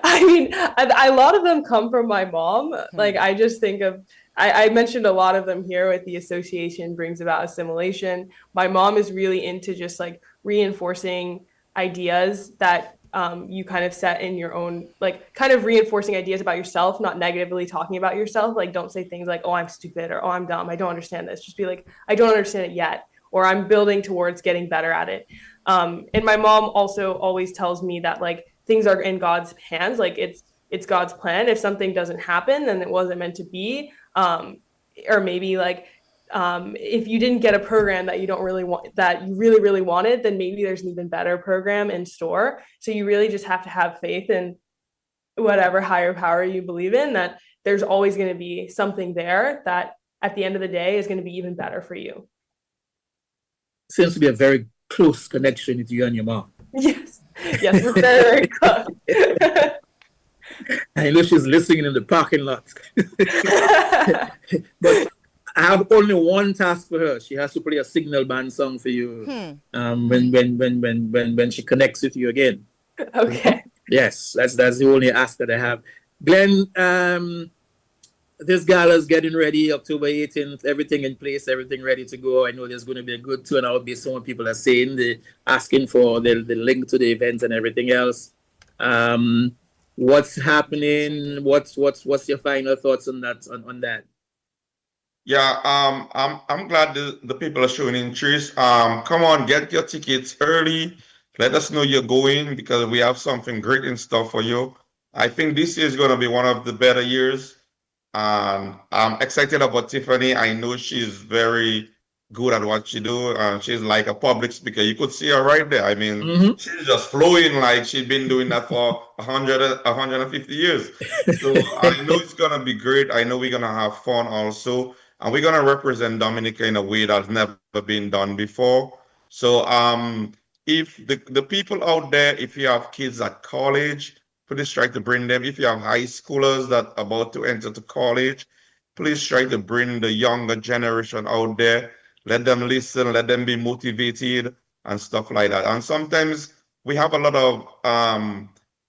I mean, a lot of them come from my mom. Like, I just think of, I mentioned a lot of them here with the association brings about assimilation. My mom is really into just like reinforcing ideas that you kind of set in your own, like kind of reinforcing ideas about yourself, not negatively talking about yourself. Like, don't say things like, oh, I'm stupid, or oh, I'm dumb, I don't understand this. Just be like, I don't understand it yet, or I'm building towards getting better at it. And my mom also always tells me that like things are in God's hands. Like it's God's plan. If something doesn't happen, then it wasn't meant to be. Or maybe like if you didn't get a program that you don't really want, that you really, really wanted, then maybe there's an even better program in store. So you really just have to have faith in whatever higher power you believe in, that there's always going to be something there that at the end of the day is going to be even better for you. Seems to be a very close connection with you and your mom. Yes. Yes, we're very, very close. I know she's listening in the parking lot. But I have only one task for her. She has to play a signal band song for you when she connects with you again. Okay. Yes, that's the only ask that I have. Glen, this gala's getting ready, October 18th, everything in place, everything ready to go. I know there's going to be a good turnout based on what people are saying, asking for the link to the event and everything else. What's happening? What's your final thoughts on that? On that? Yeah, I'm glad the people are showing interest. Come on, get your tickets early. Let us know you're going, because we have something great in store for you. I think this year is going to be one of the better years. I'm excited about Tiffani. I know she's very good at what she do. She's like a public speaker. You could see her right there. I mean, she's just flowing like she's been doing that for 150 years. So I know it's gonna be great. I know we're gonna have fun also, and we're gonna represent Dominica in a way that's never been done before. So if the people out there, if you have kids at college, please try to bring them. If you have high schoolers that are about to enter to college, please try to bring the younger generation out there. Let them listen, let them be motivated and stuff like that. And sometimes we have a lot of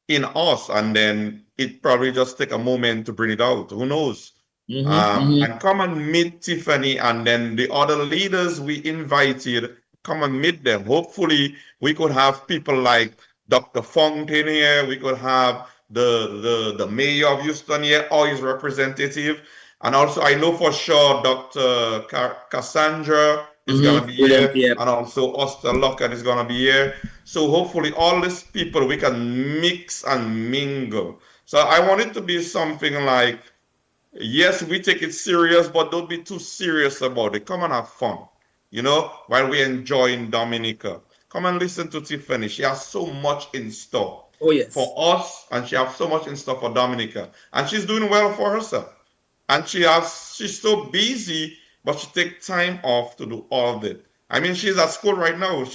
in us, and then it probably just take a moment to bring it out. Who knows? And come and meet Tiffani, and then the other leaders we invited, come and meet them. Hopefully we could have people like Dr. Fontaine here. We could have the mayor of Houston here, or his representative. And also, I know for sure Dr. Cassandra is going to be here. Yeah. And also Oster Lockett is going to be here. So hopefully all these people, we can mix and mingle. So I want it to be something like, yes, we take it serious, but don't be too serious about it. Come and have fun, while we're enjoying Dominica. Come and listen to Tiffani. She has so much in store for us, and she has so much in store for Dominica. And she's doing well for herself. And she's so busy, but she takes time off to do all of it. I mean, she's at school right now,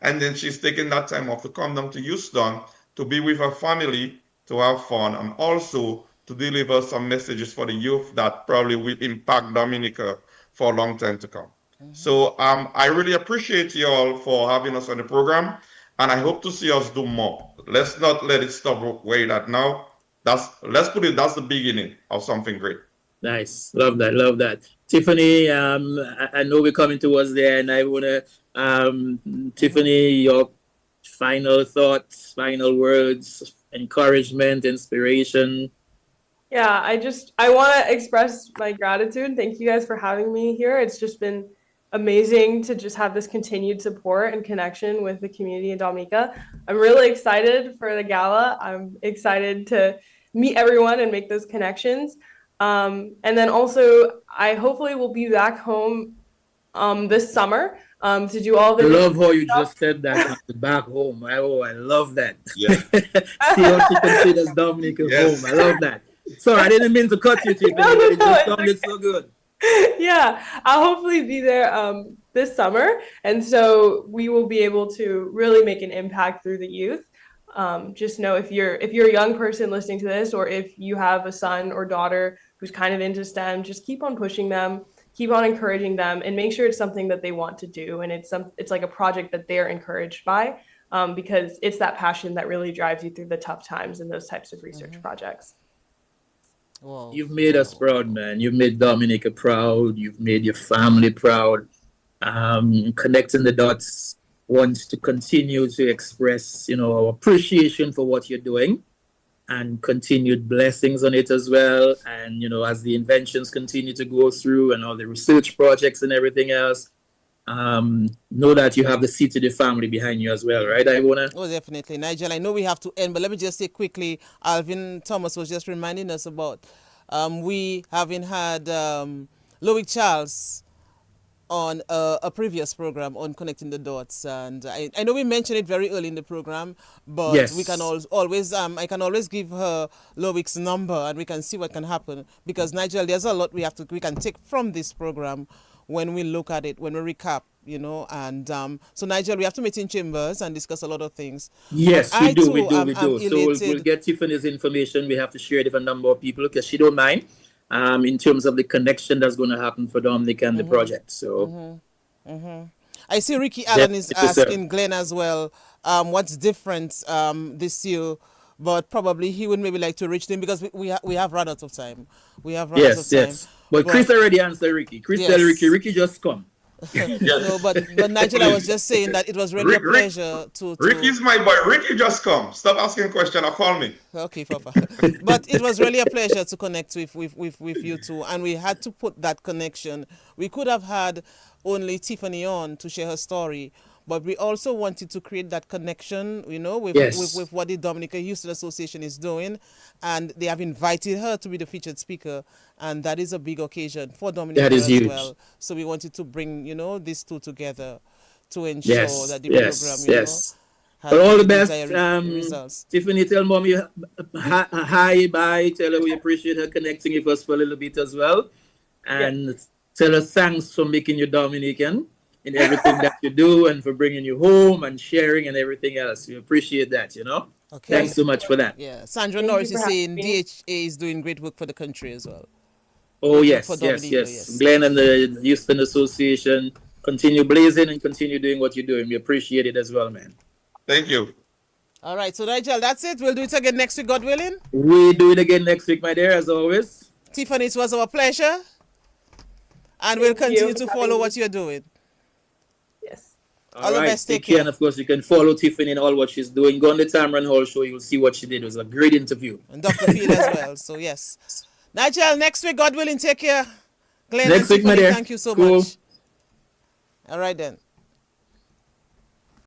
and then she's taking that time off to come down to Houston to be with her family, to have fun, and also to deliver some messages for the youth that probably will impact Dominica for a long time to come. So I really appreciate you all for having us on the program, and I hope to see us do more. Let's not let it stop where it's at now. That's the beginning of something great. Nice. Love that. Tiffani, I know we're coming towards there, and I want to, Tiffani, your final thoughts, final words, encouragement, inspiration. Yeah, I want to express my gratitude. Thank you guys for having me here. It's just been amazing to just have this continued support and connection with the community in Dominica. I'm really excited for the gala. I'm excited to meet everyone and make those connections. And then also, I hopefully will be back home this summer to do all the. I love how you just said that. Back home. I love that. Yeah. See how she considers Dominica home. I love that. Sorry, I didn't mean to cut you, Tiffani, but it just sounded so good. Yeah, I'll hopefully be there this summer, and so we will be able to really make an impact through the youth. Just know if you're a young person listening to this, or if you have a son or daughter who's kind of into STEM, just keep on pushing them, keep on encouraging them, and make sure it's something that they want to do, and it's like a project that they're encouraged by, because it's that passion that really drives you through the tough times in those types of research projects. Whoa. You've made us proud, man. You've made Dominica proud. You've made your family proud. Connecting the dots wants to continue to express, our appreciation for what you're doing and continued blessings on it as well. And, as the inventions continue to go through and all the research projects and everything else, know that you have the seat of the family behind you as well, right, Ivona? Oh, definitely. Nigel, I know we have to end, but let me just say quickly, Alvin Thomas was just reminding us about we having had Loic Charles on a previous program on Connecting the Dots, and I know we mentioned it very early in the program, but yes, we can always I can always give her Loic's number and we can see what can happen, because Nigel, there's a lot we can take from this program when we look at it, when we recap, and so Nigel, we have to meet in chambers and discuss a lot of things. Yes, we do. So we'll get Tiffany's information. We have to share with a number of people because she don't mind in terms of the connection that's going to happen for Dominic and the project. So I see Ricky Allen is asking Glen as well, what's different this year, but probably he would maybe like to reach them because we have run out of time. We have run out of time. Yes. But Chris already answered Ricky. Chris tell Ricky just come. No, but Nigel, I was just saying that it was really a pleasure to... Ricky's my boy. Ricky, just come. Stop asking a question or call me. Okay, Papa. But it was really a pleasure to connect with you two, and we had to put that connection. We could have had only Tiffani on to share her story, but we also wanted to create that connection, with what the Dominica Houston Association is doing, and they have invited her to be the featured speaker, and that is a big occasion for Dominica as huge. well. So we wanted to bring, these two together to ensure that the program, but all the best, results. Tiffani, tell Mommy hi, bye. Tell her we appreciate her connecting with us for a little bit as well, and tell her thanks for making you Dominican in everything that you do and for bringing you home and sharing and everything else. We appreciate that, Okay. Thanks so much for that. Yeah, Sandra Norris is saying DHA is doing great work for the country as well. Oh, yes. Glen and the Houston Association, continue blazing and continue doing what you're doing. We appreciate it as well, man. Thank you. All right, so Nigel, that's it. We'll do it again next week, God willing. We do it again next week, my dear, as always. Tiffani, it was our pleasure. And we'll continue to follow what you're doing. Yes. All right, take care. And of course, you can follow Tiffani in all what she's doing. Go on the Tamron Hall show. You'll see what she did. It was a great interview. And Dr. Phil as well. So, yes. Nigel, next week, God willing, take care. Glen next and week, Tiffani, thank you so much. All right, then.